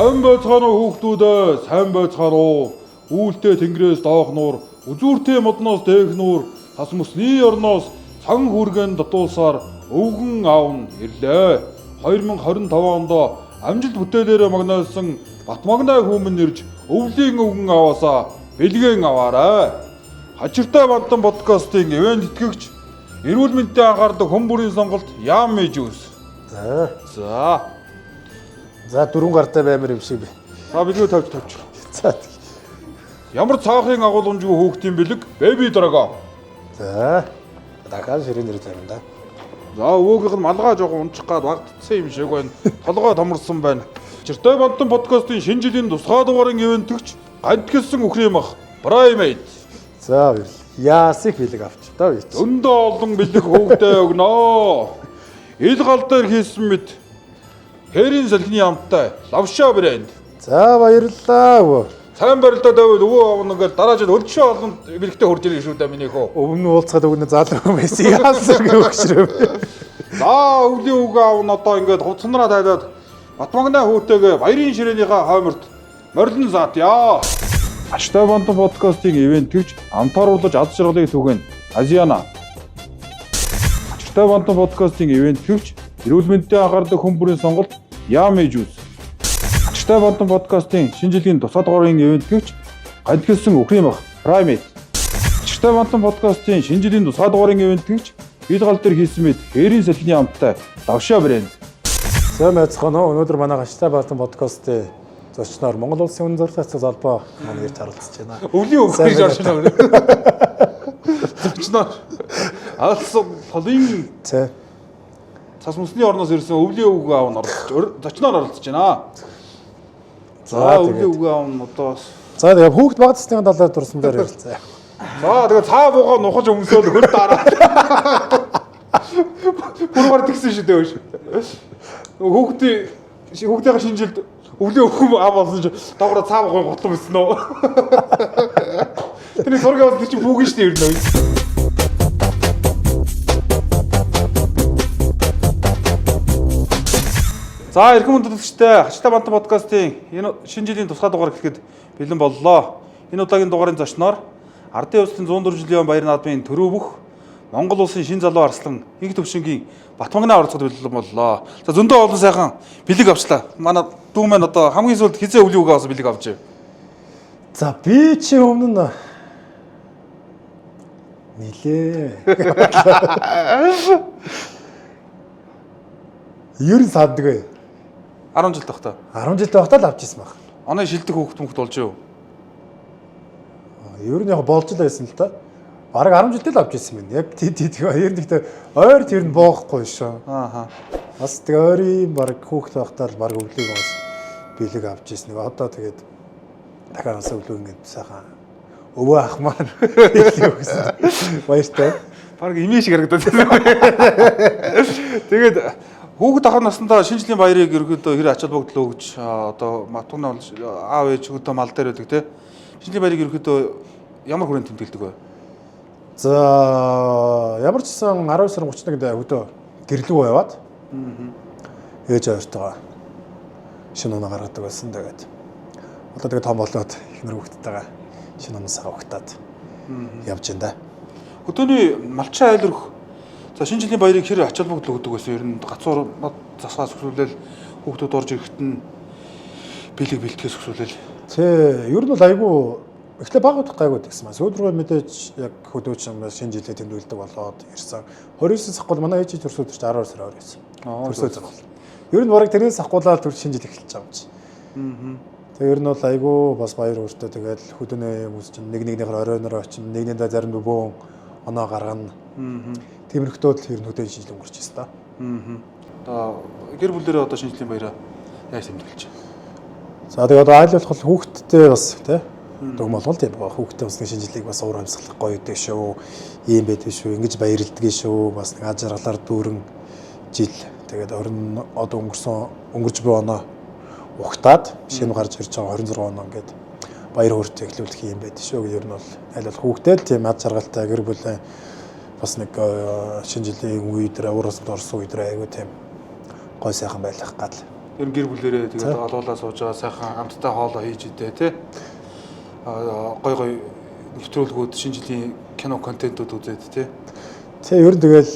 Сайн байцгаана уу хүүхдүүд, сайн байцгаана уу. Үүлтэй тэнгэрээс доох нуур, үзүүртэй модноос дээх нуур, тас мөсний орноос цан хүргэн дутуулсаар өвгөн аавн ирлээ. 2025 онд амжилт бүтээлээрээ магнаасан Батмагнай хүмүн нэрж өвлийн өвгөн аваасаа бэлгэн аваарай. Хачиртай бантан подкастын ивент итгэгч эрүүл мэндэд анхаардаг хүн бүрийн сонголт Яам Мэжүүс. За дөрвөн гартай баймар юм шиг би. За бэлгөө тавьж. За. Ямар цаахын агуулмжгүй хүүхдийн бэлэг Baby Dragon. За. Дахиад ширээ нэр зарим да. За өвөөгийнх нь малгай жоохон унчих гад вагдцсан юм шиг байна. Толгой томорсон байна. Чиртэй бантан подкастын шинэ жилийн тусгай дугаарын ивэнтгч гантгэлсэн үхрэм ах Primate. За баярлалаа. Яасыг бэлэг авч та бий. Өндөө олон бэлэг хүүхдээ өгнөө. Ил гал дээр хийсэн мэт Хэрийн салхины амттай лавшаа брэнд. За баярлалаа өвөө. Сайн барилдаа давид өвөө авна ингээд дараа жил өлчөө олон бэлэгтэй хурж ирэх шүү дээ миний хөө. Өмнө уулзахад өгнө залуу байсан. Яасан гөхшрөө. За өвлийн үгээ авна одоо ингээд хуцнараа тайлаад Батмагнай хүүтэйгээ баярын ширээнийхээ хойморт морилн заатъя. Ачтай бантан подкастын ивент гэж амтааруулж аз жаргалыг түгэн Азиана. Ачтай бантан подкастын ивент гэж эрүүл мэндэд анхаардаг хүн бүрийн сонголт Яам Мэжүүс. Ачтай бантан подкастын шинэ жилийн тусгай дугаарын ивент гэж гантгэлсэн үхрэм ах Primate. Ачтай бантан подкастын шинэ жилийн тусгай дугаарын ивент гэж ил гал дээр хийсэн мэт Хэрийн салхины амттай лавшаа брэнд. За мэцхан өнөөдөр манай Ачтай бантан подкастын зочноор Монгол Улсын үнэн зургийн залбаа манай ирж харилцаж байна. Өвлийн үг гэж оршин. Зочноор алсан холын цас мөсний орноос ирсэн өвлийн үг аав нь зочноор оролцож байна. За өвлийн үг аав нь одоо за тэгээ хүүхд багцсны талаар дурсан дээр ярилцъя. За тэгээ цаа буугаа нухаж өмсөөл хөр дараа. Бүрээр тэгсэн шүү дээ. Хүүхдийн шинэ жилд өвлийн өвхөн аав болсон чи доогоо цаа буугаа готлон өснө нөө. Тэрний зургийг аваад чи бүгэн шүү дээ ер нь. За эрхэм хүндэтгэгчтэй Ачтай бантан подкастын энэ шинэ жилийн тусгай дугаар гэхэд бэлэн боллоо. Энэ удаагийн дугаарын зочноор Ардын улсын 104 жилийн баяр наадмын төрөө бүх Монгол улсын шинэ залуу арслан инх төвшингийн Батмагнай оролцоход бэлэн боллоо. За зөндөө олон сайхан бэлэг авчлаа. Манай дүү маань одоо хамгийн сүүлд хизээ өвлийн үг авсан бэлэг авч. За би чи өмнө нь нилээ. Ер нь саддаг бай. 10 жил тахта. 10 жилтэй байхдаа л авч ирсэн баг. Оноо шилдэг хүүхд болж юу? Ер нь яг болж л байсан л та. Бараг 10 жилтэй л авч ирсэн байна. Яг тэр нэгтэй ойр тэр нь боохгүй шүү. Ааха. Бас тэг ойрын бараг хүүхд байхдаа л бараг өвлийг бас бэлэг авч ирсэн. Одоо тэгээд дахиад бас өвлөө ингээд сайхан өвөө ах маань өгсөн. Баяртай. Бараг имээ шиг харагдаад байна. Тэгээд хүүхэд ахын наснда шинэ жилийн баярыг ерөөдөө хэр ачаал бүгдлөө гэж одоо Батмагнай аав ээж өдөө мал дээр байдаг те. Шинэ жилийн баярыг ерөөдөө ямар хүрээнд тэмдэглэдэг вэ? За ямар ч гэсэн 12 сарын 31-нд өдөө гэрлүү яваад ээж хоёртойгоо шинэ оноо гаргадаг байсан. Тэгээд одоо тэгээд том болоод ихнэр хүүхдтэйгээ шинэ оноосаа угтаад явж байна да. Өдөөний малчин айл өрх за шинэ жилийн баярыг хэр ачаал бүгд өгдөг байсан. Ер нь гацуур засгаас өсвөлэл хүүхдүүд орж ирэхэд нь бэлэг бэлтгэс өсвөлэл. Тэ ер нь бол айгүй эхлээ баг удах гайгүй гэсэн маань. Сүүлрүү мэдээж яг хөдөөч юм шинэ жилээ тэмдэглэдэг болоод ирсэн. 29 сард манай ээж төрсөд 12 сар ойрсон. Төрсөд бол. Ер нь бараг тэрнээс ахгуулаад төр шинэ жил эхэлж байгаа юм чи. Тэгээ ер нь бол айгүй бас баяр өөртөө тэгэл хөдөөнөө хүмүүс чинь нэгнийхээ оройноор очин нэгнийдээ зарим бөөн оноо гаргана. Тиймэрхтөө л ер нь хөдөө жил өнгөрч ирсэн та. Одоо гэр бүлэрээ одоо шинэ жилийн баяраа яаж тэмдэглэж байна? За тэгээ одоо айл болох хүүхдтэй бас тий дөм болгол тийм байгаа. Хүүхдтэй бас шинэ жилийг бас уур амьсгалах гоё өгдөг шүү. Ийм байдаг шүү. Ингэж баярлдаг шүү. Бас нэг аз жаргалаар дүүрэн жил. Тэгээд одоо өнгөрч буй оноо ухтаад шинэ гарч ирж байгаа 26 оноо ингээд баяр хөөртэй эхлүүлэх юм байдаг шүү. Ер нь бол айл болох хүүхдтэй л тийм аз жаргалтай гэр бүлийн бас нэг шинэ жилийн үе дээр уурсанд орсон үе дээр айгүй тийм гой сайхан байх гал ер нь гэр бүлэрээ тэгээд олоолаа сууж байгаа сайхан хамтдаа хоолоо хийж идэ тий. Гой гой нэвтрүүлгүүд шинэ жилийн кино контентууд үзээд тий. Тэ ер нь тэгэл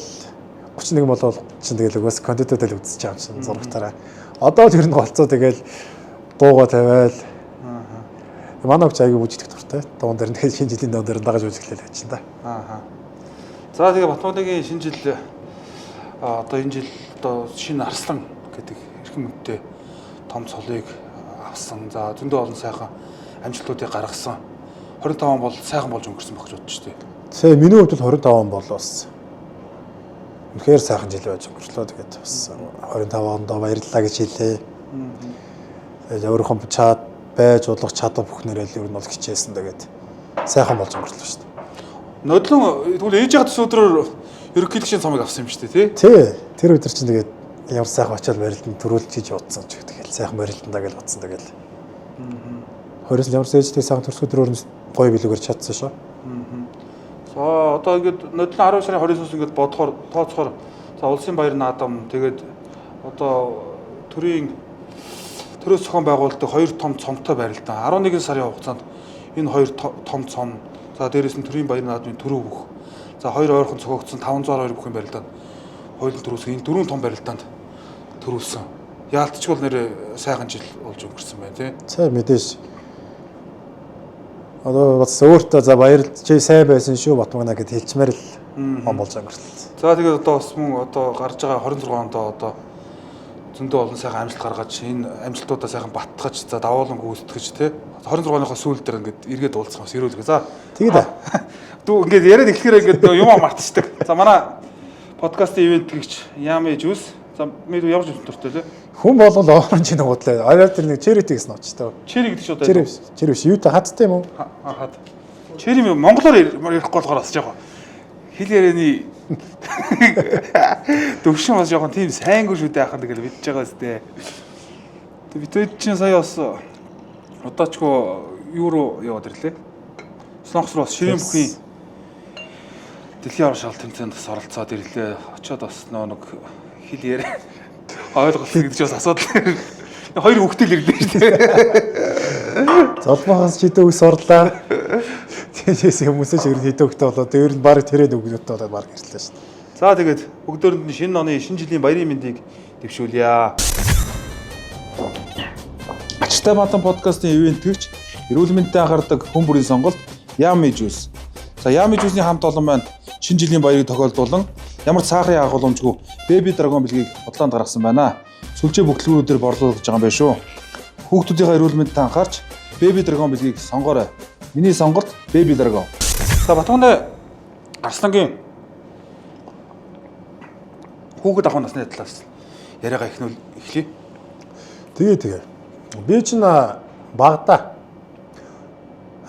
31 болоод чинь тэгэл угаас контентууд л үзэж байгаа юм шиг зурагтаараа. Одоо л ер нь голцоо тэгэл дуугаа тавиал. Манай өгч аягүй үжигдэх дуртай. Дуун дээр тэгээд шинэ жилийн дуун дээр дагаж үжиглэл байж чинь да. За тэгээ Батмуудагийн шинэ жил одоо энэ жил одоо шинэ Арслан гэдэг эрхэм үнэтэй том цолыг авсан. За зөндөө олон сайхан амжилтуудыг гаргасан. 25 он бол сайхан болж өнгөрсөн баг гэж бодож штеп. Тэгээ миний хувьд бол 25 он болоо бас. Үнэхээр сайхан жил байж өнгөрлөө. Тэгээд бас 25 онд баярлалаа гэж хэлээ. Тэгээд өөрийнхөө чад байж уудлах чадвар бүх нэрэл ер нь бол хичээсэн. Тэгээд сайхан болж өнгөрлөө шүү дээ. Нодлон тэгвэл ээж хат өдрөөр ерөнхийлөгчийн цомыг авсан юм шүү дээ тий. Тэр өдөр чинь тэгээд ямар сайхан очиад барилдан төрүүлж хийж бодсон ч тэгэл сайхан барилдандаа гэж бодсон тэгэл. 20-с ямар сэж сайхан төрс өдрөөр нь гоё билүүгээр чадсан шүү. За одоо ингээд нодлон 10 сарын 29-ноос ингээд бодохоор тооцохоор за улсын баяр наадам тэгээд одоо төрөөс зохион байгуулалтыг 2 том цомтой барилдан 11 сарын хугацаанд энэ 2 том цом за дээрээс нь төрийн баяр наадмын төрөө бүх за 2 ойрхон цогцсон 502 бүхэн барилдаанд хуулийн төрөөс энэ 4 том барилдаанд төрүүлсэн. Яалтчгүй нэр сайхан жил болж өнгөрсөн байна тий. За мэдээж. Одоо бас өөртөө за баярлж чи сайн байсан шүү Батмагна гэд хэлчмээр л он болж өнгөрлөө. За тэгээд одоо бас мөн одоо гарч байгаа 26 онд одоо зөндөө олон сайхан амжилт гаргаж энэ амжилтуудаа сайхан баттгаж за давуулан гүйцэтгэж тий 26-ныхоо сүүл дээр ингээд эргээд уулзах бас ирүүлгээ. За тэгээд дүү ингээд яриад эхлэхээр ингээд юм мартчихдаг. За манай подкастын ивент гэгч Ями Juice за мэд ямар жимс төртэй лээ. Хүн болгол оранж нэг бодлоо. Арай тэр нэг черити гэсэн очтой. Чери гэдэг чинь одоо чери биш. Юу та хаттай юм уу? Хат. Чери монголоор ярихгүй болохоор бас жоохон хэл ярианы төвшин бас жоохон тийм сайнгүй шүү дээ ахын тэгэл мэдж байгаа зү. Тэг бид чинь сая бас удаачгүй юу руу яваад ирлээ. Снокс руу ширийн бүхий дэлхийн оршаал тэмцээнд бас оролцоод ирлээ. Очоод бас нэг хэл яриа ойлголт гэж бас асуудал. Хоёр хүүхдээ л ирлээ шүү дээ. Золбохоос чи дөөс орлаа. Тийшээс хүмүүсээ шигэр хэдэн хүүхдээ болоо. Тэр нь баг тэрээд өгнөд болоод баг ирлээ шүү дээ. За тэгээд бүгдөөрэнд нь шинэ оны шинэ жилийн баярын мэндийг дэвшүүлье. Ачтай баатан подкастын ивэнтгч эрүүл мэндэд анхаардаг хүн бүрийн сонголт Ями Juice. За Ями Juice-ийн хамт олон маань шинэ жилийн баярыг тохиолдуулан ямар цаахрын агуулмжгүй Baby Dragon бэлгийг бодлоонд гаргасан байна. Сүлжээ бүтлгүүнүүдээр борлуулж байгаа юм байна шүү. Хүүхдүүдийнхээ эрүүл мэндэд анхаарч Baby Dragon бэлгийг сонгоорой. Миний сонголт Baby Dragon. За Батмагна Арслангийн хүүхэд ахуй насны талаас яриагаа эхлэе. Тэгээ. Би ч багада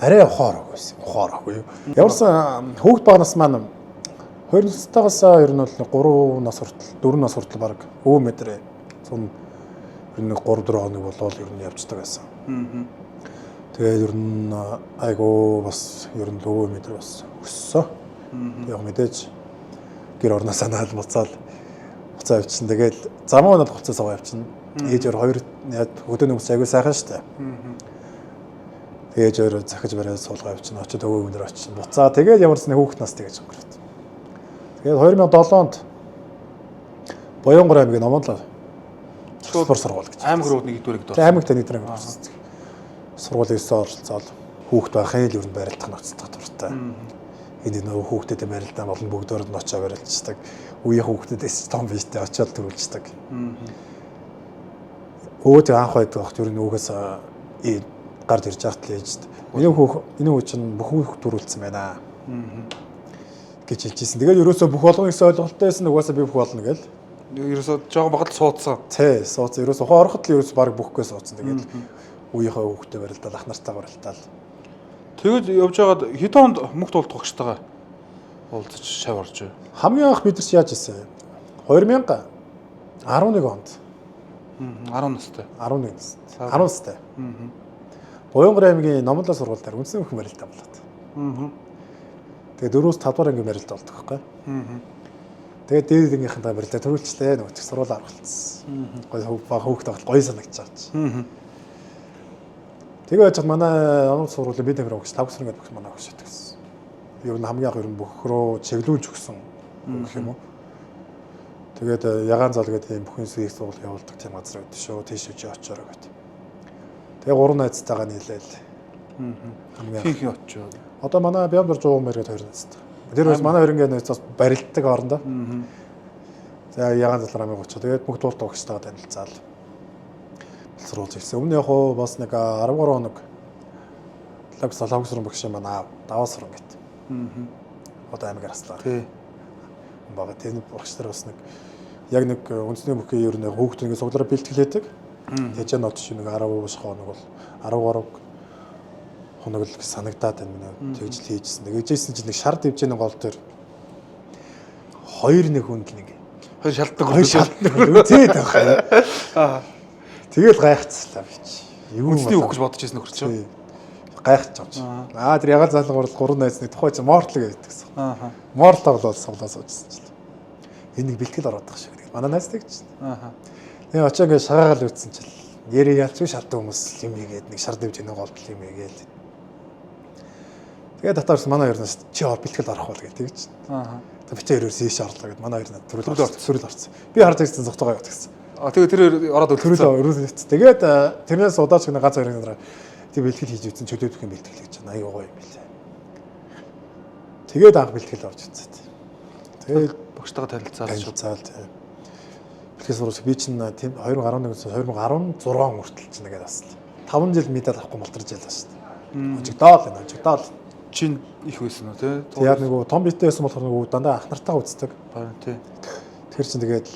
арай ухаар байсан. Ухаар ахгүй юу. Ямарсан хүүхэд багнаас маань 2 настайгаас ер нь бол 3 нас хүртэл 4 нас хүртэл баг өө мэдрээ. Цун ер нь 3-4 хоног болоод ер нь явцдаг байсан. Тэгээд ер нь айгуу бас ер нь өө мэдрээ бас өссөн. Яг мэдээж гэр орноосаа наал буцаал буцаа явчихсан. Тэгээд замаа надад буцаа сав явчихна. Ээжээр хоёр хөдөөний хүмүүс айгуу сайхан штэ. Тэгээд ээжээр захиж бариад суулгаа явчихна. Очоод өвөө өнөр оччихна. Буцаа тэгээд ямарс нэг хүүхэд нас тэгэж өнгөрөөд. Тэгээд 2007 онд Боёнгор аймгийн Номонлоо спорт сургууль гэж. Аймаг руу нэгдүгээр гэдэг. Аймагт нэгдүгээр гэсэн. Сургуулийн өсөө оролцоод хүүхэд байхын л ер нь барилдах нөхцөл дуртай. Энэ нөгөө хүүхдэд барилдаа болон бүгдөөд нь очоо барилдчихдаг. Үеийн хүүхдүүдээс том биштэй очоод төрүүлждэг. Өөд анх байдаг вахт ер нь өвгөөс гард ирж ахт л ээжд. Энэ хүүхэд чинь бүх хүүхэд төрүүлсэн байна. Гэж хэлжсэн. Тэгээд ерөөсөө бүх болгоны ойлголтойсэн угаасаа би бүх болно гээл. Ерөөсөө жоохон багт суудсан. Тий, суудсан. Ерөөсөө ороход л ерөөсөө баг бүхгүй суудсан. Тэгээд үеийнхээ хүүхдээ барилдаад ах нартаа барилдаал. Тэгэд явж байгаад хэдэн онд мөнгө тулд багштайгаа уулзаж шав орж. Хамгийн анх бид нар яаж ийсэн? 2011 онд. 10 настай. 11 настай. 10 настай. Боёнгор аймгийн Номонлоо сургууль дээр үндсэн хөх барилдаа болоод. Тэгээд 4-5 дугаар ангийн барилдаа болдог байхгүй. Тэгээд дээдийнхэнтэй барилдаа төрүүлчихлээ нөгөө ч сургуулаа оруулсан. Гоё хөөхд авах гоё санагдаж байгаа чи. Тэгээд манай оног сургуулийн бид нэр өгч 5 сарын гэдэг манай өгч гэсэн. Ер нь хамгийн анх ер нь бүх руу чиглүүлж өгсөн гэх юм уу. Тэгээд ягаан зал гэдэг юм бүхэн сүйх сургууль явуулдаг тийм газар байдаг шүү. Тийш үжи очоороо гэдэг. Тэгээд 3 найзтайгаа нийлээл. Хин очоо. Одоо манай Бямбар 100 мөрөд 2 найзтай. Тэр бас манай хоёр ингээд бас барилддаг орондоо. За ягаан залраа мэг очоо. Тэгээд бүх туулт багштайгаа танилцаал. Боловсруулж ирсэн. Өмнө яг бас нэг 13 хоног лагсрын багш манай даваасрын гэт. Одоо аймаг араслаа. Тий. Бага тэр багш нар бас нэг яг нэг үндэсний бүхий ер нь хүүхдүүд ингээд суглараа бэлтгэлээдэг. Тэжээ нот шиг нэг 10 хоног бол 13 хоног л санагдаад байна минь тэгж л хийжсэн. Тэгжсэн чинь нэг шар дивжээний гол дээр 2-1 хүнд л нэг. Хоёр шалтдаг үзээд байгаа. Тэгэл гайхацлаа би чи. Юу үндэсний үг гэж бодож ирсэн нөхөр чи. Гайхаж байгаа. Тэр ягаал залгуур 3 найзны тухай чи мортлог гэдэг гэсэн. Мортлог бол суглаа суужсэн чинь. Энийг бэлтгэл ороод байгаа шиг. Манай найзтай гэж. Тэгээ очоо ингээд шагаагаал үтсэн чинь. Нэрээ ялч шалтдаг хүмүүс юм ийгээд нэг шар дивжээний гол юм ийгээд. Тэгээд татаарс манай хоёрнаас чи бэлтгэл орох бол гэдэг гэж. Тэг бичээ өрөөс ийш орлоо гэд манай хоёр төрөл орсон. Би харж ирсэн зогтойгоо яваад гэсэн. Тэгээ тэр ороод төрөл өрөөс. Тэгээд тэрнээс удаач нэг ганц хоёрын дараа тэг бэлтгэл хийж үтсэн чөлөөдөх юм бэлтгэл гэж байна. Аюу гоё юм билээ. Тэгээд анх бэлтгэл орж үтсэ. Тэгээд багштайгаа танилцаал. Бэлтгэл сурах би чинь 2011-с 2016 хүртэл чинь нэгээд бас 5 жил медаль авахгүй мултарч ялаа шүү дээ. Хожигдоод. Чин их байсан уу те? Яг нэг том битээ байсан болохоор нэг дандаа ах нартайгаа үздэг. Тий. Тэр чинь тэгээд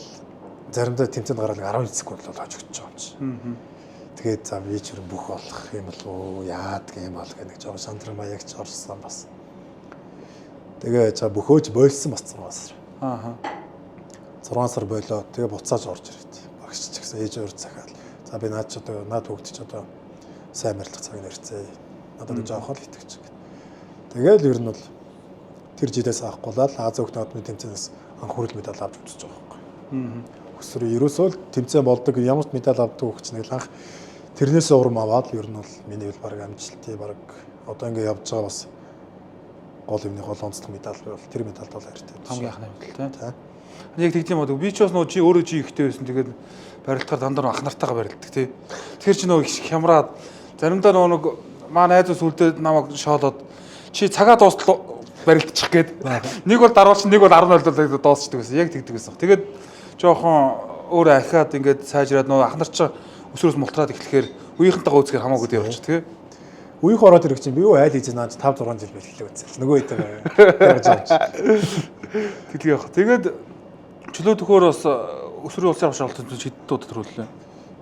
заримдаа тэмцээнд гараад 12 секунд л хожигдож байгаа юм чи. Тэгээд за би ч бүх болох юм бол оо яадаг юм бол гэх нэг жоо шантрын маягч орсон бас. Тэгээ за бөхөөж бойлсон бас 6 сар. 6 сар болоо тэгээ буцааж орж ирээд. Багш ч гэсэн ээж өөр захиал. За би наад ч одоо наад хөгдөж одоо сайн барилдах цагийг нэрцээ. Надад жоох л итгэж. Тэгэл ер нь бол тэр жилээс авахгүй л Азийн хөгжлийн одны тэмцээнээс анх хүрэл медаль авч үзэж байгаа байхгүй. Өсвөр ерөөсөө л тэмцээн болдог ямар ч медаль авдаг хөгч нэг анх тэрнээс урам аваад ер нь бол миний бол баг амжилттай баг одоо ингэ явж байгаа бас гол юмны гол онцлог медаль бол тэр медальд бол хайртай. Хамгийн анхны медаль тийм. Яг тэгт юм уу би ч бас нөө чи өөрөө чи ихтэй байсан тэгээд барилдахаар дандаа ах нартайгаа барилддаг тий. Тэгэхээр чи нөө их хямраад заримдаа нөө маа найзууд сүлдээ намайг шоолоод чи цагаа дуустал барилдчих гээд нэг бол даруулч нэг бол 10-0 дуусчдаг байсан. Яг тэгдэг байсан. Тэгээд жоохон өөрөө ахиад ингээд сайжраад нөө ах нар ч өсрөөс мултраад эхлэхээр үеийнхэнтэйгээ үзэхээр хамаагүй дээ явчих тэгээ. Үеийнх ороод ирэх чинь би юу айл хийж наад 5 6 жил бэлгэлээ үзсэн. Нөгөө хэдэ яаж авч. Тэглээ явах. Тэгээд чөлөө төхөөр бас өсвөрийн улсын авах шалгалт хэд удаа төрүүллээ.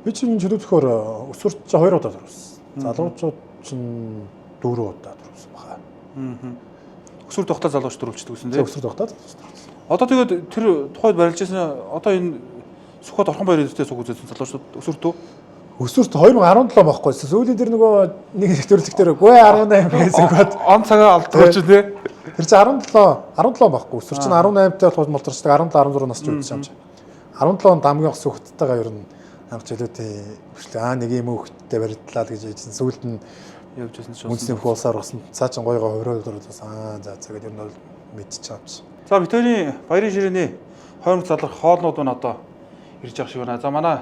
Би чинь чөлөө төхөөр өсвөрт чинь 2 удаа төрүүлсэн. Залуучууд чинь 4 удаа төрүүлсэн баха. Өсвөр тогтоо залууч төрүүлчихдэг гэсэн тийм. Өсвөр тогтоод. Одоо тэгээд тэр тухайд барилж байсан одоо энэ Сүхбаат орхон баярын дэвтэрээс үгүйсэн залуучууд өсвөрт үү? Өсвөрт 2017 байхгүй. Сүүлийн тэр нөгөө нэг төрлөختөр гүй 18 байсан гот. Он цагаа алдгаа чи тий. Тэр чинь 17 байхгүй. Өсвөр чинь 18-тай болоход молторчдаг 17 16 нас ч үүдсэн юм чи. 17 онд дамгын сүхтэйгээ ер нь анх жилүүдийн хөшлөө нэг юм хөвгттэй барилдлаа гэж хэлсэн. Сүүлд нь явж байсан чинь үндэсний хуулсаар болсон. Цаа чин гойгоо хөрөөд бас за гэдэг ер нь бол мэдчихэв юм чи. За битүүний баярын ширээний хоймц залрах хоолнууд нь одоо ирж явах шиг байна. За манай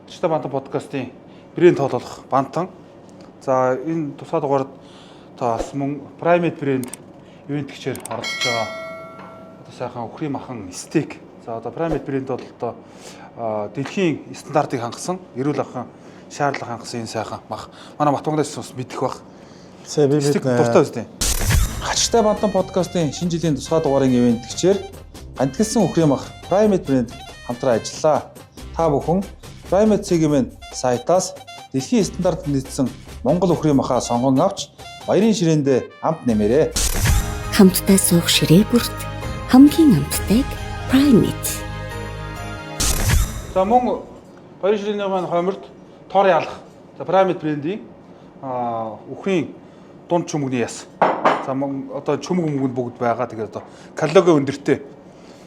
Ачтай бантан подкастын брэнд тоолох бантан. За энэ тусгай дугаард та бас мөн Primate брэнд ивент гिचээр оролцож байгаа. Одоо сайхан өхрийн махан стейк. За одоо Primate брэнд бол одоо дэлхийн стандартыг хангасан, эрүүл ахын шаардлага хангасан энэ сайхан мах. Манай Батбангадаас бас мэдэх бах. Сэ би дуртай үстэй. Ачтай бантан подкастын шинэ жилийн тусгай дугаарын ивент гिचээр антгэлсэн өхрийн мах Primate брэнд хамтран ажиллаа. Та бүхэн Primate сегмент сайтаас дэлхийн стандартад нийцсэн Монгол өхрийн махаа сонгон авч баярын ширээндээ хамт нэмээрэй. Хамтдаа суух ширээ бүрт хамгийн амттайг Primate. За мөн баярын ширээний маань хойморд тоор ялах. За Primate брендийн өхрийн дунд чүмэгний яс. За одоо чүмэг бүгд байгаа. Тэгээд одоо калорийн өндөртэй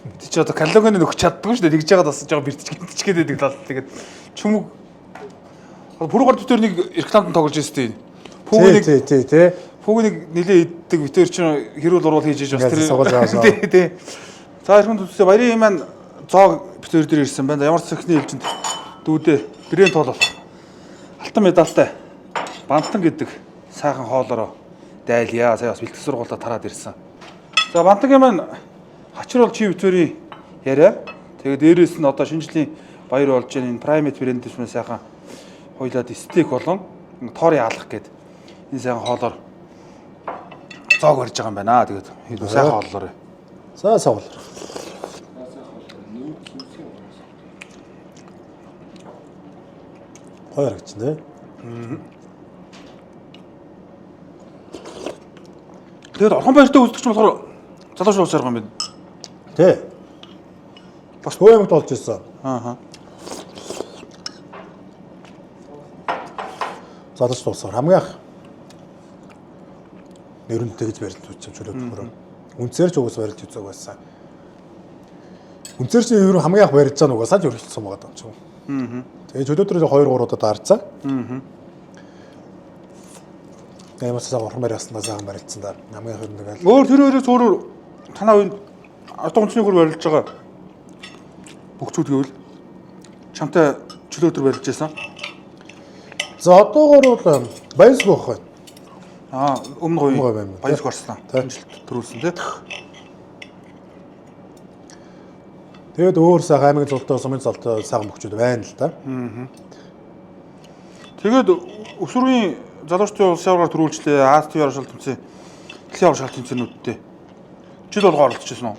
Тэг чи одоо каталогын нөхч чаддгүй шүү дээ. Тэгж яагаад бас жоо бэртчгээд байдаг тал. Тэгээд чүмэг бүрүү гар дэвтэр нэг рекламад тоглож ирсэн тийм. Тий. Фүүнийг нилээ иддэг битэр чинь хэрүүл урвал хийж иж бас тэр сугал яасан. Тий. За хэрхэн төсөө баярын маань зоог битэр дээр ирсэн байна. Ямар ч сэхний хилжинд дүүдээ брэнд тоол болох. Алтан медальтай Бантан гэдэг сайхан хоолороо дайлья. Сая бас бэлтгэл сургуультаа тараад ирсэн. За Бантангийн маань хачрал чи битэрийн яриа. Тэгээд дээрээс нь одоо шинжлэлийн баяр болж байгаа энэ Primate брэндээс мөн сайхан хойлоод стейк болон тоорын алах гэдэг энэ сайхан хоолоор зоог барьж байгаа юм байна. Тэгээд сайхан хооллоо. За савл. Хоёр гэж нэ. Тэгээд орхон баяртай үздэг ч болохоор залуучууд уусаар байгаа юм байна. Тий. Бас хөөмд болж ирсэн. Аа. Залууч туусаар хамгийн анх нэрүнд тэгж барилт үүсэж чөлөөд хөрөө. Үнцээр ч угс барилт үзэг байсан. Үнцээр ч ер нь хамгийн анх барьж байгаа нугасаа ч өргөлдсөн байгаа юм чинь. Тэгээ чөлөөдрөө 2 3 удаа дарцсан. Ямаас цаг орхон барьснаа сайхан барилдсан да. Хамгийн анх нэг Өөр тэр хоёроос өөрөөр танаа үед одоо үнцний хөр барилж байгаа бүх зүйл гэвэл чамтай чөлөөдөр барилж байсан. За одоогоор бол баяс гоох байна. Өмнө гоё гоё баяс гарсан. Амжилт төрүүлсэн тий. Тэгээд өөр сайхан аймгийн золтой, сумын золтой сайхан бөхчүүд байна л да. Тэгээд өсвөрийн залуучдын улсын аваргаар төрүүлжлээ. АСТ оршил тэмцээн, дэлхийн оршил тэмцээнүүдтэй. Жил болго оролцож байсан уу?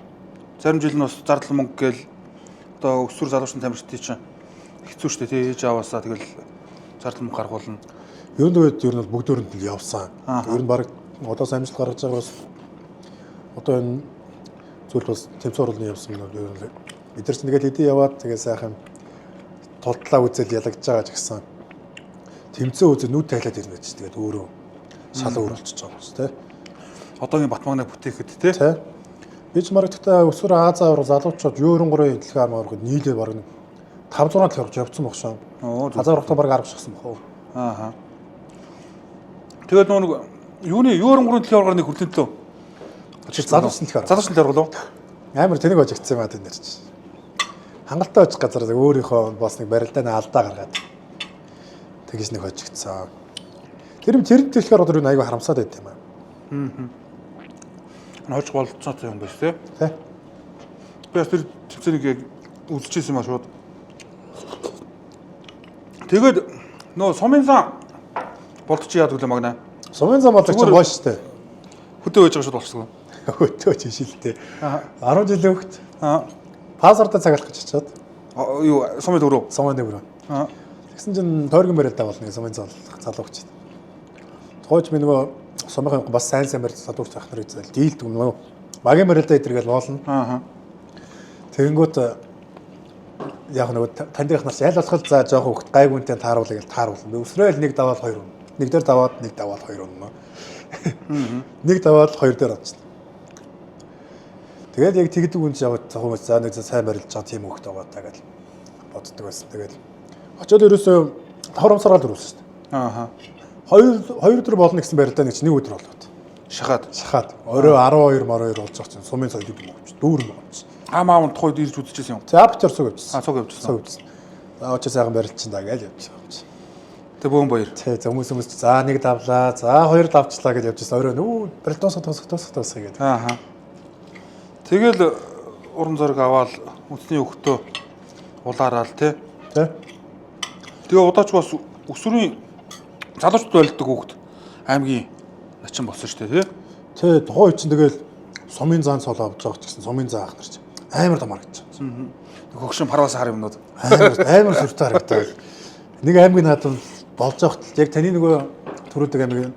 Зарим жил нь бас зардал мөнгө гээл одоо өсвөр залуучдын тамирчдын чинь хэцүү шттэ тий ээж аваасаа тэгэл зардал мөнгө гаргуулна. Ер нь бол бүгд өрөнд нь явсан. Ер нь баг одоос амжилт гаргаж байгаа бас одоо энэ зүйл бас тэмцээн орлын явсан нь ер нь бид нар ч тэгээд хэдий яваад тэгээд сайхан тултлаа үзэл ялагдж байгаа ч гэсэн тэмцээн үзэл нүд тайлаад ирнэ гэж тэгээд өөрөө шал өөр болчихж байгаа юм шүү дээ. Одоогийн Батмагнаа бүтээхэд тий. Би ч маргаттай өсвөр Азаа орол залуучууд U93-ийн дэлхийн армаар ороход нийлээ баг 5-6 талхавч явцсан баг шаа. Азаа орохтой баг 10 шахсан баг. Аа. Тэгээд нэг юуны U93-ийн дэлхийн аргаар нэг хүлэнтөө. Залуучны дэлхийн арга. Залуучны дэлхийн арга лөө. Амар тэнэг ожигдсан юм аа тэнд нэрч. Хангалттай очих газар өөрийнхөө бас нэг барилдааны алдаа гаргаад тэгж нэг ожигдсан. Тэр дэлхийн арга өөр аягүй харамсаад байт юм аа. Хож болцоо юм биш тий. Тий. Би бас тэр тэмцээнийг яг үзчихсэн юм аа шууд. Тэгээд нөө сумын зам болдчих яадаг лээ магнаа. Сумын зам болдог ч гоё штэ. Хөдөө байж байгаа шууд болчихсон. Хөтөөч шилтэй. 10 жилийн хөвгт. Пассвортаа цагаалах гэж очиод. Юу сумын дөрөв. Сумын дөрөв. Тэгсэн чинь тойргийн барилдаа болно сумын залууч. Тохойч би нөгөө сумын бас сайн барилт салдуурч ах нарыг зал дийлдэг юм уу? Магийн барилдаа идэргээл боолно. Тэгэнгүүт яг нөгөө тандих нас ял болох за жоох хөвгт гайгуунтай тааруулъя гэж тааруулна. Би өсрөөл нэг даваад хоёр юм. Нэг дээр даваад нэг даваад хоёр юм. Нэг даваад хоёр дээр очсон. Тэгээд яг тэгдэг үнс яваад цахим за нэг сайн барилж байгаа тийм хөвгт байгаа даа гэж боддог байсан. Тэгээд очоод ерөөсөө таврамсараад өрүүлсэн шүү дээ. Хоёр өдөр болно гэсэн барилдаа нэг чинь нэг өдөр болоод. Шахаад. Орой 12 12 болж байгаа чинь сумын соёл юм уу? Дүүрэн байгаа чинь. Маавн тухайд ирж үзчихсэн юм. За аптер цуг явчихсан. Цуг явчихсан. За очоо сайхан барилчин даа гэж явчихсан. Тэг бөөн баяр. Тий, хүмүүс за нэг давлаа, за хоёр давчлаа гэж явчихсан. Орой нүү барилдаас тосгоо гэдэг. Тэгэл уран зориг аваад үндэсний өгтөө улаараал тий. Тэгээ удаач бас өсвөрийн залуучд байлддаг хүүхд аймгийн начин болсон шүү дээ тий. Тухайн үед чинь тэгэл сумын заан цол авч байгаа ч гэсэн сумын заа ах нар чинь амар дамар гэж. Хөгшин парвас хар юмнууд амар сүртэй харагдаад. Нэг аймгийн наадам болж байхад яг таны нөгөө төрүүлдэг аймгийн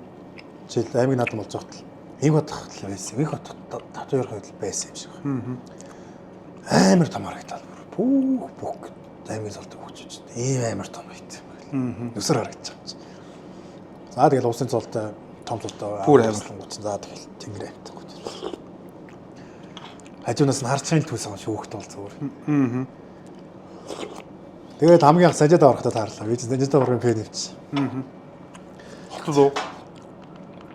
жил аймгийн наадам болж байхад их бодох байсан. Их бодох татвар хэл байсан юм шиг. Амар дамар харагдаад. Бүх аймгийн цолтой хөгжиж. Ийм амар том байт. Нүсэр харагдаж байгаа. За тэгэл усын цолтой том цолтой бүр амар гутсан. За тэгэл тэнгэр амтдаг. хажуунаас нь харцгийн төс авах шүүхт бол зүгээр. Тэгээд хамгийн анх санжаад аврахтаа таарлаа. Би санжаад аврахын фэн нэвчсэн. Хотод уу?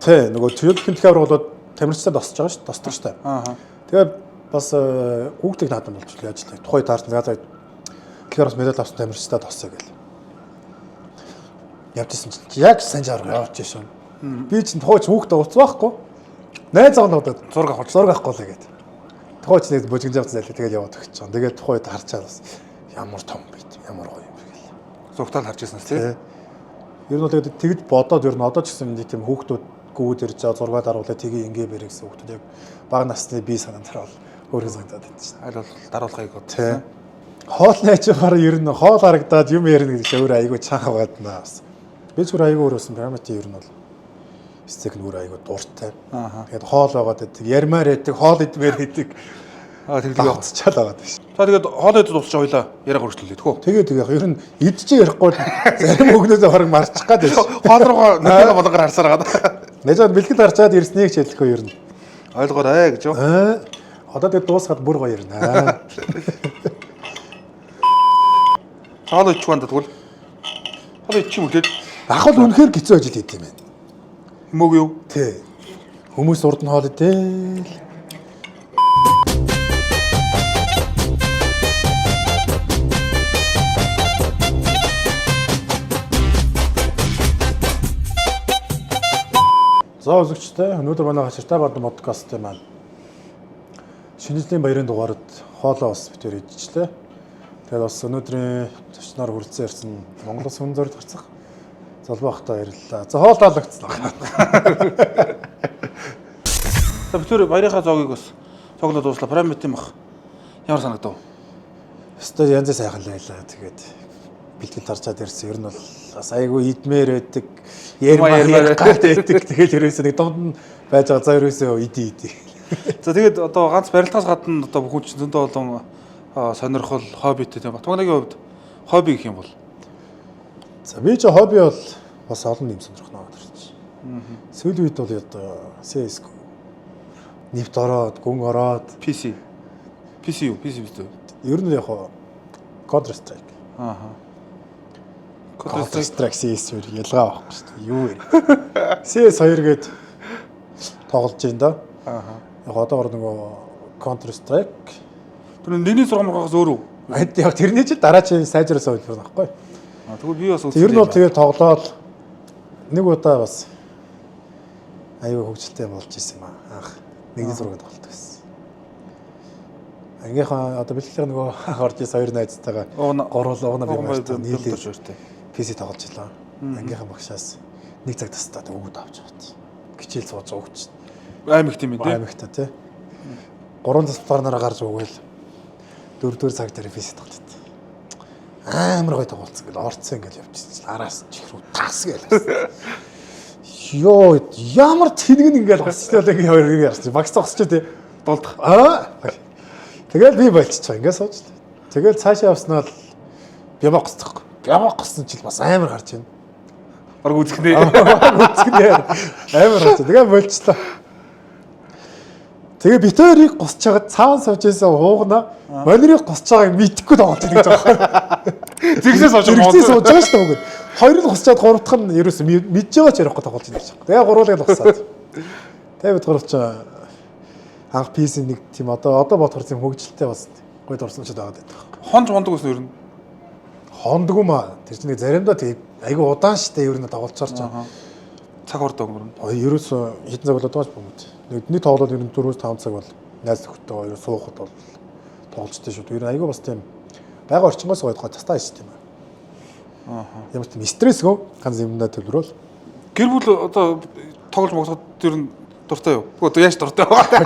Тэ нөгөө төлөвлөхийн дахиад болоод тамирчдад тосч байгаа шүү. Тосдог шүү. Тэгээд бас хүүхдийг наадам болж л яаж л тухай таарсан. Тэгэхээр бас медаль авсан тамирчдад тосоо гэл. Явдсан чинь яг санжаар явж шин. Би чинь тухай хүүхдээ уцсан байхгүй. Найз аваад зураг авахгүй л гээд. Тухай ч нэг божигж авсан байлаа. Тэгээд яваад өгч байгаа. Тэгээд тухайд харчаад бас ямар том байт. Ямар гоё юм бэ гэл. Зургатаар харж ирсэн тийм. Ер нь бол тэгээд тэгж бодоод ер нь одоо ч гэсэн тийм хүүхдүүд гүүд ирж байгаа зургаад харуулаад тгий ингээ бэрэ гэсэн хүүхдүүд яг бага насны бие санаанаар бол өөрөөр санагдаад байна шүү. Аль бол даруулгыг бод. Тийм. Хоол найжгаар ер нь хоол харагдаад юм ярина гэдэг чинь өөр айгүй чанга гаднаа бас. Би зүгээр айгүй өөрөөсөн пирамидын ер нь бол стек нүр айгүй дуртай. Тэгээд хоол байгаад байдаг, ярмаар байдаг, хоол идмээр байдаг. Тэглэг явцчаал байгаа даа. За тэгээд хоол идэл дуусч хоёлаа яриа гөрчлөлээ тэхүү. Тэгээд яг ер нь идчих ярихгүй зарим өгнөөсөө хорог марчих гад байж. Хоол руугаа нүдээ болгоор харсаар байгаа. Нэжээд бэлтгэл харчаад ирснийг ч хэлэхгүй ер нь. Ойлгоорой гэж юу? Одоо тэгээд дуусгаад бүр гоё ирнэ. Хоол идчих байна тэгвэл. Хоол идчих юм тэгээд ах бол үнэхээр хэцүү ажил хийд юм байна. Мөг юу? Тий. Хүмүүс урд нь хоол идээл. За үзэгчтэй өнөөдөр манай хаширтай бадан подкастын маань шинэ жилийн баярын дугаард хоолоо бас битээр идчихлээ. Тэгээд бас өнөөдрийн зочноор хүрэлцэн ирсэн Монголын сүн зорилт гарцах залбаа ахтай баярлалаа. За хоол таалагдсан байна. За битүүр баярынхаа зоогийг бас цоглоод дууслаа. Пирамидын бах. Ямар санагдав? Өстой янз сайхан лайлаа. Тэгээд бэлтгэл тарчаад ирсэн. Ер нь бол бас айгүй идмээр байдаг. Ярмаар гат байдаг. Тэгээд ерөөсөө нэг донд нь байж байгаа. За ерөөсөө иди. За тэгээд одоо ганц барилгаас гадна одоо бүхэн ч зөндөө олон сонирхол, хоббитэй тийм Батбаганагийн хувьд хобби гэх юм бол. За би ч хобби бол бас олон юм сонирхно аваад ирчих. Сүүлийн үед бол одоо CS:GO нэвт ороод, гүн ороод, PC юу? PC биз дээ. Ер нь яг Counter Strike. Counter Strike CS өөр ялгаа байхгүй шүү дээ. Юу вэ? CS 2 гээд тоглож байна да. Яг одоогор нөгөө Counter Strike. Тэр нэгний 6 мургаас өөр үү? Яг тэрний чинь дараа чинь сайжруулсан хэлбэр байхгүй. Тэгвэл би бас үзсэн. Ер нь бол тэгээд тоглоод нэг удаа бас аюу хөвгөлтэй болж исэн юм аа. Анх нэгний 6 тоглолт байсан. Ангийнхаа одоо бэлтгэл нөгөө орж исэн хоёр найзтайгаа гуруулна би мартаа нийлээд PC тоглож илаа. Ангийнхаа багшаас нэг цаг тастаад өгөөд авч байгаа. Хичээл сууж өгч. Аймаг тийм ээ. Аймагта тий. 3 засварнаараа гарч өгөөл 4 цаг дээр PC тоглолт. Амар гоё тоглолцсон гэл орцсон ингээл явчихсан. Араас чихрүү тас гээл. Йоо ямар тэнэг ингээл хосчлоо ингээл хоёр ярьсан. Багц хосч тий. Дулдах. Тэгэл би болчихоо ингээд сууж. Тэгэл цаашаа явснаа л бямаа госчихгүй. Бямаа госсон чил бас амар гарч байна. Бараг үзэхнээ. Амар гарч. Тэгээ болчихлоо. Тэгээ битэрийг госч хагаад цаан сууж байсан хуугна монирыг госч байгааг мэдхгүй тоглож байгаа гэж байгаа. Зэгсээс сууж байгаа шүү дээ. Хоёр нь госчаад гурав дахь нь ерөөсөө мэдж байгаа ч ярихгүй тоглож байгаа юм шиг. Тэгээ гурвуулыг л госаад. Тэгээ бид гуравч анх PC нэг тийм одоо бодохоор тийм хөгжилтэй бас гоё дурсамжтай байгаад байдаг. Хонж мондог гэсэн ер нь. Хондгүй маа. Тэр чинь заримдаа тийм айгүй удаан штэ ер нь тоглолцоор ч. Цаг хордог өнгөрнө. Ерөөсөө хэдэн цаг болоод байгаа ч бомд. Нэг тоглолт ер нь 4-5 цаг бол найз нөхдөйгөө суухад бол тоглолцтой шүү. Ер нь айгүй бас тийм байга орчингоос гоё тастаа шүү тийм. Ямар тийм стрессгүй ганц юмдаа төлрөөл. Гэр бүл одоо тоглож могсоход ер нь дуртай юу? Одоо яаж дуртай байгаа?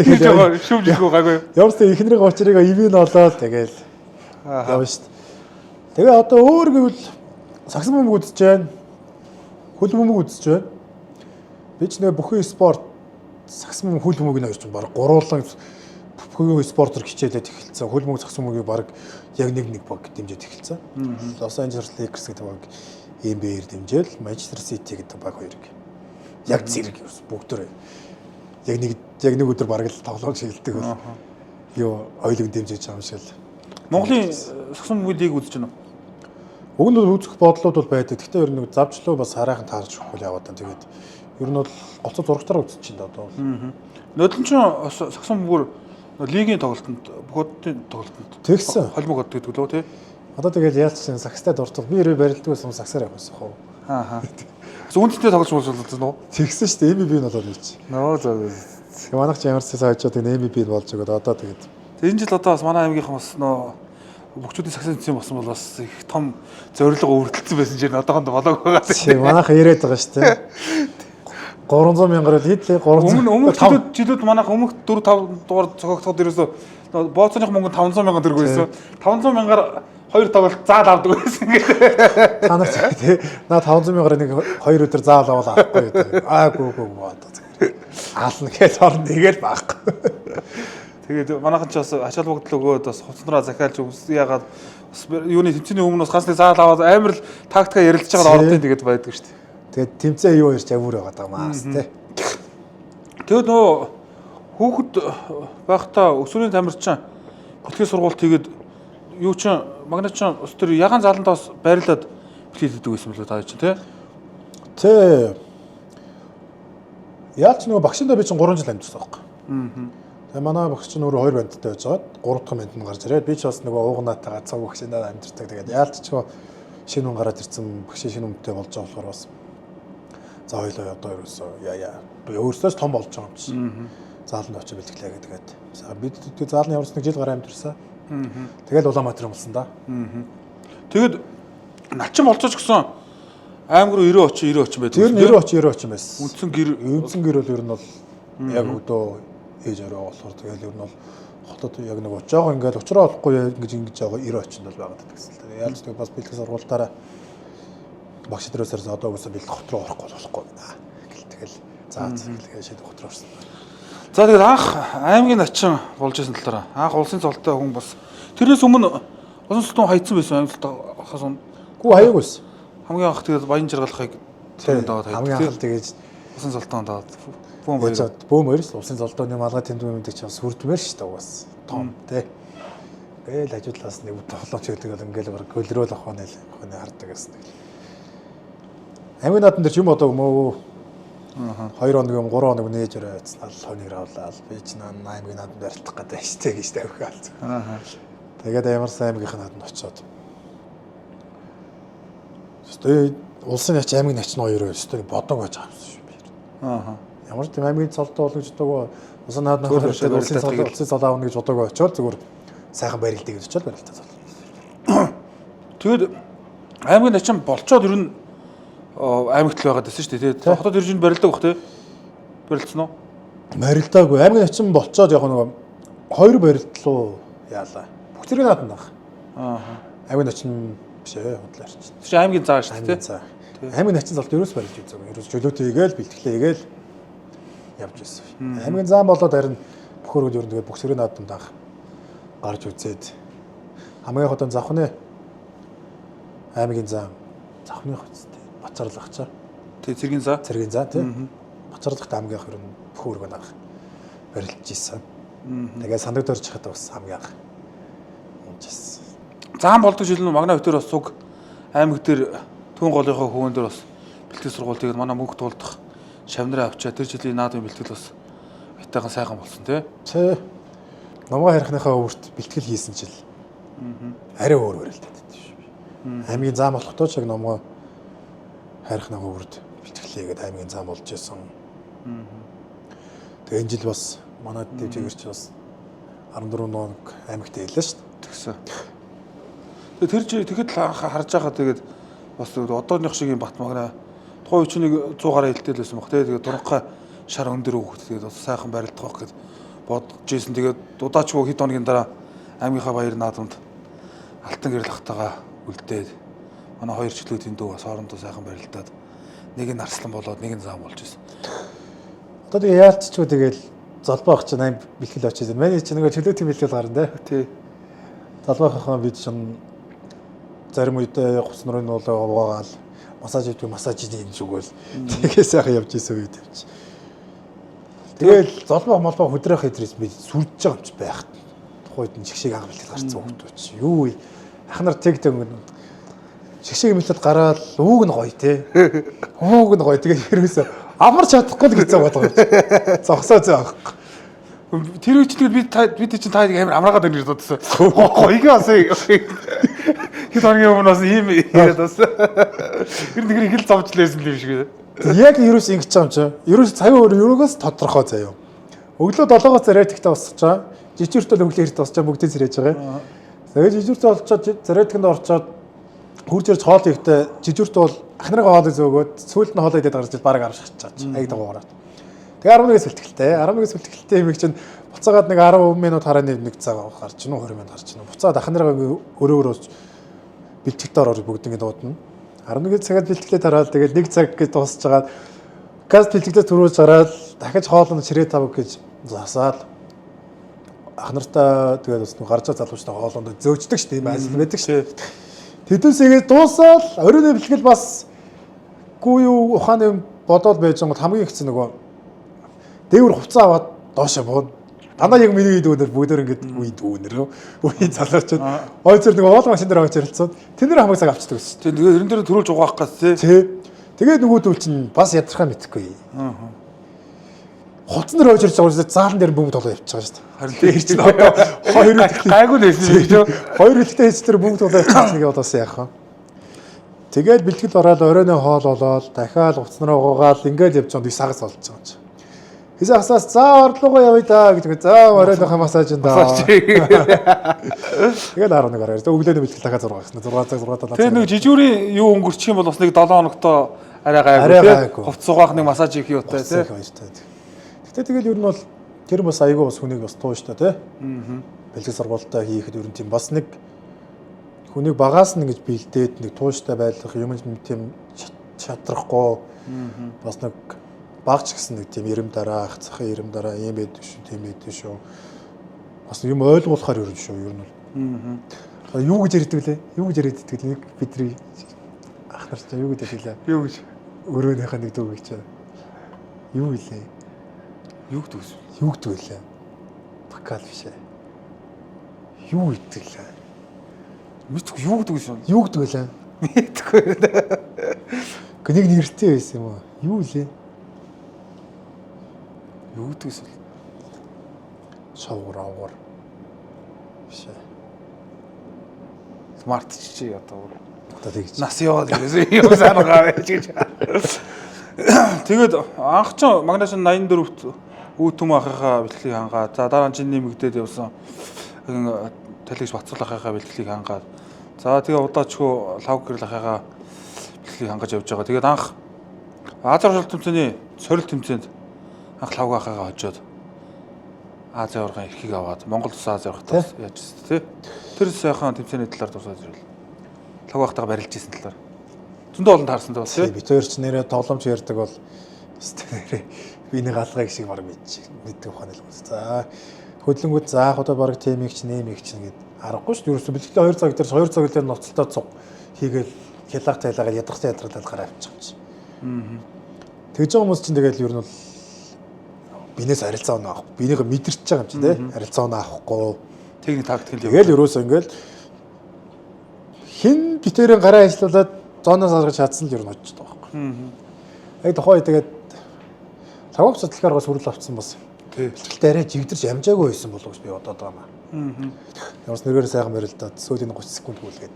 Тэгээд шүүмжлэхгүй гайгүй. Ямар ч ихнэрийн очрыг ивэн олоод тэгэл явна шүү. Тэгээ одоо өөр гэвэл сагсан бөмбөг үзэж байна. Хөл бөмбөг үзэж байна. Би ч нэг бүхэн спорт сагсан бөмбөг хөл бөмбөгийг нэрч баг гуруулан бүхэн спортоор хичээлээд эхэлсэн. Хөл бөмбөг сагсан бөмбөгийг баг яг нэг баг дэмжиж эхэлсэн. Лос Анжелес Lakers гэдэг баг NBA-ээр дэмжээл Manchester City гэдэг баг хоёрыг яг зэрэг бүгдөө яг нэг өдөр бараг л тоглоом шилдэг бол юу ойлог дэмжиж байгаа юм шиг л. Монголын сагсан мөнгөлийг үзэж байна уу? Уг нь бол үзэх бодлууд бол байдаг. Гэхдээ ер нь завчлуу бас хараахан таарч өгөх яваад байна. Тэгээд ер нь бол голцоо зурагтаар үзэж байна одоо. Нодлончин сагсан мөнгөр лигийн тоглолтод бүгдийн тоглолтод Тэгсэн. холбог оддаг гэдэг лөө тий. Одоо тэгээд яалч сагстай дуртал би ирээ барилдгүй юм сагсаар явах байсан хөө. Үүнтэй тоглож болсон уу? Тэгсэн шүү дээ MVP нь болоод ийч. Нөө зөө. Манайх ч ямарчсан хойчоо тэгээд MVP нь болж өгöd одоо тэгээд. Энэ жил одоо бас манай аймгийнхан бас нөө бүгчүүдийн сагсан эзэн болсон бол бас их том зорилго өртөлдсөн байсан чинь одоохондоо болоог байгаа. Чи манайх ирээд байгаа шүү дээ. 300 мянгаар л хийдлээ 300. Өмнөх жилүүд манайх өмнөх 4 5 дугаар цогцоход ерөөсөө бооцооных мөнгө 500 мянган төгрөг байсан. 500 мянгаар 2 тоглолт заал авдаг байсан гэдэг. Та нар тий наа 500 мянгаар нэг 2 өдөр заал аваад авахгүй гэдэг. Гүү одоо аална гэж орно тэгэл байхгүй. Тэгээд манайхан ч бас ачаал бүгдл өгөөд бас хувцсанараа захиалж яагаад юуны тэмцээний өмнөөс ганцны заал аваад амар л тактика ярилцж байгаа ордын тэгээд байдаг шүү дээ. Тэгээд тэмцээ юу ярьж авир байгаа даа тий. Тэгээд нөө хүүхэд байхдаа өсвөрийн тамирчин бэлтгэл сургалт хийгээд юу ч магначин ус төр ягаан заалантаас байрлаад бэлтгэл хийдэг байсан билүү та чинь тий. Тэ яалч нөгөө багшиндаа би чинь 3 жил амьдсан байхгүй. Тэгээ манай багш чинь өөрөө 2 бандтай байж байгаа. 3 дахь банд нь гарч ирээд би ч бас нөгөө уугнаатайгаа цаг багшиндаа амьдэрдэг. Тэгээд яалч ч шинэ хүн гараад ирсэн багш шинэ хүнтэй болж байгаа болохоор бас за хоёлоо одоо ерөөсөө яа би өөрөөсөө том болж байгаа юм чинь. Зааланд очиж бэлтгэлээ гэдэг. Бид тэгээ заалны ямарс нэг жил гараа амьдэрсэн. Тэгэл Улаанбаатар болсон да. Тэгэд начин болцооч гэсэн аймаг руу 90 очин байдаг. Тэр 90 очин байсан. Үндсэн гэр бол ер нь бол яг өдөө ээж орой болохоор тэгэл ер нь бол хотод яг нэг очоогоо ингээл учраа олохгүй ингэж байгаа 90 очин бол байгаад байдаг гэсэн. Тэгээ ялж тэг бас бэлтгэл сургалтаараа багш дээрээс одоо үгүй бэлтгэл хот руу орохгүй гэнэ. Тэгэл тэгээ шийдэх хот руу орсон. За тэгээд анх аймгийн начин болж исэн талаараа анх улсын цолтой хүн бас тэрнээс өмнө улсын цолтон хайцсан байсан аймагт хас он. Гүү хаягүйс. Хамгийн анх тэгээд баян жаргалахыг тэгээд даваад хайдаг. Хамгийн анх тэгээд улсын цолтон даваад бөөм хоёрс улсын цолтооны малгай тэмдэг мэддэг чинь сүрдмээр шүү дээ угаас том тий. Гээл хажуудлаас нэг тоглоом чиглэл ингээл баг гөлрөөл ахваа нэл хардаг гэсэн. Аймгийн наадан дээр ч юм одоо мөө 2 хоног юм 3 хоног нээж өрөөцсөн ал хоног авлаа. Би ч аймгийн нааданд барилдах гэдэг штэ гэж тавих хаалц. Тэгээд ямар сайн аймгийнхаа нааданд очиод. Тэгээд улсын нач аймгийн нач нь хоёр өстой бодог байж байгаа юм шиг би. Ямар ч аймгийн цолтой бол гэж боддог. Улсын нааданд улсын цол аавна гэж боддог очиод зүгээр сайхан барилдаа гэж очиод барилдаа цол. Тэгээд аймгийн начин болцоод ер нь аймагт л байгаад байсан шүү дээ тий. Хотод ирж барилдаг бах тий. Барилдсан уу? Барилдаагүй. Аймгийн начин болцоод яг нэг 2 барилд руу яалаа. Бүх зэрэг нааданд баг. Аймгийн начин биш ээ худлаарч. Тэр чинь аймгийн заа шүү дээ тий. Аймгийн начин залт ерөөс барилж үзэв. Ерөөс чөлөөтэй игээл бэлтгэлээ игээл явж байсан. Аймгийн зам болоод харин бүх хөргөл ер нь тэгээд бүх зэрэг нааданд баг гарч үзээд хамгийн хотон завхны аймгийн зам завхны хоттой Бацаарлах цаа. Тэг цэргийн заа. Цэргийн заа тий. Бацаарлахт аймгийн ер нь бүх хөргөл баг барилж ийсэн. Тэгээд сандаг дөрж хахад бас хамгийн анх унжсэн. Заан болдог жил нь магна өтөр бас цуг аймаг дээр түн голынхоо хөвөн дээр бас бэлтгэл сургууль тэгээд манай мөнх туулдах шавнараа авчаа тэр жилийн наадмын бэлтгэл бас айтайхан сайхан болсон тий. Тий. Номгоо харихныхаа өөрт бэлтгэл хийсэн жил. Арай өөр барилдаад байдаг шүү. Аймгийн зам болохтой ч яг номгоо харихныхаа өөрт бэлтгэлээгээд аймгийн зам болж исэн. Тэгээд энэ жил бас манай дэвжигэрч бас 14 ног аймагт хэллээ шүү дээ. Тэгсэн. Тэгээд тэгэхэд л харж байгаа тэгээд бас одооных шиг юм бат магна тухайн үеийн 100 гараа хилтэл байсан баг тэгээд дуранхай шар өндөр өгөхд тэгээд бас сайхан барилдах байх гэд бодож ийсэн. Тэгээд удаачгүй хэд хоногийн дараа аймгийнхаа баяр наадамд алтан гэрэл ахтайгаа үлдээд манай хоёр чөлөөтийн дүү бас хоорондоо сайхан барилдаад нэг нь арслан болоод нэг нь зам болж байсан. Одоо тэгээ яалтчгүй тэгээд залбаа ах чинь аим бэлтгэл очиж. Манай чинь нэг чөлөөтийн бэлтгэл гарна тий. Залбаа ахаа бид чинь зарим үедээ хуцнорын уулаа угаагаал массаж хийдэг массаж хийж зүгэл тэгээ сайхан явж исэн үед явж. Тэгэл золбоо молбоо хөдрөх хэдрээс би сүрдэж байгаа юм чи байхад. Тухайд нь шгшиг агуулт гарцсан хүмүүс чи. Юу вэ? Ахнаар тэгдэг шгшиг мэлэд гараад ууг нь гоё те. Ууг нь гоё. Тэгээд ерөөсө амарч чадахгүй л гэсэн бодлого. Зогсоо зөө. Тэр үеч тэгэл бид чинь та амар амраагаад байна гэж бодсон. Гоёгоо асаа. Хэд хоногийн өмнө бас ийм яриад бас. Тэр нэг их л зовж лээсэн юм шиг. Яг ерөөс ингэж байгаа юм чи. Ерөөс цагийн өрөөгөөс тодорхой заяа. Өглөө 7-оос зарайдагтаа босч байгаа. Жижигэртэл өглөө эрт босч байгаа бүгдээ сэрэж байгаа. Тэгээд жижигэртэл олцоод зарайдагт орчоод хурж ирж хоол ихдээ жижигэрт бол ахнараа хоол зөөгөөд сүүлд нь хоол идээд гарч ил бараг авч чаж. Аяг дагуулаад. Тэгээ 11-ээс бэлтгэлтэй. 11-ээс бэлтгэлтэй юм их чинь буцаагаад нэг 10 минут хараад нэг цаг гарч гинөө 20 минут гарч гинөө. Буцаад ахнараа өрөөгөөс бэлтгэлтэй ороод бүгд ингэ дуудана. 11 цагаад бэлтгэлээ тараад тэгээд 1 цаг гэж дуусч байгаа. Газ бэлтгэлээ төрүүлж гараад дахиж хоолнд ширээ тав гэж засаад ахнартаа тэгээд бас гарч залуучтай хоолнд зөөждөг шүү дээ. Ийм ажил байдаг шүү. Тэдүүсээ дуусаад оройн бэлтгэл бас гүү юу ухааны бодоод байж байгаа хамгийн ихсэн нөгөө дээвэр хувцас аваад доошоо бууна. Дандаа яг миний дүүнэр бүгдээр ингэж үе дүүнэр үе залуучууд ойцор нэг оол машин дээр ойц ярилцсан. Тэндэр хамаг цаг авчдаг ус. Тэгээд ерөн дээр төрүүлж угаах гэж тий. Тэгээд нөгөөдөл чинь бас ядархаа мэдхгүй. Хоцсон дээр ойц ярилцж байгаа заалан дээр бөмбөг толгой явчихж байгаа шүү дээ. Харин тэр чинь одоо хоёр гайгүй нээсэн юм шүү. Хоёр хэлтэй хэц дээр бөмбөг толгой явчихсан нэг удаас яах вэ? Тэгээд бэлтгэл ороод оройн хоол болоод дахиад уцнараа угаагаад ингээд явж байгаа сагас болж байгаа юм чи. Хизаасаас за орлогоо явъя да гэдэг. За оройноо массаж энэ. Тэгээд 11 гараад. Өглөөний бэлтгэл дахиад 6 гэсэн. 6 цаг 6 7. Тэгээ нэг жижүүрийн юу өнгөрчих юм бол бас нэг 7 хоногтоо арай гайгүй. Хувц сугаах нэг массаж хийх юутай тий. Гэтэ тэгэл ер нь бол тэр бас айгүй бас хүнийг бас туу штэ тий. Бэлтгэл сургуультай хийхэд ер нь тийм бас нэг хүнийг багаас нь ингэж бэлдээд нэг тууштай байх юм тийм чадрахгүй бас нэг багч гэсэн нэг тийм ирэм дараах, цахын ирэм дараа юм байдаг шүү, тийм байдаг шүү. Бас юм ойлгуулахаар ерөн шүү, ер нь бол. Юу гэж ярьдаг лээ? Юу гэж яриад иддэг нэг бидний ахнаар ч юу гэж хэлээ? Юу гэж? Өрөөнийхөө нэг дүү гэж. Юу хэлээ? Юу гэдэг вэ? Юу гэдэг вэ? Бакал биш ээ. Юу гэдэг лээ? Мэдгүй юу гэдэг вэ? Юу гэдэг вэ? Мэдгүй. Нэг нэртэй байсан юм уу? Юу лээ? Юу гэдэг вэ? Шавгар авгар. Биш ээ. Смарт чи одоо тэгж. Нас яваад юу санаагаа байж гэж. Тэгээд анх ч магнаш 84-т үүдтүм ахыхаа бэлтгэлийг хангаад. За дараа нь чинь нэмэгдээд явсан. Талигч Бацуул ахыхаа бэлтгэлийг хангаад. За тэгээ удаачгүй лав гэрэл ахыхаа бэлтгэлийг хангаж явж байгаа. Тэгээд анх Азийн урлагийн тэмцээний сорил тэмцээнд анх лав ахыхаа хожоод Азийн урлагийн эрхийг аваад Монгол Улс Азийн урлагтаас яаж тий. Тэр сайхан тэмцээний талаар тусаад ирвэл лав ахтайгаа барилж ийсэн талаар зөндөө олон таарсан даа тий. Бид хоёр ч нэрээ тоглоомч ярьдаг бол нэрээ би нэг алгыг шиг баг мэддэг ухааны л байна. За хөдөлгөөнгүүд заах одоо баг тимийг ч нэмийг ч гээд аргагүй шүү. Ерөөсөө бэлтгэл 2 цаг дээр 2 цаг дээр ноцолтой цуг хийгээл хялах тайлаагаар ядаргатай ядралаад гараа авчих юм чи. Тэгж байгаа хүмүүс чинь тэгэл ер нь бол бинээс харилцаа оноо авах. Бинийг мэдэрч байгаа юм чи тий. Харилцаа оноо авахгүй. Техник тактик л тэгэл ерөөсөө ингээл хин битэрийн гараа ажиллуулад зооноос гаргаж чадсан л ер нь очиж байгаа байхгүй. Яг тухай тэгээд цагаан цэцлэгээр бас хүрэл авцсан бас. Бэлтгэлтэй арай жигдэрч амжаагүй байсан болов гэж би бодоод байгаа юм. Ямарс нэрээр сайхан мэрэлдээд сүүлийн 30 секунд хүлгээд.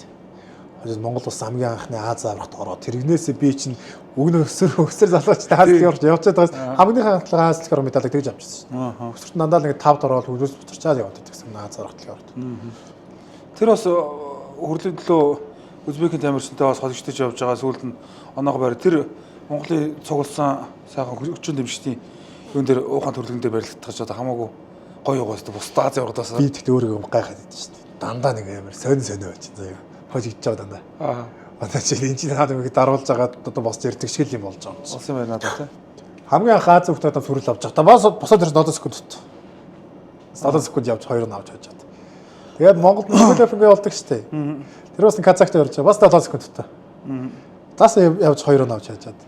Хожид Монгол Улс хамгийн анхны Аз аврагт ороод тэрнээсээ би чинь өгнө өсөр залуучтай хаалт явж байгаас хамгийн анхны Аз цэцлэгээр медаль тэгж авчихсан. Өсөрт дандаа нэг 5 дорол хөлөөс бутарчаад яваад байсан Аз аврагт л ороод. Тэр бас хүрлийн төлөө Узбекийн тамирчинтай бас холигчдож явж байгаа сүүлд нь оноогоо барь тэр Монголын цугласан сайхан өчүүн дэмжигчдийн юун дээр уухан төрлөндөө барилгах гэж одоо хамаагүй гоё угаастай бусдаа Азийн урлагаас би тэгтээ өөрийгөө гайхаад байдаг шүү дээ. Дандаа нэг амар сонио байж заяа. Хожигдж байгаа дандаа. Одоо чи энэ чинь хаад нэг даруулж байгаа одоо босч ярддаг шиг юм болж байгаа юм. Болсон байна надад тий. Хамгийн анх Аз хөлтөд сүрэл авч байгаа. Босоод ирсэн 7 секунд тот. 7 секунд явж 2 нь авч хожоод. Тэгээд Монголд телефонгээ болдог шүү дээ. Тэр бас Казахт явж байгаа. Бас 7 секунд тот. Тас явж 2 нь авч хожоод.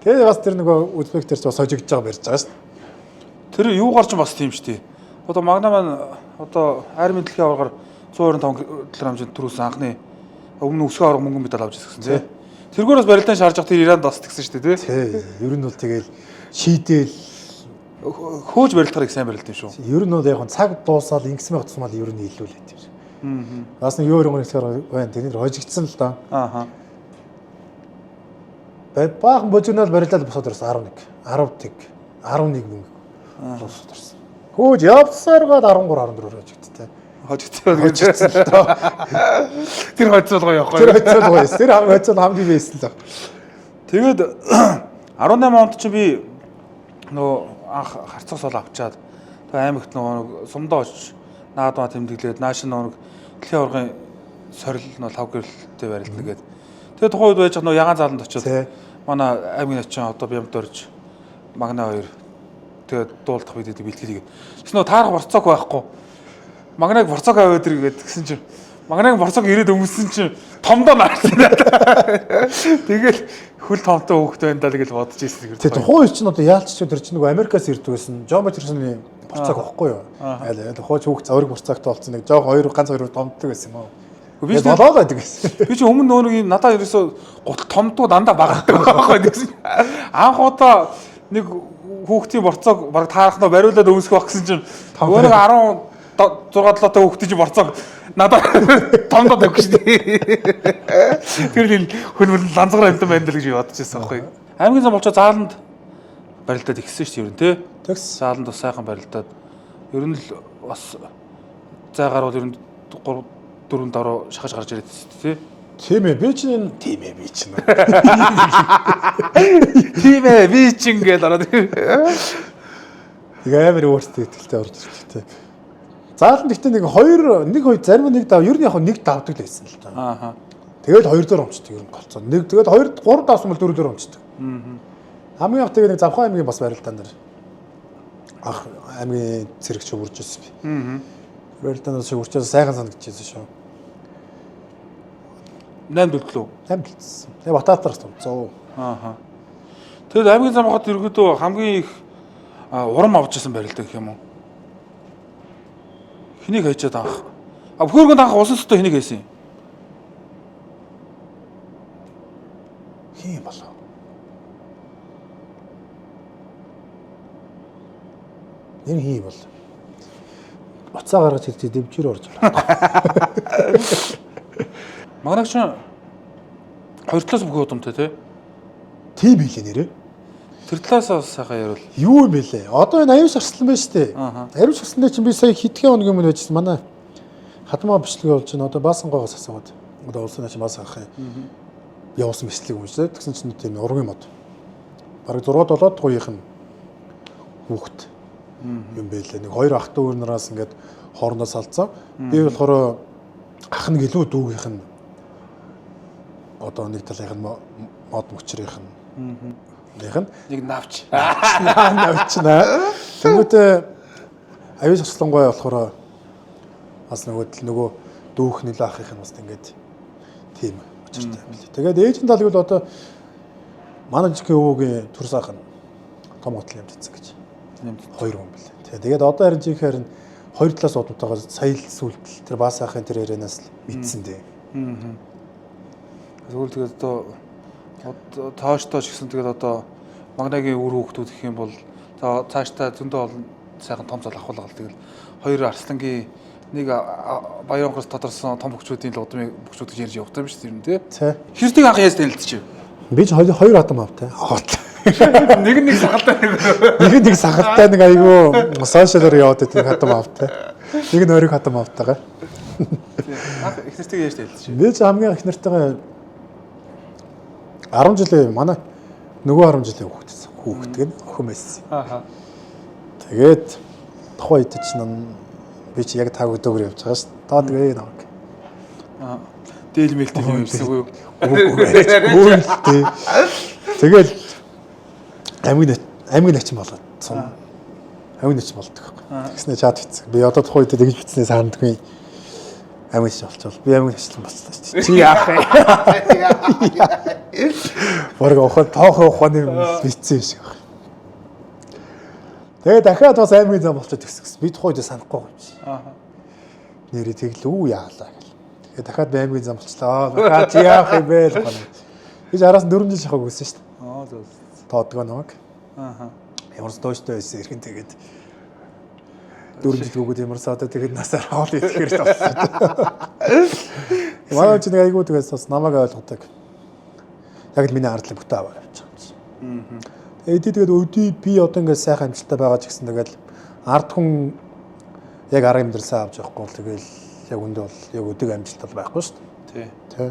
Тэгээд бас тэр нөгөө Узбек тэр ч бас хожигдж байгаа барьж байгаа шүү дээ. Тэр юугаар ч бас тийм шүү дээ. Одоо Магна маань одоо армийн дэлхийн аваргаар 125 кг хэмжээнд төрүүлсэн анхны өмнө өсгөө авраг мөнгөн медаль авч ирсэн тий. Тэргүүрээс барилдаан шаарж явах тэр Иранд бас тэгсэн шүү дээ тий. Тий. Ер нь бол тэгэл шийдэл хөөж барилдахаар их сайн барилд юм шүү. ер нь бол яг цаг дуусаад ингэсмээ хоцмал ер нь илүүлээд юм шиг. Бас нэг юу юм ихлээр байна. Тэний хожигдсан л да. Ааха. Баахан божигнол барилдаад босоод ирсэн 11, 10 тэг, 11 мөнгө босоод ирсэн. Хөөж явсаар гад 13, 14 хожигдтээ. Хожигдсан л доо. Тэр хожицол гоё явахгүй. Тэр хожицол гоё. Тэр хожицол хамгийн бэйсэн л баг. Тэгээд 18 онд чи би нөгөө анх харцаг сол авчаад тэгээ аймагт нөгөө сумдаа очиж наадмаа тэмдэглээд нааш нөгөө дэлхийн аваргын сорил нь лав гэрэлтэй барилдана гээд тэгээ тухайн үед байж нөгөө ягаан зааланд очиод манай аймгийн очин одоо бямд орж Магна 2 тэгээд дуулдах үед бэлтгэлээ. Тэс нөгөө таарах борцоог байхгүй. Магнаг борцоог аваад иргээд гэсэн чинь Магнаг борцоог ирээд өмсөн чинь томдоо нарсан. Тэгэл хөл томтой хөөхт байна даа гэж бодож ирсэн. Тэгээ тухайн үед чинь одоо яалч ч тэр чинь нөгөө Америкаас ирдэг байсан. Джон Бачерсны борцоог байхгүй юу? Айл хууч хөөх завраг борцоогтой болсон нэг жоо ганц хоёр томддог байсан юм аа. Би болоод байдаг гэсэн. Би чи өмнө нөгөө надад ерөөсө гутал томдуу дандаа багтдаг байхгүй гэсэн. Анх удаа нэг хүүхдийн борцоог баг таарахнаа бариулаад өмсөх байх гэсэн чинь өөрөө 16-7 хүүхдийн чинь борцоог надад томдоод өгч шүү дээ. Тэр л хөлмөл ланзгаар амтан байна л гэж бодож байсан байхгүй. Аймгийн зам болчоо зааланд барилдаад ихсэн шүү дээ ер нь тий. Тэгс зааланд бас сайхан барилдаад ер нь л бас зайгаар бол ер нь 3-4 дараа шахаж гарч ирээд тий. Тийм ээ би чинь тийм ээ би чинь. Тийм ээ би чинь гэдэг ороод. Тэгээ амар өөртөө ихтэй орж ирлээ. Зааланд ихтэй нэг хоёр зарим нэг дав ер нь яг нэг давдаг л байсан л та. Ааха. Тэгээд хоёр дээр өмчдөг ер нь голцоо. Нэг тэгээд 3 давсан бол 4 дээр өмчдөг. Хамгийн их тэгээд нэг Завхан аймгийн бас барилдаан дээр ах аймгийн цэрэгч үрж ирсэн би. Барилдаанаас үржээс сайхан санагдчихсэн шүү. 8 төлөө. 8 төлсөн. Тэгээ Батаатараас томцоо. Ааха. Тэгэд аймгийн зам хот ерөөдөө хамгийн их урам авч ирсэн барилдаа гэх юм уу? Хэнийг хайчаад анх? Бөхөргөнд анх усан сүтээ хэнийг хайсан юм? Хин болоо. Энэ хин бол. Буцаа гаргаж ирдээ дэвжээр орж байна. Магнагч хоёр талаас бүх удамтай тий. Тийм билээ нэрээ. Тэр талаас бас сайхан ярил. Юу юм бэлээ? Одоо энэ аюул шарслан байна шүү дээ. Аюул шарслан чинь би сая хэдхэн хоногийн өмнө байжсэн. Манай хадмаа бичлэг болж байна. Одоо Баасангоогоос асууад. Одоо улсын ачаа Баасан ахын явуулсан бичлэг уншаад тэгсэн чинь тийм ургийн мод. Бараг 6-7 дугуйх нь хүүхд юм бэлээ. Нэг хоёр ах トゥ нараас ингээд хоорондоо салцсан. Би болохоор ах нь гэлүү дүүгийнх нь одоо нэг талынх нь мод мөчрийнх нь нэг навч. Навчнаа. Тэнгүүтээ аюул шарслангой болохоор бас нөгөө дүүх нөлөө ахих нь бас ингээд тийм учиртай юм лээ. Тэгээд ээжийн тал гэвэл одоо манай жишээ өвөгийн төрс ах нь том хотл ямдсан гэж. Хоёр хүн билээ. Тэгээд одоо харин жинхээр нь хоёр талаас удамтайгаар сая л сүлдэл тэр Баасан ахын тэр ярианаас л мэдсэн дээ. Тэгвэл тэгээд одоо тооштой ч гэсэн тэгээд одоо Магнагийн үр хүүхдүүд гэх юм бол цаашдаа зөндөө олон сайхан том зал авахлаа. Тэгэл хоёр арслангийн нэг Баянгоос тодорсон том бөхчүүдийн л удмын бөхчүүд гэж ярьж явах юм шүү дээ тий. Хэрдийг анх яаж танилцчих вэ? Би ч хоёр атом автай. Нэг сахалтай нэг сахалтай нэг айгүй сошиалор яваад байдаг хатам автай. Нэг нь өөрийг хатам автайгаа. Анх их нэртэйгээ яаж танилцчих вэ? Би ч хамгийн их нэртэйгээ 10 жилийн манай нөгөө 10 жилийн хүүхэд гэн охин байсан. Ааха. Тэгээд тухайн үед чинь би чи яг таг өдөөгөр явж байгаа ш. Таа тэгээ намайг. Дээл мэлтэй юм ирсэн үү? Үгүй ээ. Тэгэл аймгийн начин болоод цум. Аймгийн начин болдог байхгүй. Тэгснэ чад бицсэн. Би одоо тухайн үед тэгж бицснээ саандгүй. Аймгийн начин болчихвол би аймгийн начин болчихлоо шүү дээ. Чи яах вэ? Бараг ухаан тоохоо ухааны бицсэн юм шиг байна. Тэгээ дахиад бас аймгийн зам болчиход төгсгсөн. Би тухайд санахгүй юм чи. Аа. Нэрээ тэгэл үү яалаа гэл. Тэгээ дахиад аймгийн зам болчлаа. Дахиад чи яах юм бэ л гэнэ. Гэж араас 4 жил шахаг өгсөн шүү дээ. Аа зөв. Тоодгоо намайг. Аа. Ямар ч дооштой байсан ирхэн тэгээд 4 жил өгөөд ямарсаа одоо тэгээд насаар хоол идэхээр л болсон. Манай ч нэг айгуу тэгээс бас намайг ойлгодог. Яг л миний ардлын бүтээ аваа явж байгаа юм чи. Тэгээд өдөө би одоо ингээд сайхан амжилттай байгаа ч гэсэн тэгээд ард хүн яг арга амьдралсаа авч явахгүй бол тэгэл яг өндөө бол яг өдөг амжилт бол байхгүй шүү дээ. Тий.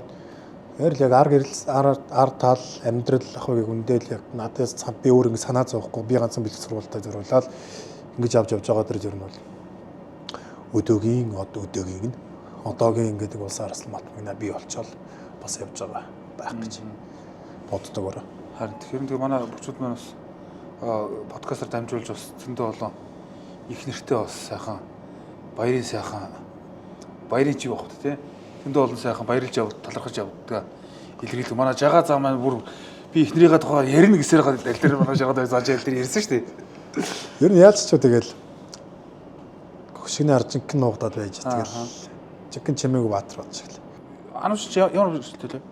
Яг л яг арга тал амьдрал ахыг өндөл яг надаас би өөр ингэ санаа зовхгүй би ганцхан бэлэг сургуультай зориулаад ингэж авч явж байгаа дэр ер нь бол өдөөгийн нь одоогийн ингэдэг улс арслан матмагна би болчоод бас явж байгаа байх гэж боддог өөрөө. Харин тэгэхээр тэгээ манай бүчүүд маань бас подкастаар дамжуулж бас зөндөө болон их нэртэй бас сайхан баярын чи явах тий. Зөндөө олон сайхан баярлж явд талархаж явдаг илэрхийлэг. Манай жагаа зам маань бүр би ихнэрийнхээ тухай ярина гэсээр гал дээр манай жагаад зааж ял дээр ярьсан шүү дээ. Ер нь яалч ч тэгэл хөшигний аржинк нуугдаад байж тэгэл жигэн чимээгүй баатар болж шигл. Анууч ямар зүйлтэй лээ?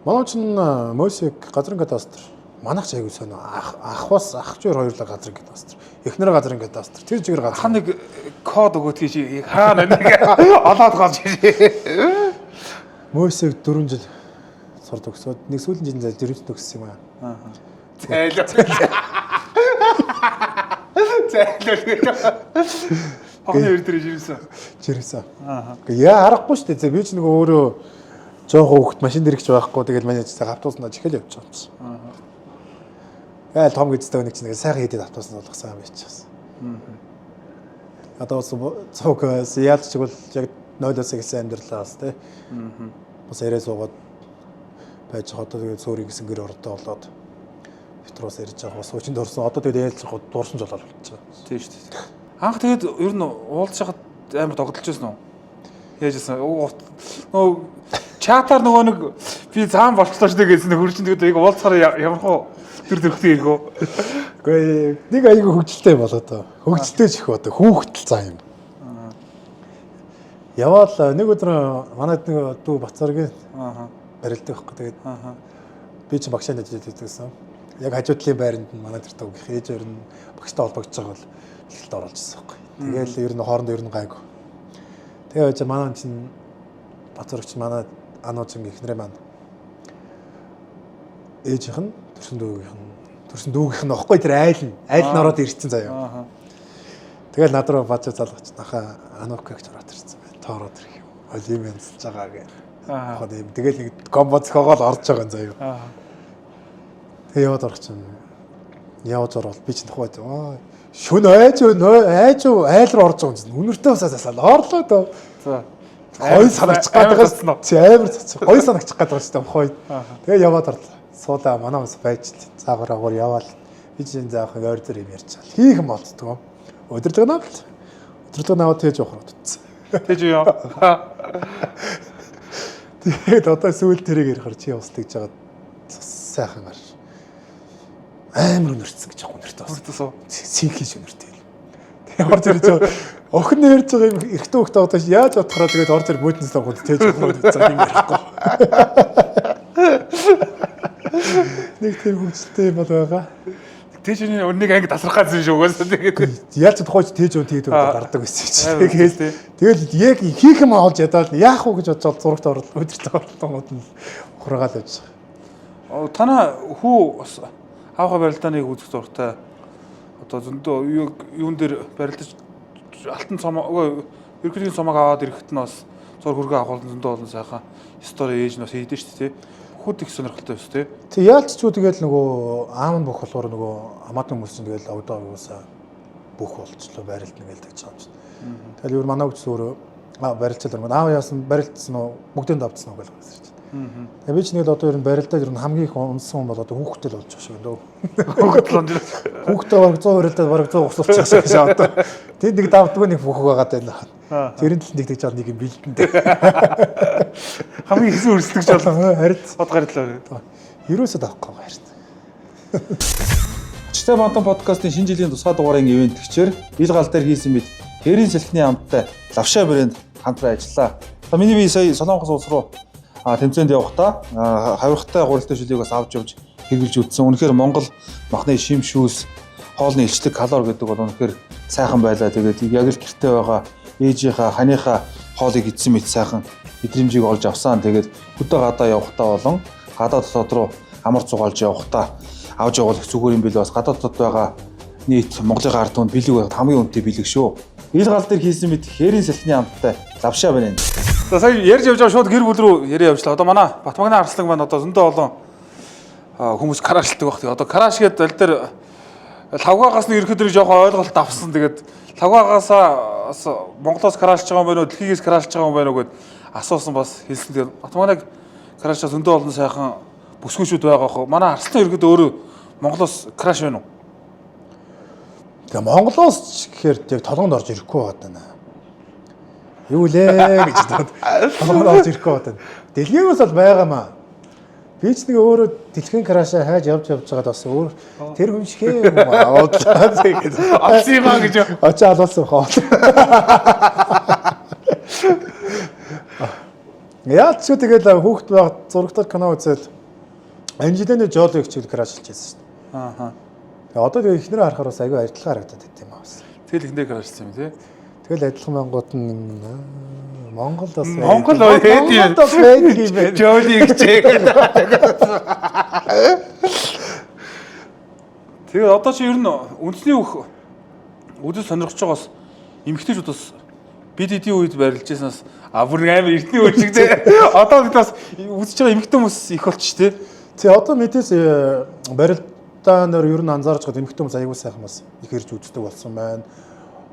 Манай ч Мосик газрын кадастр. Манайх ч айгүй сонио. Ахвас ахчуур хоёрлоо газрын кадастр. Эхнэрээ газрын кадастр. Тэр чигээр газар. Хан нэг код өгөөдгий чи хаана нэг олоод гарч ирээ. Мосик 4 жил сурд өгсөд нэг сүүлийн жилийн зал дөрөвт төгссөн юм аа. Зайлаа. Хогны өр дээр жирсэн. Яа аргагүй шүү дээ. Би ч нэг өөрөө жоохон хөвгт машин дэрэгч байхгүй. Тэгэл менежертэй автобуснаа чихэл явж байгаа юм чи. Яа том гэдэгтэй нэг чинь сайхан хийдэд автобуснаа болгосон юм бичсэн. Одоо цог яалч ч бол яг 0-оос эхэлсэн амьдралаас тий. Бас ярээ суугаад байж байгаа. Одоо тэгээд сөөрийн гэсэн гэр ордоо болоод Петрос ярьж байгаа. Бас хүчинд орсон. Одоо тэгээд ялж дуурсан жолоо болчихсон. Тийм шүү дээ. Анх тэгээд ер нь уулзж хахад амар тогтолж байсан уу? Яажсэн. Нөө чатаар нөгөө нэг би цаан болчлоо ч гэсэн хөрчин тэгээд яг уулзахаар ямар хөө төр төрхтэй иргөө. Үгүй нэг айгүй хөвгөлтэй болоо тоо. Хөвгөлтэй ч их одоо хүүхдэл цаа юм. Яваал нэг өдөр манайд нэг дүү Бацаргийн барилдаг байхгүй тэгээд би ч багшаанд ажиллаж байсан. Яг хажуу талын байранд манай тэр тог ээж өөр нь багштай холбогдож байгаа бол хэлэлд оруулж ирсэн байхгүй. Тэгээл ер нь хоорондоо ер нь гайгүй. Тэгээ манай чинь Бацарч манай анууч ихнэрээ маань ээжийнх нь төрсөн дүүгийнх нь охгүй тэр айл нь ороод ирсэн заяа. Тэгэл над руу бацаа залгаж нахаа ануук гэж ороод ирсэн байна. Тоороод ирэх юм. Олим янзж байгаа гэх. Тэгэл нэг комбо зохиогоол орж байгаа юм заяа. Тэгээ яваад орох чинь явж орвол би чинь тухайд шүн айж айл руу орж байгаа юм. Үнэртэй усаасаа орлоо дөө. Гой санагчих гадагаас амар цацсан. Гой санагчих гадагаас та хой. Тэгээ яваад орлоо. Суулаа манай ус байж цаагаараа яваал. Би чинь заах ойр зэр юм ярьчаал. Хийх юм болцдгоо. Өдөрлөг навал. Өдөрлөг наваад тээж явах утсан. Тээж юу? Тэгээд одоо сүүл тэрийг ярихаар чи устгаж жагаад сайхан гарч. Амар өнөрцсөн гэж яг өнөртэй бас. Өнөртөөс үү? Синхэж өнөртэй. Тэгээ орж ирж байгаа. Охин ярьж байгаа юм эрэгтэй хөлтэй одоо яаж бодохороо тэгээд орж ир бөөднөөс авах тээж явах гэсэн юм ярихгүй. Нэг тийм хүчтэй бол байгаа. Тээжний өннийг анги тасрахаас шүү угаасаа тэгээд яаж тухайч тээж өн тэгээд гардаг байсан чи. Тэгэл яг хийх юм олж ядаад яах вэ гэж бодоод зурагт орлоо өдөртөө орлонгууд нь хураагаал явж байгаа. Танаа хүү бас аавха барилдааныг үзэх зургтай одоо зөндөө юун дээр барилдаж алтан цомоо ерөнхийдөө цомоог аваад ирэхэд нь бас зур хөргөө авах зөндөө олон сайхан стори ээж нь бас хийдэж шүү дээ. Хүүд их сонирхолтой байсан тий. Тэг яалч ч тэгэл нөгөө аав нь бүх болохоор нөгөө хамаатан хүмүүс чинь тэгэл одоо юусаа бүх болцлоо барилдна гэлдэг ч юм чинь. Тэгэл юу манай хүч өөрөө барилцал аав яасан барилдсан уу бүгдээ давцсан уу гэж байна шүү дээ. Тэгээ би ч нэг одоо ер нь барилдаад ер нь хамгийн их унсан хүн бол одоо хүүхдэл болж байгаа шүү дээ. Хүүхдэл онж. Хүүхдээ бараг 100 барилдаад бараг 100 ус болчихсон шээ одоо. Тэнд нэг давдгүй нэг бүх байгаа даа. Тэрийн тал нэгдэж чад нэг юм бэлдэндээ. Хамгийн хэсэг өрсөлдөгч болоо харин бод гардлаа. Ерөөсөө давхгүй харин. Аштай Бантан подкастын шинэ жилийн тусгай дугаарын ивент гिचээр ил гал дээр хийсэн мэд Хэрийн салхины хамттай Лавшаа брэнд хамтран ажиллаа. За миний би сая Солонгос улс руу тэмцээнд явахдаа хавиргатай гурилтай шүлийг бас авч явж хэрэгжилж үтсэн. Үнэхээр Монгол махны шим шүүс хоолны илчлэг калори гэдэг бол үнэхээр сайхан байлаа. Тэгээд яг л гэртээ байгаа ээжийнхаа ханыхаа хоолыг идсэн мэт сайхан мэдрэмжийг олж авсан. Тэгээд хөдөө гадаа явахдаа болон гадаа дотоод руу амар зугаалж явахдаа авч явах зүгээр юм бил бас гадаа дотоод байгаа нийт Монголын ард түмэнд бэлэг байгаад хамгийн үнэтэй бэлэг шүү. Ил гал дээр хийсэн мэт Хэрийн салхины хамттай Лавшаа брэнд. За сая ярьж явж байгаа шууд гэр бүл рүү яриа явжлаа. Одоо манай Батмагны Арслан маань одоо зөндөө олон хүмүүс караашилдаг багт. Одоо карааш гэдэг аль дээр лавгаагаас нэг ерөөдөр жоохон ойлголт авсан. Тэгээд лавгаагаасаа Монголоос караашж байгаа юм байна уу, дэлхийгээс караашж байгаа юм байна уу гэд асуусан бас хэлсэн. Тэгээд Батмагныг караашаа зөндөө олон сайхан бүсгүйчүүд байгаа хөө. Манай Арслан ерөөд өөрөө Монголоос карааш байна уу? Тэгээ Монголоос гэхээр яг толгонд орж ирэхгүй байна. Юу лээ гэж толгонд орж ирэхгүй байна. Дэлхийгээс бол байгаамаа. Би ч нэг өөрөө дэлхийн карашаа хайж явж байгаад бас өөр тэр хүн шихээ юм аваад тэгээд Авсан юм аа гэж. Очоо алуулсан хоо. Яа ч тэгэл хүүхэд байгаад зурагтаар кино үзээд Анжелины Жолиг хичээл карашилж байсан шүү дээ. Аа. Тэгээ одоо тэгээ ихнэрээ харахаар бас аягүй адилхан харагдаад байт юм аа. Тэгэл ихнэр карашилсан юм тий. Тэгэл адилхан мангууд нь Монголд бас Монгол хэд юм бэ? Жолиг хичээл. Тэгээ одоо чи ер нь үндэсний бүх үдэс сонирхож байгаас эмэгтэйчүүд бас бид эдийн үед барилж байснаас бүр амар эртний үе шиг тий. Одоо бид бас үзэж байгаа эмэгтэй хүмүүс их болчих тий. Тий одоо мэдээс барилдаа нөр ер нь анзаарч байгаа эмэгтэй хүмүүс аягүй сайхан бас их ирж үздэг болсон байна.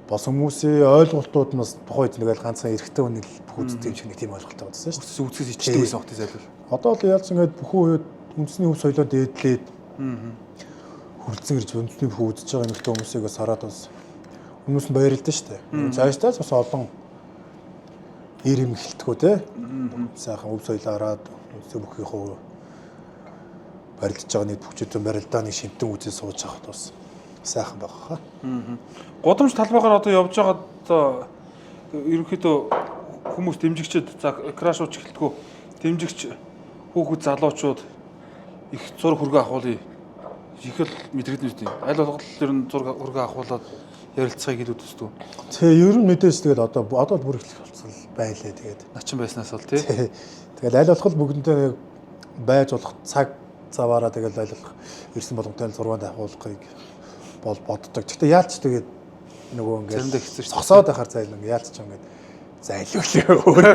Бас хүмүүсийн ойлголтууд нь бас тухайд нэг ганцхан эрэгтэй хүн л бүх үздэг юм шиг нэг тийм ойлголттой байсан шүү дээ. Үзэс ичдэг байсан хот зайлвал. Одоо л яалц ингээд бүхэн үед үндэсний хөв соёлоо дээдлээд хөрөлцөн ирж үндэсний бүхэн үзэж байгаа эмэгтэй хүмүүсийг бас хараад бас хүмүүс нь баярлалаа шүү дээ. Цаашдаа бас олон ир юм эхэлтгүү те. Сайхан өв соёлоо хараад үндэсний бүхийнхөө барилдаж байгаа нийт бүхчүүдэн барилдаа нэг шимтэн үзээ сууж авахд бас сайхан байгаа хаа. Гудамж талбайгаар одоо явж байгаад ерөнхийдөө хүмүүс дэмжигчд за крашууч эхэлтгүү дэмжигч хүүхэд залуучууд их зураг хөргөө ахуулъя. Их л мэдрэгдэн үстэй. Аль болох ер нь зураг хөргөө ахуулаад ярилцахыг илүү төсдөг. Тэгээ ер нь мэдээж тэгэл одоо бүр их болцсон байлээ тэгээд. Начин байснаас бол тий. Тэгэл аль болох бүгдэнтэй байж болох цаг заваараа тэгэл аль болох ирсэн болгонтой зургаанд ахуулахыг бол боддог. Гэхдээ яалч тэгээд нөгөө ингээд заримдаа хэцүү шүү. Зогсоод байхаар зайл ингээд яалч ч ингээд зайлуулаа өөрөө.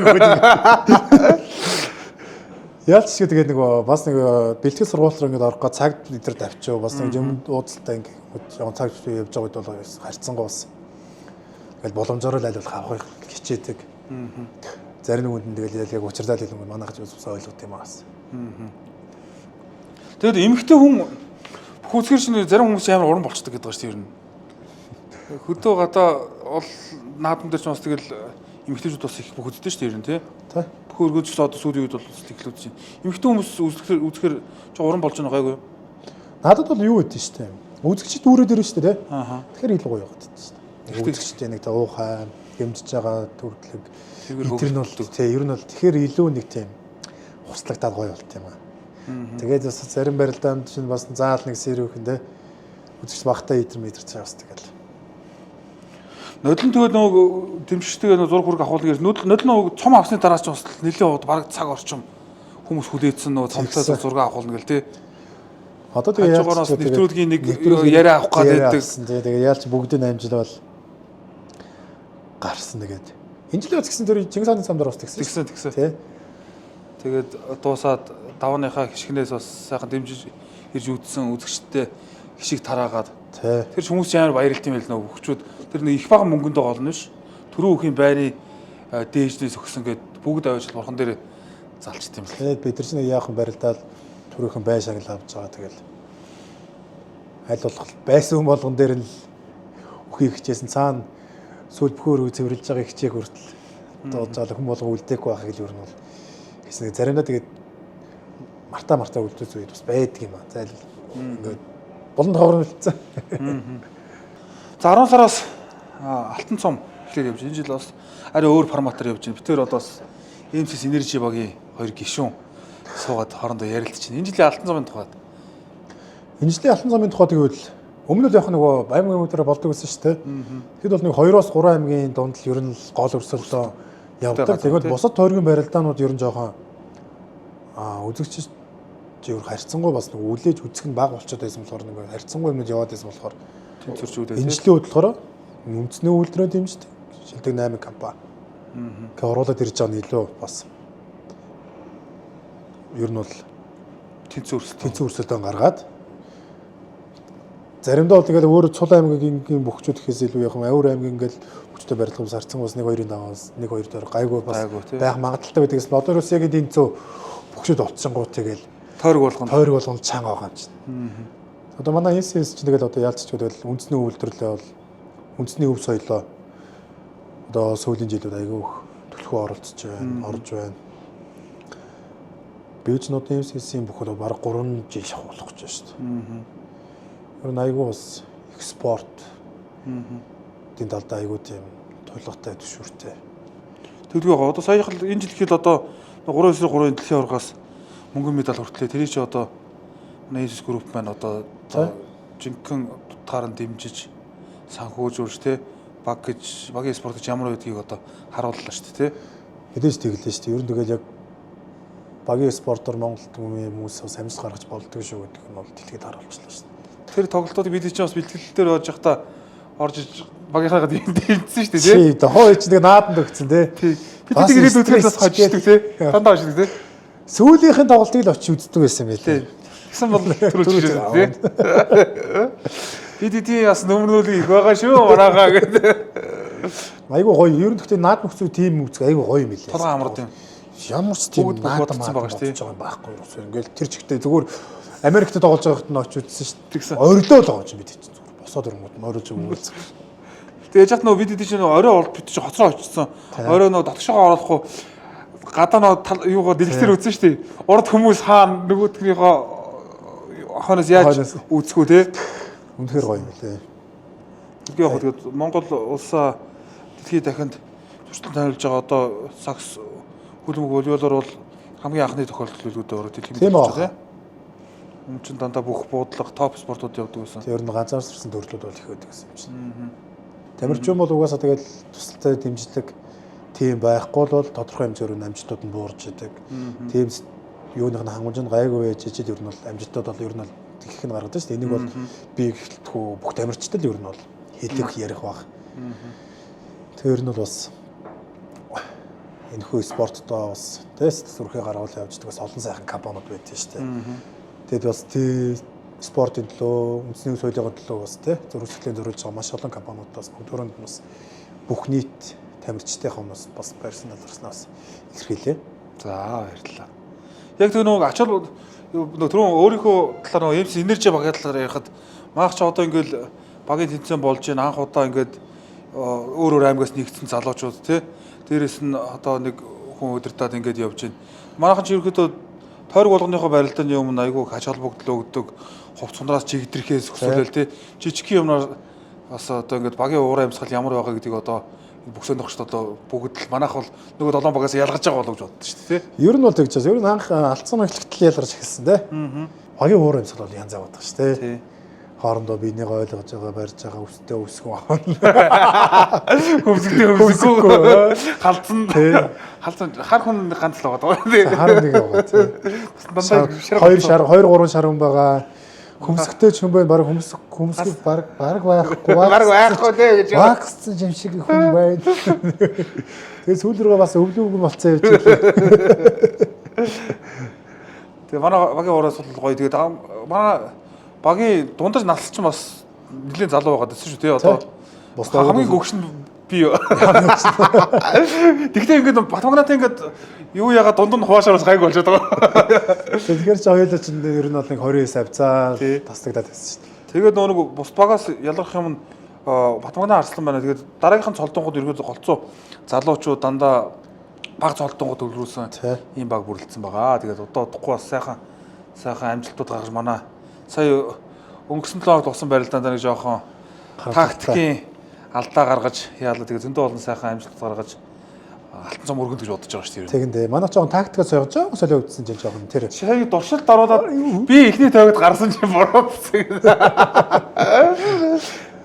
Яалч ч тэгээд нөгөө бас нэг бэлтгэл сургууль руу ингээд орох га цаг литр тавьчихв. Бас нэг юм уудалтай ингээд явж байгаа үед бол харьцангуй бас ингээд боломжоор л аль болох авахыг хичээдэг. Зарим нүгэнд тэгэл яг учирлал хэлэн манайх ч бас ойлгох юм аас. Тэгэд эмэгтэй хүн хүүцгэр чинь зарим хүмүүс амар уран болчдөг гэдэг байна шүү дээ. Хөдөө гадаа ол наадам дээр ч бас тэгэл эмэгтэйчүүд бас их бүх үздэг шүү дээ ер нь тий. Бүх өргөжлөө одоо сүүлийн үед бол ихлүүд чинь. Эмэгтэй хүмүүс үзэхээр жоо уран болж байгаа гайгүй юу? Надад бол юу гэдэг шүү дээ. Үзэгчд дүүрээд ирнэ шүү дээ тий. Тэгэхээр илүү гоё яваад байдаг шүү дээ. Үзэгчтэй нэг уухай хэмжиж байгаа төрөлөг тэр нь бол тий ер нь бол тэгэхээр илүү нэг тийм хуцлагтаад гоё болт юм аа. Тэгээд бас зарим барилдаанд чинь бас заал нэг сэрүүхэн тий үзэгч багтаа итер мэдэрч байгаа бас тэгэл. Нодлон тэгээд нөгөө дэмжигчтэйгээ нөгөө зураг хөрг ахуулна гэж нодлон нөгөө цом авсны дараа ч бас нэлээд удаа бараг цаг орчим хүмүүс хүлээдсэн нөгөө цомтой зураг ахуулна гэл тий. Одоо тэгээд яалч нэвтрүүлгийн нэг яриа авах гэдэг. Тэгээд яалч бүгдийн амжилт бол гарсан тэгээд. Энэ жил бас гэсэн тэр Чингис хааны цамдаар бас тэгсэн. Тий. Тэгээд дуусаад давааныхаа хишгнээс бас сайхан дэмжиж ирж үдсэн үзэгчтэй хишиг тараагаад тэр хүмүүс ч амар баярлт юм байл нөө хөвчүүд тэр нэг их баган мөнгөндөө голно ш түрүү өхийн байрны дээжнээс өгсөн гэд бүгд авч бурхан дээр залчт юм л. Тэгээд бид нар чинь яахан барилдаал түрүүхэн бай шагнал авч байгаа тэгэл аль болох байсан хүн болгон дээр нь өхийг хичээсэн цаана сүүл бөхөөр цэвэрлж байгаа хичээх хүртэл одоо заал хүн болгон үлдээхгүй байхыг л юу нь бол гэсэн заримдаа тэгээд мартаа үлдээс үед бас байдаг юм аа. Зайл ингээд болон тоогоор үлдсэн. За 10 сараас алтан цом эхлээд явж энэ жил бас арай өөр форматаар явж байна. Битээр одоо бас MCS Energy багийн хоёр гишүүн суугаад хоорондоо ярилцж байна. Энэ жилийн алтан цомын тухайд. Энэ жилийн алтан цомын тухай тэгвэл өмнө л яг нөгөө аймгийн өдрөө болдог гэсэн шүү дээ. Тэгэхэд бол нэг 2-оос 3 аймгийн дунд л ер нь гол өрсөлдөө явдаг. Тэгвэл бусад тойргийн барилдаанууд ер нь жоохон үзэгч зөв харьцангуй бас нэг үлээж үзэх нь бага болчиход байсан болохоор нэг харьцангуй юмуд яваад байсан болохоор тэнцвэрчүүд энэ жилийн хувьд болохоор үндэсний үйлдвэрөө дэмждэг шилдэг 8 компани. Гэхдээ оруулаад ирж байгаа нь илүү бас ер нь бол тэнцвэр өрсөлдөөн гаргаад заримдаа бол тэгээд өөрөө Цул аймгийн бөхчүүд гэхээс илүү яг Авир аймгийн ингээл бөхчтэй барилгын сарцсан бас 1-2-ын даваас 1-2 дээр гайгүй бас байх магадaltaй байдагс одоо ерөөс яг энэ зөө бөхчүүд олцсонгууд тэгэл тойрог болгоно чанга байгаа юм чинь. Одоо манай SSS чинь тэгэл одоо яалтч тэгэл үндэсний үйлдвэрлэлээ бол үндэсний өв соёлоо одоо сүүлийн жилүүд айгүй их төлхөө оролцож байна, орж байна. Бич нотын SSS-ийн бүх бол бараг 3 жил шахуулах гэж байна шүү дээ. Ер нь айгүй бас экспорт тийм талдаа айгүй тийм тулгатай төшүүртэй. Тэгдэг байгаа. Одоо саяхан энэ жил гэхэд одоо 3-3-ын дэлхийн аваргаас мөнгөн медаль хүртлээ. Тэр чинь одоо манай SSS групп маань одоо жинхэнэ тааран дэмжиж санхүүжүүлж те багийн спорт гэж ямар байдгийг одоо харууллаа шүү дээ те. Мэдээж тэглээ шүү дээ. Ер нь тэгэл яг багийн спортоор Монголд хүмүүс бас амжилт гаргаж болдог шүү гэдэг нь бол дэлхийд харуулчихлаа шүү дээ. Тэр тоглолтуудыг бид чинь бас бэлтгэл дээр байж захта орж багийнхаагаа дэмжсэн шүү дээ тий. Хоо ч нэг нааданд өгсөн тий. Бид нэг ирээд үтгэл бас хожигддаг тий. Дандаа хожигддаг тий. Сүүлийнхэн тоглолтыг л очиж үздэг байсан байл. Тий. Тэгсэн бол төрүүлж ирсэн тий. Бид тий бас нөмрүүлэг их байгаа шүү мараага гэдэг. Айгу гоё. Ер нь гэхдээ наад нөхцөл тим үзэг айгу гоё юм билээ. Толгой амраад юм. Ямар ч тийм наадам байгаа шүү тий. Байхгүй юу. Ингээл тэр чигтээ зүгээр Америкт тоглож байгаад нь очиж үзсэн шүү дээ. Тэгсэн. Орилоо л байгаа юм бид чинь зүгээр. Босоод өрөнгөд морилж өгүүлсэн. Тэгээ яж нөө бид чинь орой олд бид чинь хоцроо очсон. Орой нөө татгшаага оруулахгүй гадаа нөө юугаа дэлгэцээр үзсэн шүү дээ. Урд хүмүүс хаана нөгөөдгийнхөө хонос яаж үүсгүү те. Үнэхээр гоё юм лээ. Тэгээ яг тэгээд Монгол улсаа дэлхийд дахинд туршлага таниулж байгаа одоо сакс хөлбөмбөг волейболоор бол хамгийн анхны тохиолдол үлгүүдээ өөрөө дэлхийн мэдээж те. Энд чинь дандаа бүх буудлага топ спортууд явдаг байсан. Тэр нь ганцаарсан төрлүүд бол их байдаг гэсэн юм чинь. Тамирчин бол угаасаа тэгэл тусалтай дэмжлэг тийм байхгүй бол тодорхой хэмжээгээр амжилтууд нь буурж идэг. Тийм юуных нь хангамж нь гайгүй байж ижил ер нь бол амжилтууд бол ер нь бол их их гаргадаг шүү дээ. Энийг бол би ихэлтгүй бүх тамирчид л ер нь бол хэлэх ярих баг. Тэр нь бол бас энэхүү спорттой бас тест зүрхээ гаргуул явждаг бас олон сайхан компаниуд байдаг шүү дээ. Тэгэд бас спортын төлөө, үндэсний соёлын төлөө бас зөрчилдөөн зориулж байгаа маш олон компаниуд бас бүгдөрөнд бас бүх нийт тамирчтай хүмүүс бас персонал ресурснаас илэрхийлээ. За баярлалаа. Яг тэр нөгөө ачаал түрүүн өөрийнхөө талаар нөгөө MCS Energy багийн талаар ярихад маах ч одоо ингээл багийн тэмцээн болж байна. Анх удаа ингээд өөр аймгаас нэгдсэн залуучууд тий. Дээрээс нь одоо нэг хүн удирдаад ингээд явж байна. Манайхан ч ерөөхдөө тойрог болгоныхоо барилдааны өмнө айгүй ач холбогдол өгдөг хувц сунраас чигдрэхээс өсвөл тий жижигхэн юмнаар бас одоо ингээд багийн уурын амьсгал ямар байгаа гэдгийг одоо бүксэн дохшд одоо бүгд л манайх бол нөгөө 7 багаас ялгаж байгаа болов гэж боддоо шүү дээ тий. Ер нь бол тэгж байна. Ер нь анх алдсан эхлэлтэл ялгарч эхэлсэн тий. Багийн уурын амьсгал бол янз яваад байгаа шүү дээ. Тий. Хоорондоо биенийг ойлгож байгаа, барьж байгаа, өстэй өсгөө аваа. Хөвсгөө халдсан хар хүн ганц л байгаа даа тий. Хар нэг байгаа тий. 2 3 шар хүн байгаа. Хөмсгтэй ч хүн байна. Бараг хөмсгөх бараг байхгүй. Бараг байхгүй тий гэж. Вакцсан юм шиг хүн байна. Тэгээ сүүл рүү бас өвлөвгөн болцсон явж байлаа. Тэгээ манай багийн ураас бол гоё. Тэгээд манай багийн дундаж наслч ч бас нэлийн залуу байгаад байсан шүү тий. Одоо хамгийн гөгшин би. Тэгтээ ингээд Батмагнатын ингээд юу яга дунд нь хуваашаараас гайг болж байгаа. Тэгэхээр ч хоёулаа ч ер нь бол нэг 29 авцаа тасдагдаад байсан шүү дээ. Тэгээд нөгөө бус багаас ялгарх юм нь Батмагнаа арслан байна. Тэгээд дараагийнхан цолдонгууд ерөөдөө голцоо залуучууд дандаа баг цолдонгууд төвлөрүүлсэн ийм баг бүрэлдсэн байгаа. Тэгээд одоо удахгүй бас сайхан амжилтууд гаргаж манай сая өнгөрсөн 7 хоног тусан барилдаанд нэг жоохон тактикийн алдаа гаргаж яалаа тэгээд зөндөө олон сайхан амжилт гаргаж алтан цом өргөнд гэж бодож байгаа шүү дээ. Тэгэндээ манай жоохон тактикаа сойгож байгаа солио үтсэн чинь жоохон тэр. Шайг дуршилт оруулаад би эхний тойгод гарсан чинь буруу болсон.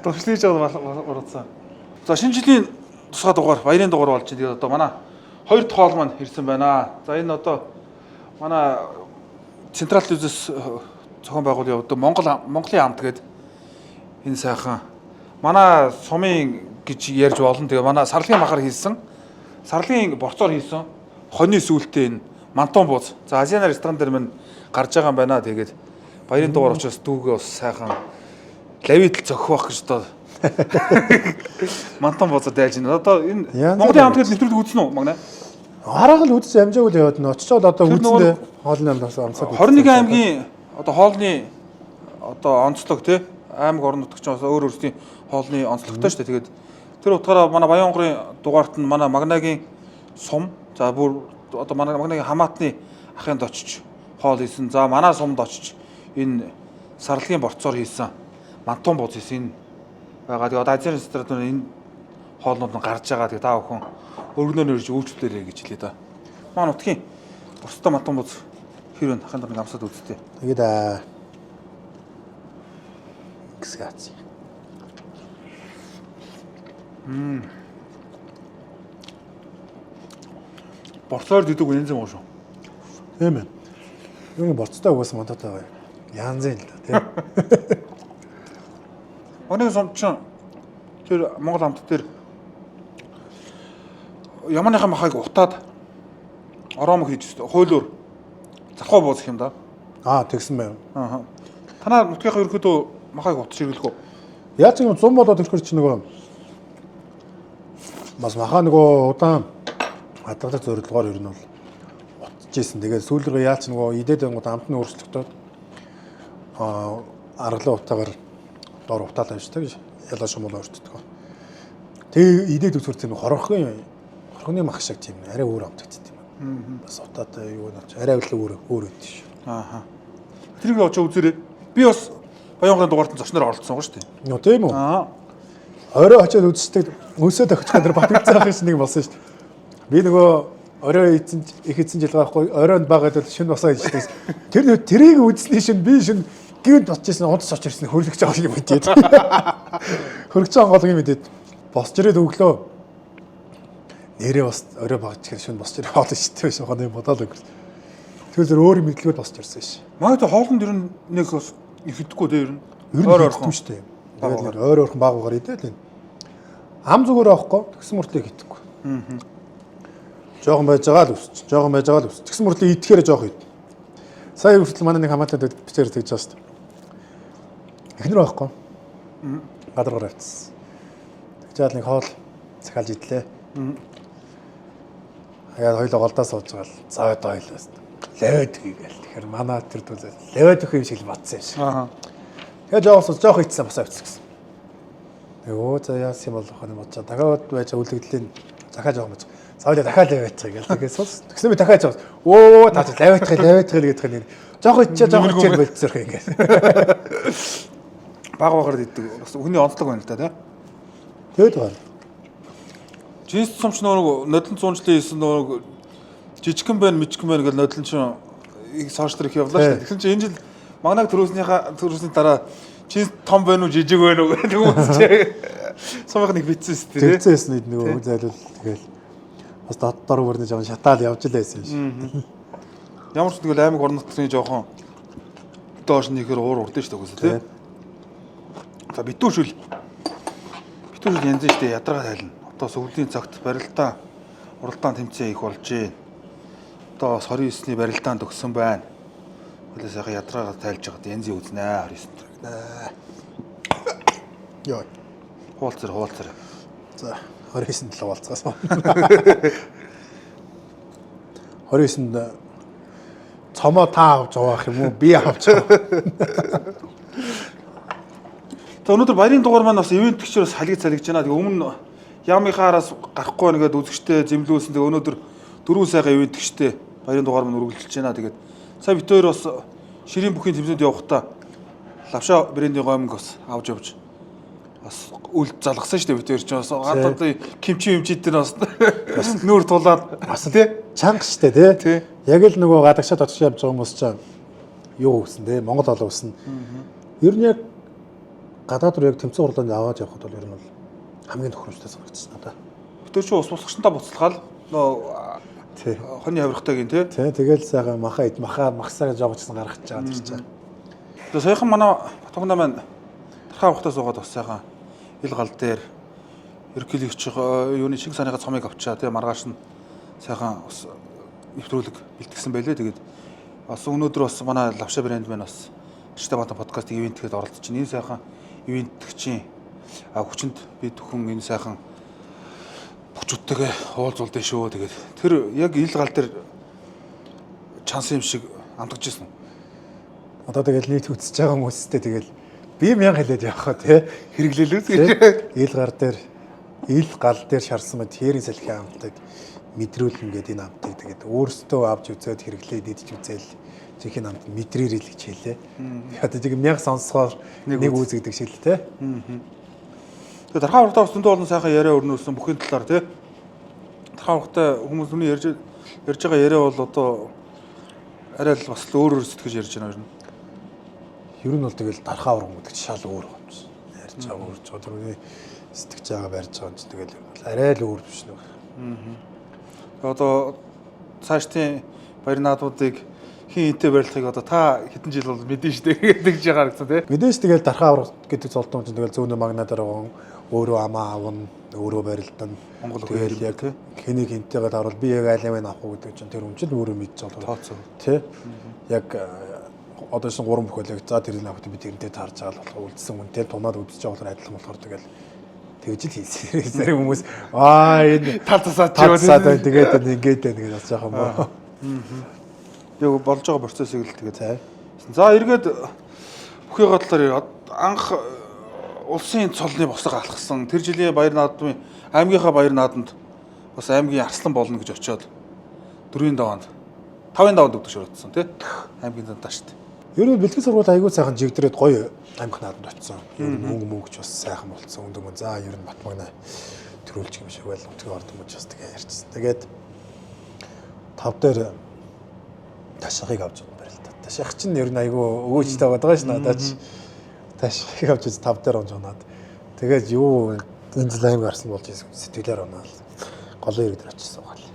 Дуршлиж байгаа урдсан. За шинэ жилийн тусгай дугаар, баярын дугаар болж байна. Тэгээд одоо манай хоёр дахь хоол маань ирсэн байна. За энэ одоо манай Централ телевизэс зохион байгуулалтын одоо Монголын хамт гэдэг энэ сайхан манай сумын гэж ярьж болно. Тэгээ манай сарлагын махаар хийсэн, сарлагын борцоор хийсэн хоньны сүултээ энэ мантон бууз. За Азиана ресторан дээр мань гарч байгаа юм байна. Тэгээд баярын дугаар учраас дүүгээ бас сайхан лавидл зохих гэж одоо мантон бууз дайж байна. Одоо энэ Монголын хамт гэдэг нэвтрүүлэг үзсэн үү магнаа? Хараа л үзэж амжаагүй л яваад нь очичоод одоо үзэндээ хоолны амнаас онцлог. 21 аймгийн одоо хоолны одоо онцлог тий аймаг орон нутагч өөр өөрсдийн хоолны онцлогтой шүү дээ. Тэгээд тэр утгаараа манай Баянгорын дугаарт нь манай Магнагийн сум за бүр одоо манай Магнагийн хамаатны ахынд очиж хоол хийсэн. За манай сумд очиж энэ сарлагын борцоор хийсэн мантон бууз хийсэн байгаа. Тэгээд одоо Азиан ресторан энэ хоолнууд нь гарч байгаа. Тэгээд та бүхэн өргөнөөр ирж өвчлөлөөрэй гэж хэлээ да. Маань утгийн бусдаа мантон бууз хэр вэ? Ахын дарга амсаад үзтээ. Тэгээд гисгац. Борцоор дэдэг үнэн зам уу шүү. Тийм ээ. Юу борцтой угаасан модотой бай. Янзын л да тийм. Өнөөдөр сумчин тэр Монгол хамт дээр Яманыхаа махайг утаад ороомог хийж хуулиур зархуу бууз юм да. Тэгсэн байв. Танаа нутгийнхаа ерөөдөө махайг утж ширгэлэх үү? Яаж юм 100 болоод ирэхэр чи нөгөө бас махаа нөгөө удаан хадгалах зорилгоор ер нь бол утчихсэн. Тэгээд сүүлрээ яаж нөгөө идээд ангууд амтны өөрчлөлтөд аргалан утаагаар дор утаалаа шүү дээ. Ялаа шумуул өөрчлөлтөд. Тэгээ идээд үзүр тийм хорхоны мах шиг тийм арай өөр амтагдсан тийм. Бас утаатай юу нэрч арай өөр өгдөө шүү. Тэрийг очиж үзээрэй. Би бас Баянгорын дугаартанд зочноор оролцсон гоо шүү дээ. Нөө тийм үү? Орой очиод үздэг өсөөд өгчих гэдэг бат үзэх юм нэг болсон шүү дээ. Би нөгөө орой их эзэн жил gaахгүй оройнд багаад шин босоо хийжтэй. Тэрийг үзсний шин би шин гинт очижсэн унтас очиж ирсэн хөрлөгч байгаа юм мэдээд. Хөргөж байгаа гол юм мэдээд босч ирээд өглөө. Нэрээ бас орой багч гэж шин босч ирээ хоол шүү дээ. Шохоо юм бодоол өнгөрс. Тэгэхээр өөр мэдлэгүүд босч ирсэн ш. Магадгүй хоолнд ер нь нэг бас их идэхгүй дээ ер нь. Өөр орхон шүү дээ. Тэгээд өөр орхон баагаар идэл энэ. Ам зүгээр авахгүй тэгсэн мөртлөө идэхгүй. Жохон байж байгаа л үсч. Жохон байж байгаа л үсч. Тэгсэн мөртлөө идэхээр жоох ид. Сая хүртэл манай нэг хамаатад бичээр тэгж байгаа шүү дээ. Эхнэр байхгүй. Гадаргаар авчихсан. Тэгжээл нэг хоол захиалж идлээ. Яа хоёлоо голдоо сууж байгаа л заад ойлоос. Левэд хийгээл. Тэгэхээр манай тэр дүү левэд өгөх юм шиг л батсан юм шиг. Тэгээ жоох ицсэн бас авчихсан гэсэн. Өө за яас юм бол хоног бодож дахиад байж үлэгдлийн захиаж байгаа юм байна. Заавал дахиад левэтрийг гэл. Тэгээд сус тэгсэн би дахиад жаа. Өө таач левэтрийг гэдэг нь жоох ичээ жоох ичээ болцсорх юм гээд. Баг багаар иддэг. Бас хүний онцлог байна л да тий. Тэгэд байна. Жинс цомч нөгөө нодлон цуунчлын хийсэн нөгөө жижигхэн байна, мичгэн байна гэл нодлон чинь их сошиал их явлаа шүү дээ. Тэгсэн чинь энэ жил Магнаг төрөөсний дараа чи том байна уу жижиг байна уу гэдэг хүмүүс сумах нэг битсэн шүү дээ. Тэгсэн нөгөө зайлуул тэгэл бас дор өрнө жоохон шатаал явж лээсэн шүү. Ямар ч тэгэл аймаг орон нутгийн жоохон доош нэхэр уур урдэн шүү дээ тий. За битүүшүүл янз нь шүү дээ ядаргаа тайлна. Одоо сөвлийн цагт барилдаа уралдаан тэмцээн их болж байна. Одоо 29-ний барилдаанд өгсөн байна. Хөлөө сайхан ядраагаар тайлж байгаад янзын үзнэ 29. Йоо. Хуулцар. За 29-нд л уулзгаасан. 29-нд цомоо та авч явах юм уу? Би авч явах. За өнөөдөр баярын дугаар маань бас ивент гişээр бас салгиж байна. Тэгээ өмнө Ямихаараас гарахгүй нэгээд үзэгчтэй зэмлүүлсэн. Тэгээ өнөөдөр дөрвөн сайхан ивент гişтэй баярын дугаар маань үргэлжилж байна. Тэгээд сая бит хоёр бас ширийн бүхийн тэмцээнд явахдаа лавшаа брендийн гомг бас авч явж бас үл залгасан шүү дээ бид хоёр ч бас гадаад кимчид дээр бас нүүр тулаад бас тий чанга штэ тий. Яг л нөгөө гадагшаа дотгош явж байгаа хүмүүс ч юу гэсэн тий Монгол олоо гэсэн. Ер нь яг гадаад руу яг тэмцээн хурлаанд аваад явхад бол ер нь бол хамгийн тохиромжтой санагдсан надад. Бид ч ус бусгачтаа буцалгаал нөө тий хоньны хавирхтайгийн тий. Тий тэгэл сайхан махсаа гэж явуулсан гаргаж байгаа тэр чинь. Тэгээ саяхан манай Батбагна маань тархаа авахтаа суугаад бас сайхан ил гал дээр еркөлөгч юуны шиг санаага цомыг авчаа тий маргааш нь сайхан бас нэвтрүүлэг бэлтгэсэн байлээ. Тэгээд бас өнөөдөр бас манай лавшаа брэнд маань бас Аштай Баатан подкаст ивентэд оролцож байна. Энэ сайхан ивентгэгчийн хүчинд бид бүхэн энэ сайхан бүчүүдтэйгээ уулзуулдээ шүү. Тэгээд тэр яг ил гал дээр чанс юм шиг амтгаж ирсэн. Одоо тэгэл нийт үзэж байгаа хүмүүстэй тэгэл би мянга хэлээд явах тий Хэрэглээлөөс гэж. ил гал дээр шарсан мэт хэрийн салхи амтдаг мэдрүүлэн гэдэг энэ амтыг тэгээд өөрсдөө авч үзээд хэрэглээд идэж үзээл чихэн амт мэдрээр л гэж хэлээ. Одоо тийм мянга сонсгоор нэг үзэгдэг шил тий. Тэгээд тархаа урагтаа бас дөндөө олон сайхан яриа өрнүүлсэн бүхний талаар тий. Тархаа урагтаа хүмүүс нүний ярьж байгаа яриа бол одоо арай л бас өөр сэтгэж ярьж байна юм. Ер нь бол тэгэл дархаа урган гэдэг чинь шал өөр юм шиг. Ярьж байгаа өөрч өдрөний сэтгэж байгаа барьж байгаа юм чинь тэгэл арай л өөр биш нэг. Одоо цаашдын баяр наадуудыг хин хинтээ барилахыг одоо та хэдэн жил бол мэдэн штэ гэдэг ч харагдсан тий. Мэдээж тэгэл дархаа урган гэдэг золдон чинь тэгэл зүүнээ магнадаар өөрөө амаа авна, өөрөө барилдана. Монгол тэгэл яг хэнийг хинтэйгээ дарвал би яг айл амын авах гэдэг чинь тэр өмчл өөрөө мэдж байгаа. Тооцоо. Тий. Яг одоо шин 3 бүхэлэг за тэрийг авахд би тэрнтэй таарж байгаа л болох үлдсэн үнтэй тунаад үдсэж байгаа болохоор адилхан болохоор тэгэл тэгж л хийсэн. Зэрэг хүмүүс энэ тал тасаад тэгээд ингээд тэгээд бас яах юм боо. Яг болж байгаа процессыг л тэгээд. За эргээд бүхий гадлаар анх улсын цолны босго алхсан. Тэр жилийн баяр наадмын аймгийнхаа баяр наадамд бас аймгийн арслан болно гэж очиод 4-ийн даваанд 5-ын даваанд өгдөг шөрөдсөн тий. Аймгийн дандаа штт. Ер нь бэлтгэл сургууль аягүй сайхан жигдрээд гоё аймаг наадамд очсон. Ер нь мөнгө ч бас сайхан болцсон. Өндөө за ер нь Батбагна төрүүлж юм шиг байл нутгийн орд хүмүүс бас тэгээ ярьчихсан. Тэгээд 5 дээр ташхыг авч байна л та. Ташхыг чинь ер нь аягүй өгөөжтэй байгаа ш надад ч ташхыг авч 5 дээр онж унаад. Тэгээд юу энэ жил аймаг арсан болж ирсэн сэтгэлээр унаал. Голын иргэд очсон гол.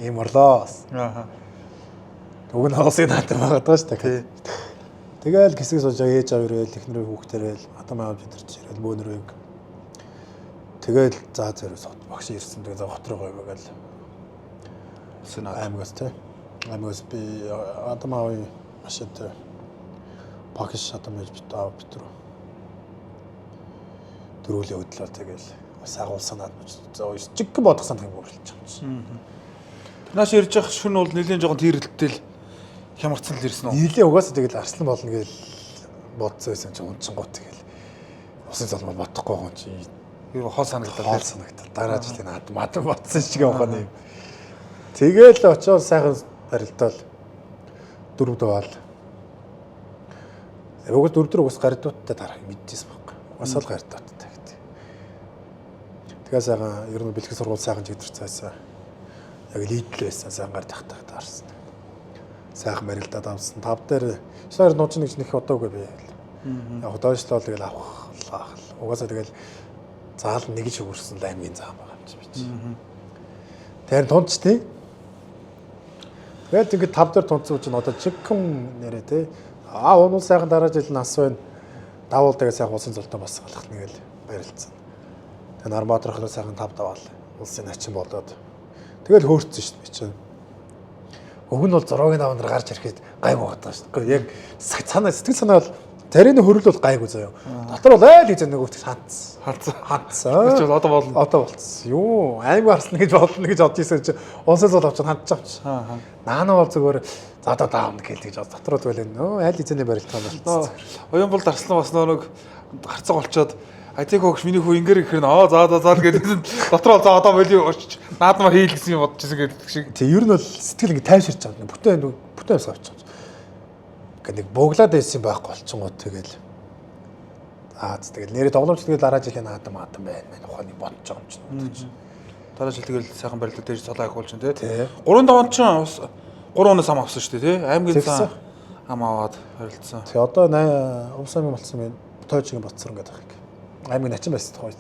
Ийм орлоос. Уг нь хоосын наадам байгаа даа ш та. Тэгэл хэсэг сууж ээж аваа ирээл эхнэрээ хүүхдэрэл атам аав бидэрч ирээл бөөнөрөө. Тэгэл заа зэрэг сот багш ирсэн. Тэгээ хот руу говьгээл. Аймагаас тий. Аймагаас би атам аавын машинт багш атам ээж бит аав битрүү. Дөрүүлээ хөдлөө тэгэл бас агуулсан наадам жиггэн бодох санах юм өөрлөж байгаа юм. Нааш ирж явах шүн бол нэлийн жоохон тэрэлттэл хямарцсан л ирсэн үү? Нийлээ угаасаа тэгэл арслан болно гэж бодсон байсан чинь унчингууд тэгэл усын залмаа бодохгүй байгаа юм чи. Юу хоол санагдал. Хоол санагдал. Дараа жилийн наадам бодсон шиг явах юм. Тэгэл очоод сайхан барилдаал 4 даваал. Угаас 4 дөр угаас гардууттай дарах мэдчихсэн байхгүй. Угаас л гардууттай гэдэг. Тэгээ сайхан ер нь бэлтгэл сургууль сайхан жигдэрцээсэн. Яг лийдл байсан сайхан гар тахтах таарсан. Сайхан барилдаад авсан. 5 дээр шаар нууч нэг их одоогүй би. Яг доошлол тэгэл авах. Угаасаа тэгэл заал нэг ч өгөрсөн аймгийн зам байгаа юм чи бич. Тэр тунц тий. Тэгэл ингээд 5 дээр тунцсан чинь одоо чигхэн нэрэ тий. Уул сайхан дараа жил нас байна. Давуул тэгээ сайхан улсын золтой бас галах нэгэл барилцсан. Тэгээ норматорхоор сайхан 5 даваал. Улсын начин болоод тэгэл хөөрцөн шүү дээ чинь. Өг нь бол зургийн даван дээр гарч ирэхэд гайг байгаа даа шүү дээ. Яг санаа сэтгэл санаа бол тарины хөрөл бол гайгүй заяа. Дотор бол айл гэж нөгөөт хандсан. Чи одоо болно. Одоо болцсон. Юу аймаг арслана гэж болно гэж бодчихсон чи улсаас бол авч хандчихвч. Наана бол зүгээр за одоо даавна гэлж гэж дотор бол нөө айл эзэний барилтаа болцсон. Оюун бол дарслан бас нэг гарцаг болчоод Атик хогш миний хүү ингээр ихэр нөө за гэдэг дотор за одоо болио орч наадмаа хийл гэсэн юм бодчихсон гэдэг шиг. Тэг ер нь бол сэтгэл ингэ тайвширч байгаа. Бүтэн авч байгаа. Ингээ нэг бууглаад байсан байхгүй болчихгоо тэгэл Тэгэл нэрээ тоглоомч тэгэл дараа жилийн наадам байна. Ухааны бодож байгаа юм чинь. Дараа жил тэгэл сайхан барилдаа дээр цолоо ахиулж байна тий. 3 даван ч бас 3 өнөөс ам авсан шүү дээ тий. Аймгийн цаа ам аваад барилдсан. Тэг одоо Увс аймаг болсон юм. Тойжгийн Батцар гэдэг их. Аймгийн начин байсан тухайд.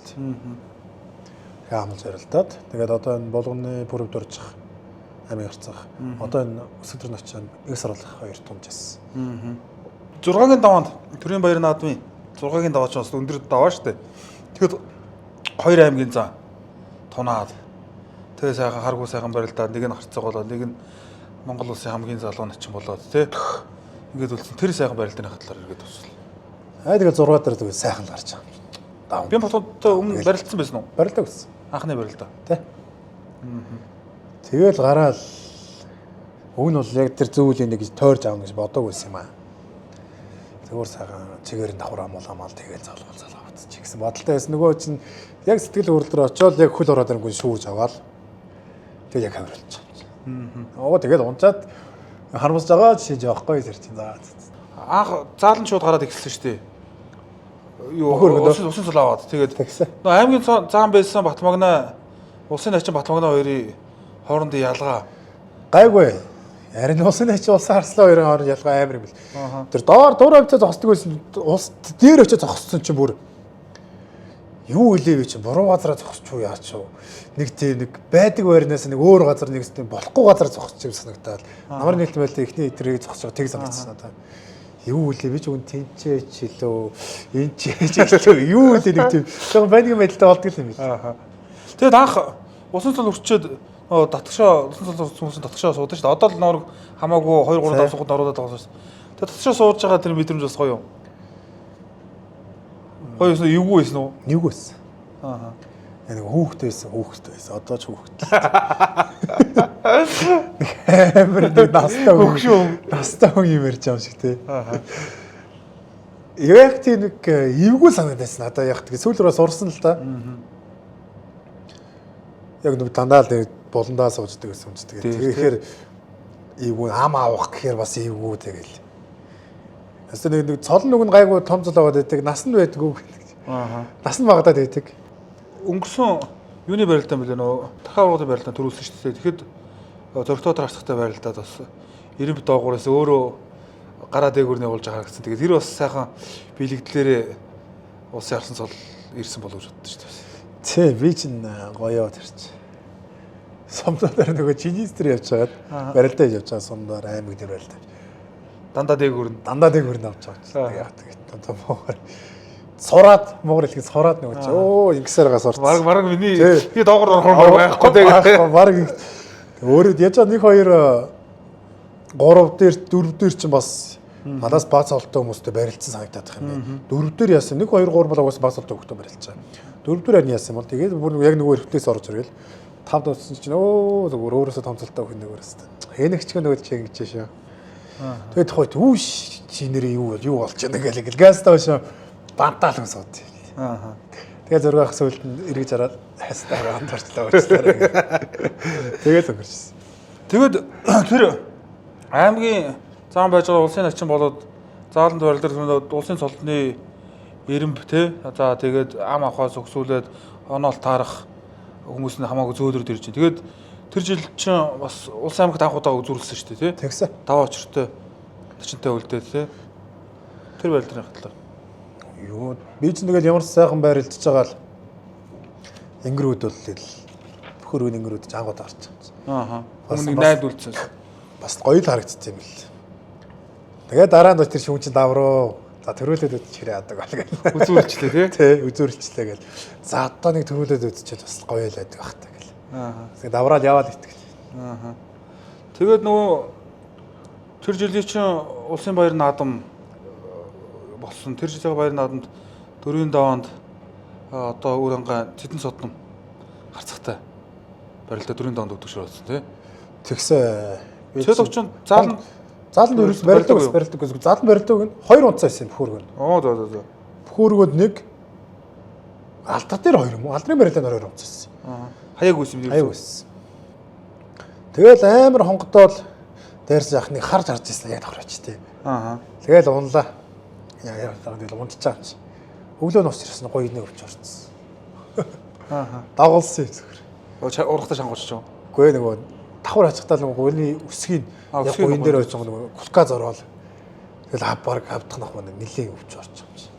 Тэгээ амлж барилдаад тэгээд одоо энэ болгоны бүрэг дурж аймаг харцах. Одоо энэ өсөлтөр ночон эс оруулах 2 тунжсэн. 6-гийн даваанд Төрийн Баяр наадмын 6-гийн даваач бас өндөр даваа шүү дээ. Тэгэхэд 2 аймгийн цаа тунаад тэгээ сайхан харгуу сайхан барилдаад нэг нь харцаг болоод нэг нь Монгол улсын хамгийн залуу начин болоод тий. Ингээд үлдсэн тэр сайхан барилдааны хатлаар эргээд тусвал. Тэгээд 6 дээр тэгээд сайхан л гарч байгаа. Би батуудтай өмнө барилдсан байсан уу? Барилдаг байсан. Анхны барилдаа. Тий. Тэгэл гараал өгн бол яг тэр зөвүүлийн нэг тойрж аав гэж бодог байсан юм аа. Тэгвэр сайхан чигээр нь давхар амаал тэгэл залгуулаад чи гэсэн бодолтой байсан. Нөгөө чинь яг сэтгэл хөдлөлтөөр очиод яг хөл ороод ирэнгүүн шүүрж аваад тэг яг хавруулж байгаа. Тэгээд унцаад харамсаж байгаа шийж явахгүй тэр чинь заа. Анх заалан шууд гараад ихсэн шүү дээ. Юу усын цол аваад тэгээд нөө аймгийн заан байсан Батмагна улсын начин Батмагна хоёрын хоорондын ялгаа гайгүй. Харин улсын начин улсын харслаа хоёрын хооронд ялгаа амар юм бэл. Тэр доор дур амтаа зогсдог байсан улс дээр очиж зогссон чинь бүр юу илээ вэ чи буруу газараа зогсч уу яач юу нэг тийм нэг байдаг байрнаас нэг өөр газар нэг тийм болохгүй газар зогсч юм санагдаад намар нээлттэй байлаа ихний эдрийг зогсож байгаа тэг санагдсан надад юу илээ би ч үн тэнцээч хэлөө энэ ч хэлөө юу илээ нэг тийм жоохон байдаг байдалтай болдгоо юм байна. Тэгээд анх усан цол өрчөөд татгшаа усан цол хүмүүс татгшаа суудаг шүү дээ. Одоо л нөр хамаагүй 2 3 5 сухад ороод байгаа шүү. Тэгээд татгшаа сууж байгаа тэр мэдрэмж бас гоё юм. Хоёр нь эвгүй байсан уу? Эвгүй байсан. Яг хүүхдтэй байсан. Одоо ч хүүхдтэй. Амар нэг настай хүн юм ярьж байгаа юм шиг тий. Яг тийм нэг эвгүй санагдсан. Одоо яг тийм сүүлрээ сурсан л та. Яг нэг дандаа л болондоо сууждаг гэсэн юм чи тэгэхээр эвгүй ам авах гэхээр бас эвгүй тэгэл. Эсвэл нэг цол нүг нь гайгүй том цол аваад байдаг. Нас нь байдгүй. Нас нь багадаад байдаг. Өнгөрсөн юуны барилдаа мөлий нөө дахиад ургуудын барилдаа төрүүлсэн шүү дээ. Тэгэхэд зөрөгтөөр харцагтай барилдаад бас 90 доогуураас өөрөө гараа дээгүүрний уулж байгаа гэсэн. Тэгээд тэр бас сайхан биелэгдлээрээ улсын харсан цол ирсэн болов уу боддоо шүү дээ. Тий, би чинь гоёо тэрч. Сомдоор нөгөө чинистер явж байгаад барилдаа хийж явж байгаа сомдоор аймаг дээр барилдаа. Дандаа дээгүүр нь авч байгаа. Яг тэгээд одоо муугар сураад муугар хэлхий сураад нөгөө чи ингэсээр гас сурч. Бараг миний би доогор орох байхгүй тэгээд бараг өөрөө яаж 1 2 3 дээр 4 дээр чинь бас надаас бац олтой хүмүүстэй барилцсан санагдаад байгаа юм байна. 4 дээр яасан 1 2 3 бол угсаа бац олтой хүмүүстэй барилцсан. 4 дээр харин яасан бол тэгээд бүр яг нөгөө эртнээс орж ирэл 5 дууссан чинь зүгээр өөрөөсөө томцолтой хүн нөгөөс. Хэнэгч нөгөө чи ингэж шүү. Тэгээд тухайд үүш чи нэрээ юу болж байна гэл гастаа шоо бантаал юмсууд. Тэгээд зураг ах сөүлд нь эргэж хараад хастаа хамтарчлаа уучлаарай. Тэгээд өнгөрчихсөн. Тэгээд тэр аймгийн зам байж байгаа улсын начин болоод зааланд барилдаад улсын цолдны ирэмб те. За тэгээд ам авахаас өгсүүлээд оноол таарах хүмүүс нь хамаагүй зөөлрөд ирж байна. Тэгээд тэр жил чинь бас улс аймагт анх удаа үзүүлсэн шүү дээ тий. Тэгсэн. 5 очиртой начинтай үлдээд тий. Тэр барилданы хатлаа. Юу би ч тэгэл ямар сайхан байрлаж байгаа л ингэрүүд бол бөхөр үн ингэрүүд ч ангууд гарч байгаа. Өмнө найд үлдсэн. Бас гоё л харагдчих юм бэл. Тэгээд дараа нь тэр шүүн чинь давруу. За төрүүлээд үдчих хэрэг яадаг бол гэл. Үзүүлчлээ тий. Үзүүлчлээ гэл. За одоо нэг төрүүлээд үдчихэл бас гоё л байдаг бах та гэл. Тэгээд давраад яваад итгэл. Тэгээд нөгөө тэр жилийн чинь улсын баяр наадам болсон. Тэр жилийн баяр наадамд Төрийн даваанд одоо өөр ангаа Цэдэн содном харцагтай барилдаа Төрийн даваанд өгдөг ширүүлсэн тий. Тэгсэн. Цэдэгчин зааланд ерөөс барилдаг гэсэн. Зааланд барилдаг нь 2 унцаа байсан бөхөргөнд. За. Бөхөргөнд нэг алдар дээр 2 юм уу? Алдрын барилдаанд 2 унцаа байсан. Хаягүйс юм. Хаягүйс. Тэгэл амар хонгодоол дээрс яхныг харж ирсэн яг давхраач тий. Тэгэл унлаа. Яа тэгэл унтчих чам чи. Өглөө нус ирсэн гоё нэг өвч орцсон. Аа. Дагуулсан зүгээр. Урахтаа шангуулж байгаа. Үгүй нөгөө давхар хачгатаа нөгөө өөний өсгийн яг гуйн дээр байж байгаа нөгөө кулка зорвол. Тэгэл баг хавдах нах маань нэлийн өвч орж байгаа юм шиг.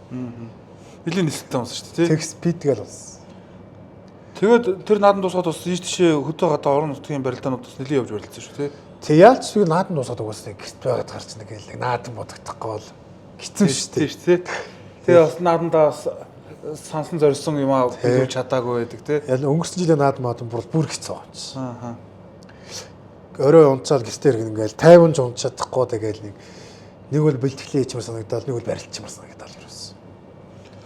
Нэлийн нисэлтэй болсон шүү дээ, тий. Текст питгэл болсон. Тэгээд тэр наадан дуусгаад бас ийш тийшээ хөдөө гадаа орон нутгийн барилдаанууд бас нэлийн явж барилдсан шүү, тий. Тэг яалч шиг наадан дуусаад угаасаа гэрт байгаад гарч нэг л наадан бодогдохгүй бол хэцүү шүү дээ. Тий. Тэгээ бас наадандаа бас сансан зорьсон юм аа биелүүлж чадаагүй байдаг, тий. Яг өнгөрсөн жилийн наадан бүр хэцүү байгаа юм чи. Аа. Орой унцаад гэртээр ингээл 50 ч унц чадахгүй тэгэл нэг бол бэлтгэлээ хиймэр санагдал нэг бол барилчмар санагдал ерөөс.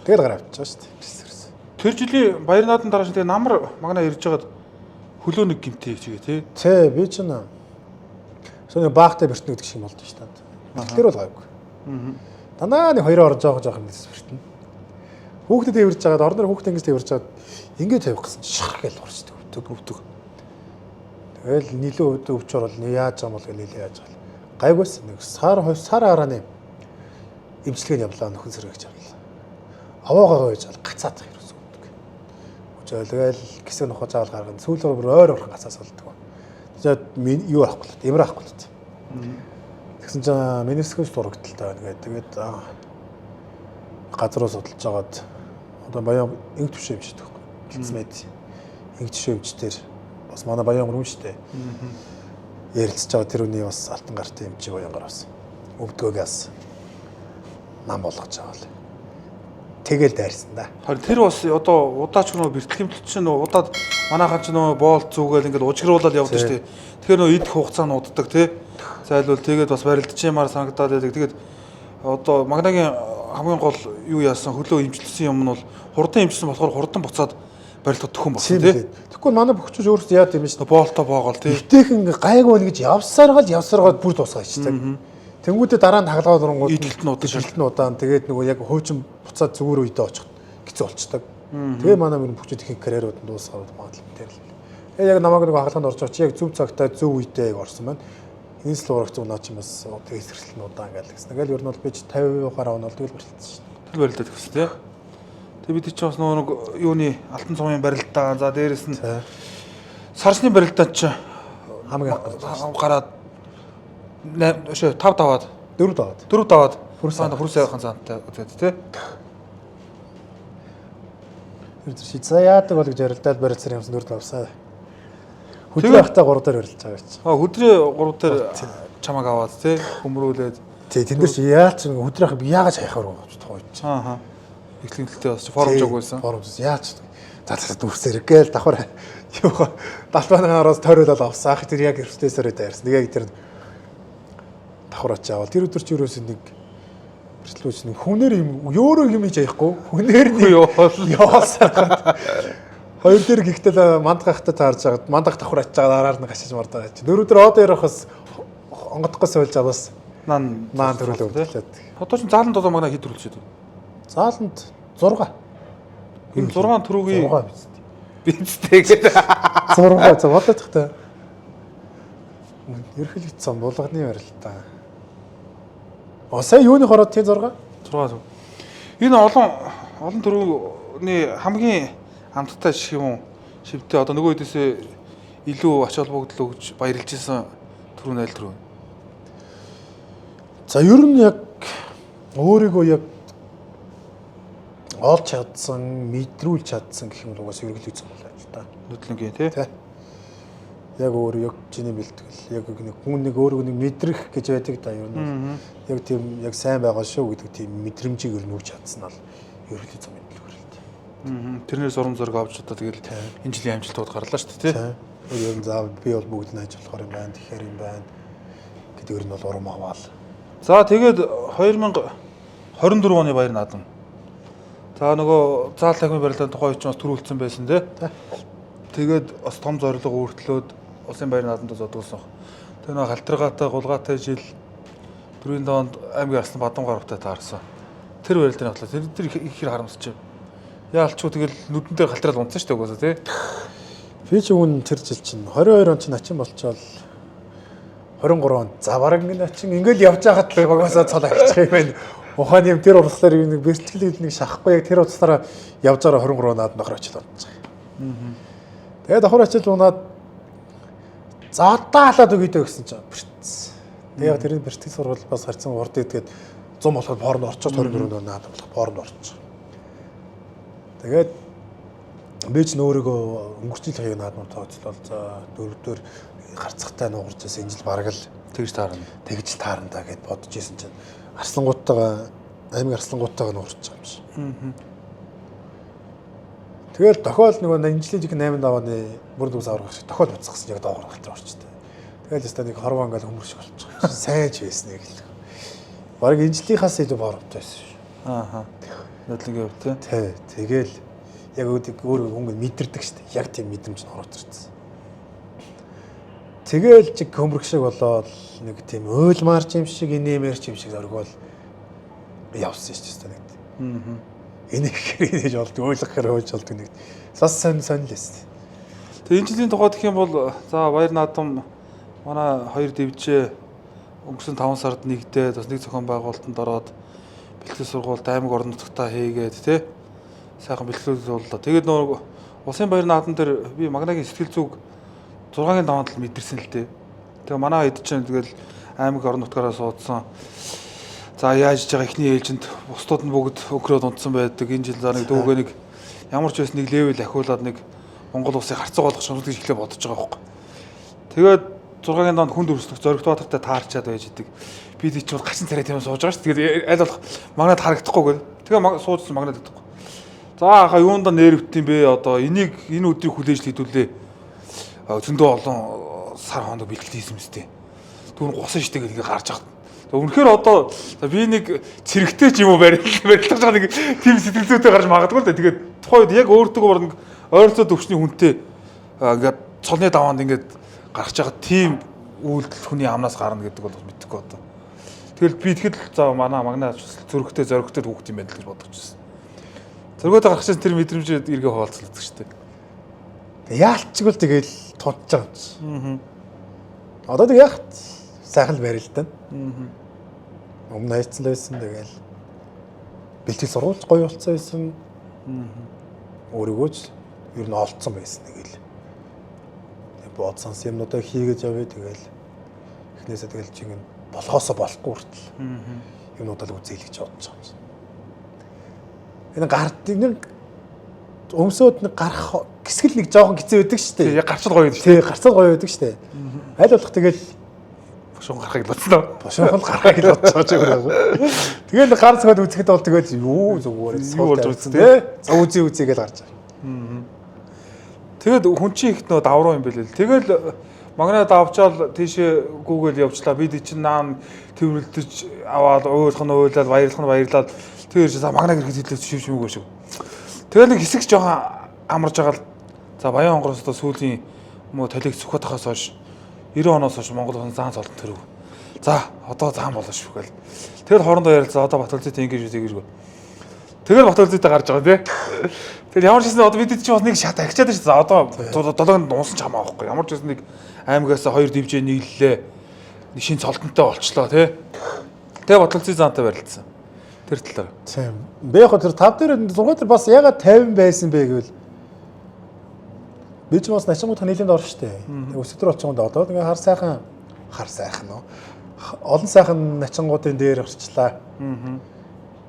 Тэгэл гараа авчихсан шүү дээ. Тэр жилийн баяр наадан дараа тэгээ намар магнаа ирж байгаад хөлөө нэг гимтэй хийгээ, тий. Тэ би ч нэ. Сони баахтай бэртнэ гэдэг шиг болд шүү дээ. Тэр бол гайгүй. Дандаа нэг хоёр орж жоох юм дэс бэртнэ. Хүүхдэд тэрж жагаад орноор хүүхдэд ингэж тэрж жагаад ингэ тавих гэсэн шах гэж орчдөг өвдөг. Тэгэл нийлүү өвч орол яаж юм бол нийлээ яаж гал. Гайгүйс нэг сар арааны имчилгээ явлаа нөхөн сэргийгч явлаа. Аваагаа байж гал гацаад хэрэг өвдөг. Өчөөлгээл гисэг нохоо заавал гаргана. Сүүлээр бүр ойр орхон гацаас болдог. Тэгээд юу авахгүй л эмэр авахгүй л. Тэгсэн чинь менискус дурагдaltaа байна гэдэг. Тэгээд газруу судалж жагаад одоо баян инг төвшөө юмшдэг байхгүй. Гэлцмэд инг төвшөө юмчдэр бас манай баян гүн шүү дээ. Ярилцж байгаа тэр үний бас алтан гартай юм чи баян гар бас. Өвдгөөс нам болгож байгаа л. Тэгэл дайрсан да. Харин тэр бас одоо удаач нөө бэртгэлэмтэл чинь нөө удаад манайхан ч нөө боолт зүгээл ингээд ужигруулаад явдаг шүү дээ. Тэгэхээр нөө идэх хугацаа нууддаг тий. Зайлвал тэгээд бас барилдчимаар санагдаад байдаг. Тэгээд одоо магнагийн хамгийн гол юу яасан хөлөө имчилсэн юм нь бол хурдан имчилсэн болохоор хурдан буцаад барилдад төхөн болсон тий. Тэгэхгүй манай бөхчөж өөрсдөө яа гэм шүү дээ. Боолтоо боогол тий. Өвтэйхэн гайгүй нэг гэж явсаргаад бүр дуусгаачихдаг. Тэнгүүдээ дараа нь хагалгаа дурангууд идэлтэн удаан тэгээд нөгөө яг хуучин буцаад зүгээр үедээ очих хэцүү болчдаг. Тэгээ манай мөр бөхчөд их карьерууд нь дуусгаад магадлалтай л. Яг намайг нөгөө хагалгаанд орж байгаа чи яг зөв цагтаа зөв үедээ яг орсон байна. Энэ л урагч унаа ч юм бас тэгээд эсрэглэн удаан гал гэсэн. Тэгэл ер нь бол би 50% гараа онол тэгэл барилдсан шин. Тэр барилдаад гэсэн тий. Тэгээ бид чи бас нөгөө юуны алтан цомын барилдаа за дээрэс нь сарсны барилдаа чи хамгийн гараад 5 даваад 4 даваад 4 даваад хурс яахан цаантай үзээд тий. Тэр за яадаг бол гэж ярилдаад барилцсан юмсан 4 давсаа. Хөдрөө ахтай 3 дээр барилж байгаа ч. Хөдрөө 3 дээр чамаг аваад тий хөмрүүлээд. Тий тэнд дэр чи яач хөдрөө ах би яагаад хайхаар гэж тооч. Аа. Ихлэмтэлтэй бас форумж өгүүлсэн. Форумж яач. За дүрсээр гээл давхар юу далбаанагараас тойруулаад авсан. Ах тэр яг эрсдээсээрээ дайрсан. Нэг яг тэр давхараач аваад тэр өдөр чи юуроос нэг бэртлүүч нэг хүнээр юм өөрөө юм хийж аяхгүй. Хүнээр нэг яваасаа. Хоёр дээр гихтэл мандгахтай таарж байгаад мандах давхар ачиж байгаа араар нь гашиж мардаа. Дөрөв өдөр одоо ярахаас онгодгоос болж аваас наан төрөлөө өвдлээд. Одоо ч зааланд одоо манай хэд төрүүлж байна? Зааланд 6. Энэ 6 төрөгийн 6 биз дээ. Бицтэй гэдэг. 6 за бодож тахтай. Ерхэлэгдсэн булганы барилтаа. Сая юуны хороод тий 6? 6. Энэ олон төрөний хамгийн хамттай шиг юм шивтэй одоо нөгөө хэдээсээ илүү ач холбогдол өгж баярлж исэн төрөө найл төрөө. За ер нь яг өөрийгөө яг олж чадсан, мэдрүүлж чадсан гэх юм бол угаас ерөнхийдөө үзсэн байна л да. Нүдлэнгийн тий. Яг өөр яг чиний бэлтгэл, яг нэг хүн нэг өөрийгөө нэг мэдрэх гэж байдаг да ер нь. Яг тийм яг сайн байгаа шүү гэдэг тийм мэдрэмжийг ер нь үрж чадсан бол ерөнхийдөө зам мэдлэг л да. Тэрнээс урам зориг авч одоо тэгэл энэ жилийн амжилтууд гарлаа шүү дээ тий. Ер нь заав би бол бүгд нь ажил болохоор юм байна, тэгэхээр юм байна гэдэг ер нь бол урам аваал. За тэгээд 2024 оны баяр наадам. За нөгөө заал тахмын барилдааны тухай ч бас төрүүлсэн байсан тий. Тэгээд бас том зорилго өөртлөөд улсын баяр наадамд зодуулсан. Тэгээд нөгөө халтаргаатай гулгаатай жил 4-ийн доонд аймгийн арслан Бадамгаравтай таарсан. Тэр барилдааны хатлаа тэр их харамсч. Яалчгүй тэгэл нүдэн дээр халтраад унтсан шүү дээ угаасаа тий. Би ч үн тэр жил чинь 22 он чинь начин болчоод 23 он за бараг ингэ начин ингээл явж байгаад л багасаа цол авчих юм байна. Ухааны юм тэр урлаглаар нэг бэртгэлийг нэг шахахгүй яг тэр утсаараа явж байгаа 23 наад нохор очил болж байгаа. Тэгээд давхар очил унаад заатаалаад өгөөдөө гэсэн чинь бэртсэн. Тэгээд яг тэрний бэртгэл сургууль бас харьцан урд идгээд 100 болоход порно орчоод 24 наад болох порно орчих. Тэгээд би ч нөөрийгөө өнгөрч жилийн наадмаар тооцлол за дөрөвдөр гарцгатай нугарч байсан энэ жил бараг л тэгж таарна да гэд бодож исэн чинь Арслангуутайгаа аймаг Арслангуутайгаа нугарч байгаа юм шиг. Тэгэл дохиол нөгөө энэ жилийн жиг 8 давааны бүр дүүс аврах шиг дохиол буцсан яг доогор галтар орчтой. Тэгэл өстө нэг хорвоо ингээл хөмөрш болчих. Сайн ч байсныг л. Бараг энэ жилийнхаас илүү боромтой байсан шүү. Аа. Нодлонгийн хувь тий. Тэгэл яг өөр хүн мэдэрдэг шүү дээ. Яг тийм мэдрэмж нь ороод ирсэн. Тэгэл чиг хөмрөх шиг болоод нэг тийм ойлмаар юм шиг инээмэр юм шиг зоргоол явсан шүү дээ нэг. Энэ ихэр хийж болд ойлгох хэрэг хөөж болд нэг. Бас сонь лээс. Тэгээ энэ жилийн тухайд гэх юм бол за баяр наадам манай 2 дэвжээ өнгөрсөн 5 сард нэгдээд бас нэг зохион байгуулалтанд ороод бэлтгэл сургуульд аймаг орон нутгатаа хийгээд тий сайхан бэлтгэлүүд боллоо. Тэгээд нөгөө улсын баяр наадам дээр би Магнагийн сэтгэл зүг 6-гийн даваанд л мэдэрсэн л дээ. Тэгээ манай хэд чинь тэгэл аймаг орон нутгаараа суудсан. За яаж байгаа ихний ээлжинд бусдууд нь бүгд өкрөөд унтсан байдаг. Энэ жил за нэг дүүгээ нэг ямар ч байсан нэг левел ахиулаад нэг Монгол улсыг харьцаа болгох шаардлагыг эхлээ бодож байгаа байхгүй. Тэгээд 6-гийн даваанд хүнд өрсөлдөх зоригт баатартай таарчаад байж идэг. Би тийч бол гачин царай тийм сууж байгаа шүү. Тэгээд аль болох магнад харагдахгүй гэл. Тэгээ суужсан магнад гэдэггүй. За хаа юунда нэрвт юм бэ? Одоо энийг энэ өдрийг хүлээж хийдүүлээ. Зөндөө олон сар хоног бэлтгэл хийсэн мэт. Түүн госон штэ гэдэг гарч байгаа. Үнэхээр одоо би нэг цэрэгтэй ч юм уу барилдаж байгаа нэг тийм сэтгэл зүйтэй гарч магадгүй л да. Тэгээд тухайд яг өөртөө нэг ойролцоо төвчний хүнтэй ингээд цолны даваанд ингээд гарч байгаа тийм үйлдэл хүний амнаас гарна гэдэг бол мэдэхгүй одоо. Тэгэл би тэгэхэд за манай магнаа зөрөгтэй хүүхд юм байна л гэж бодож байсан. Зөргөөд гарах чинь тэр мэдрэмж эргээ хуваалцдаг шүү дээ. Яалчгүй тэгэл тунж байгаа юм чи. Одоо тэг яах сайхан л барилдан. Өмнө хайцсан байсан тэгэл бэлтгэл сургууль гоё болцсон байсан. Өөрийгөө ч ер нь олцсон байсан тэгэл. Бодсон юмнуудаа хийгээд явъя тэгэл эхнээсээ тэгэл чинь болохоосоо болохгүй хүртэл юмнуудаа л үзээл гэж бодож байгаа юм. Энэ нэг өмсөд нэг гарах гисгэл нэг жоохон хэцүү байдаг шүү дээ. Яг гарцал гоё байдаг. Тий, гарцал гоё байдаг шүү дээ. Аль болох тэгэл бошон гарахыг бодсноо. Бошон гарахыг л бодож байгаа. Тэгэл гар цогод үзэхэд бол тэгэл юу зүгээр юу болж үзсэн тий. Үзээ гэж гарч байгаа. Тэгэд хүн чинь их нөө давруу юм бэлээ. Тэгэл магнаа давчаал тийшээ гүүгээл явчлаа. Бид чинь наан тэрвэрлдэж аваад уйлах нь уйлаад баярлал. Тэр за магнаа гэрхэд хэлээд шившмээгөө шүү. Тэгэл нэг хэсэг жоохон амарж байгаа л за баян онгороос сүүлийн муу талиг зүхот тахаас хойш 90 оноос хойш Монгол улсын заан цолтон төрөв. За одоо заан болно шүү гээл. Тэгэл хоорондоо ярилцаа одоо Батгалзит ингэж үгүй. Тэгэл Батгалзитаа гарч байгаа тий. Тэгэл ямар ч гэсэн одоо бид чинь бас нэг шат агчаад шүү. За одоо долоонд унсан ч хамаагүй. Ямар ч гэсэн нэг аймагаас 2 дивжээ нийллээ. Нэг шин цолтонтой болчлоо тий. Тэгээ Батгалзит заантай барилцсан. Тэр талаар. Тийм. Би яг тэр 5 дээр 6 дээр бас ягаад 50 байсан бэ гэвэл би ч бас начингууд нийлэнд орно штэ. Өсөдөр очингод одоо ингээ хар сайхан нөө. Олон сайхан начингуудын дээр орчлаа.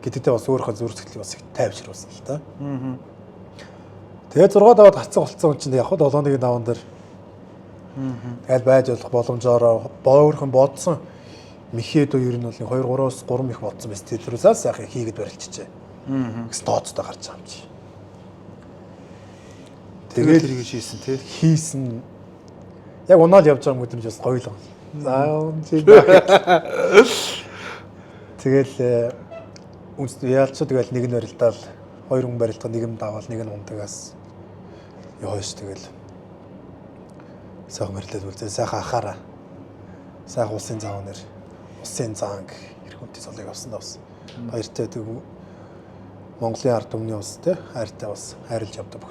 Гэдэгтээ бас өөрийнхөө зүрх сэтгэлийг бас их тайвшруулсан л та. Тэгээд 6 даваад хацсан болцсон чинь яг 7-ны даван дээр тэгэл байж болох боломжоор өөрхөн бодсон михэдөө ер нь бол 2-3-оос 3 их бодсон байсан. Тэрүүсээ сайхан хийгээд барилчжээ. Стооцтой гарч байгаа юм чи. Тэгээд тэрийг шийсэн тий. Хийсэн. Яг унаал явж байгаа мэдрэмж бас гоё л байна. За тэгэл яалч тэгэл нэг нь барилдаал 2 хүн барилдах нэг нь даваал нэг нь унтагаас явааш тэгэл сайхан барилдаад үлдээ сайхан ахаараа сайхан улсын заав нэр усын заанг хэрэг үнтэй цолыг авсан давсан. Баяртай тэг Монголын ард түмний ус те хайртай бас хайрлж явдаг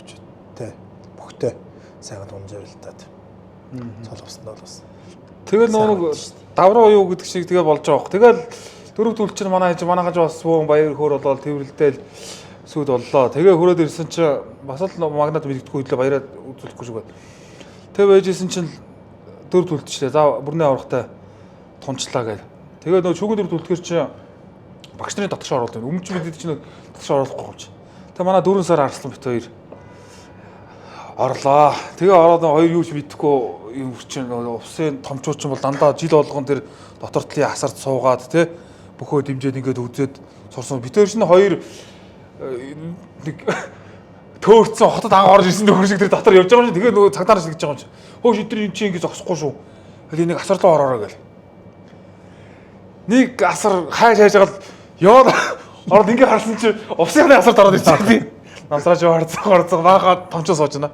бүгдээ сайхан тунжаарлтаад цол авсан бол бас тэгэл нэг давруу юу гэдэг шиг тэгээ болж байгаа бох. Тэгэл Дөрөв төлч чинь манай гаж бас бөөн баяр хөөр болоод тэрвэрлдэл сүд боллоо. Тэгээ хөрөөд ирсэн чинь бас л магнат мэддэггүй хэлээ баяраад үзүүлэхгүй шүү гээд. Тэгээ байжсэн чинь дөрөв төлчлээ. За бүрнээ аврахтай тунчлаа гээл. Тэгээ нөгөө шүгэн дөрөв төлтгөр чинь багш нарын татгаш оруулаад байна. Өмнө ч мэдээд чинь татгаш оруулахгүй гавч. Тэгээ манай 4 сар арслан бит хоёр орлоо. Тэгээ ороод хоёр юу ч мэдэхгүй юм чинь усын томчууч юм бол дандаа жил болгон тэр дотор талын асарт суугаад те бөхөө дэмжээд ингээд үзээд сурсан. Бит хоёр чинь хоёр нэг төөрцөн хотод анх орж ирсэн нөхөр шиг тэр дотор явж байгаа юм чинь тэгээ нөгөө цагдаар шиг гэж байгаа юм чинь. Хөөш өдөр юм чинь ингэ зогсохгүй шүү. Тэгээ нэг асар руу ороорой гэл. Нэг асар хайж хаажгаад яваад ороод ингэ харсан чинь усын асарт ороод ирсэн тийм. Намсраж харцаг баахад томчоо сууж байна.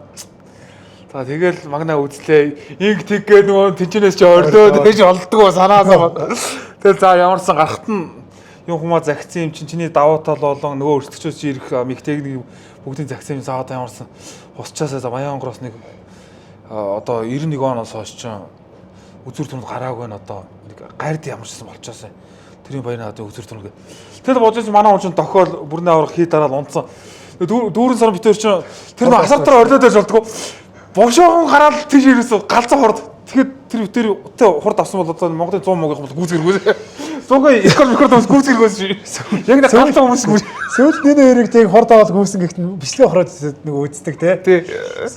За тэгэл магнаа үзлээ. Инг тэг гээ нөгөө тэнчнээс чи орлоо тэгэж олддгоо санаасаа. Тэгэл за ямарсан гарахт нь юм хүмүүс загцсан юм чинь чиний давуу тал болон нөгөө өрсөлдөгчөөс чи ирэх миг техник бүгдийн загцсан юм саад ямарсан. Хусчаасаа Баян онгороос нэг одоо 91 оноос хойш ч үзүр түнд гараагүй нь одоо нэг гард ямарчсан болчоосаа. Тэрийн баяр надад үзүр түнгээ. Тэгэл бодож манай хүн чинь дохиол бүрнээ аврах хий дараал унтсан. Дүүрэн сар битэр чинь тэр нэг асартаар орлоод байж болдгоо. Бошоогон гараад тийш ирээсээ галзуу хорд. Тэгэхэд тэр битэр утаа хурд авсан бол одоо Монголын 100 мөнгө бол гүйцэргөө. 100-ын экономик микродос гүйцэргөөс шүү. Яг нэг галзуу хүмүүс гүйц. Сүүлд нэг хоёрыг тэг хорд аваад гүйсэн гэхэд бичлэг хороод нэг үздэг те.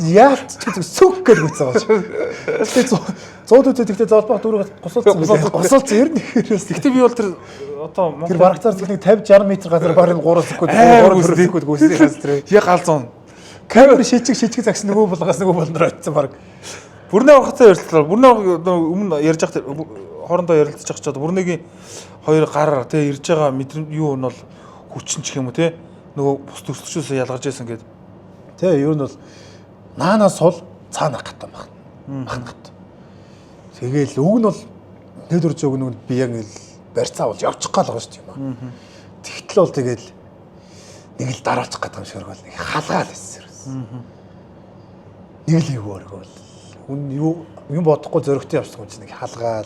Яалт ч сүг гэж гүйцсэн байгаа шүү. Тэгээ 100 төдөө тэгтээ золбох дүүрээ гусалцсан байх. Гусалцсан ер нь ихээс. Гэтэ би бол тэр одоо тэр барагцаар нэг 50 60 м газар барин 3 секунд 3 секунд гүйсэн хас тэр. Яг галзуу. Камер шижиг загс нөгөө болгоос нөгөө болноор очсон баг. Бүрнээ авахтай ярьлаа. Бүрнээ өмнө ярьж байхад хоорондоо ярилцж байгаа ч одоо бүрнээгийн хоёр гар тий ирж байгаа мэдрэмж юу нь бол хүчин ч юм уу тий нөгөө бус төрсчөөс ялгарч байсан гэдэг. Тий ер нь бол наанаас сул цаанаа гатсан баг. Багт. Тэгээл үг нь бол нөлөрж өгнө нь би яг барьцаа болж явчих гал байгаа шүү дээ юм аа. Тэгтэл бол тэгээл нэг л дараачих гэдэг юм шиг бол нэг халгаал байсан. Нэг л юу өргөөл. Хүн юм бодохгүй зөрөгтэй явсан хүн чинь нэг халгаал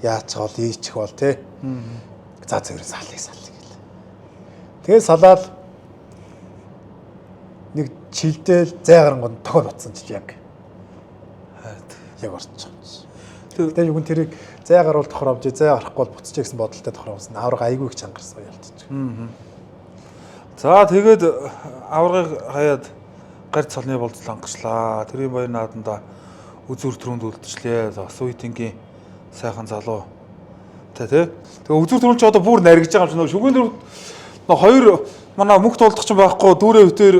яачих бол ийчих бол тий. За зөвөрөө салъя гэл. Тэгээ салаад нэг чилдэл зайгарангууд тохиол утсан ч яг. Яг орчих. Тэгээ юун тэрийг зай гаруул тохиромж зай гарахгүй бол буцаж гэсэн бодолтой тохиромсон. Авраг айгүй их чангарсан ялтчих. За тэгээд аврагыг хаяад гарц цолны болцол хангачлаа. Тэрийн баяр нааданда үзүр төрөнд үлдчихлээ. Бас үеийнгийн сайхан залуу. Тэгээ үзүр төрөнд ч одоо бүр наригж байгаа юм шиг. Шүгэн дөрөв хоёр манай мөнх тулдах ч байхгүй дүүрээ өтөр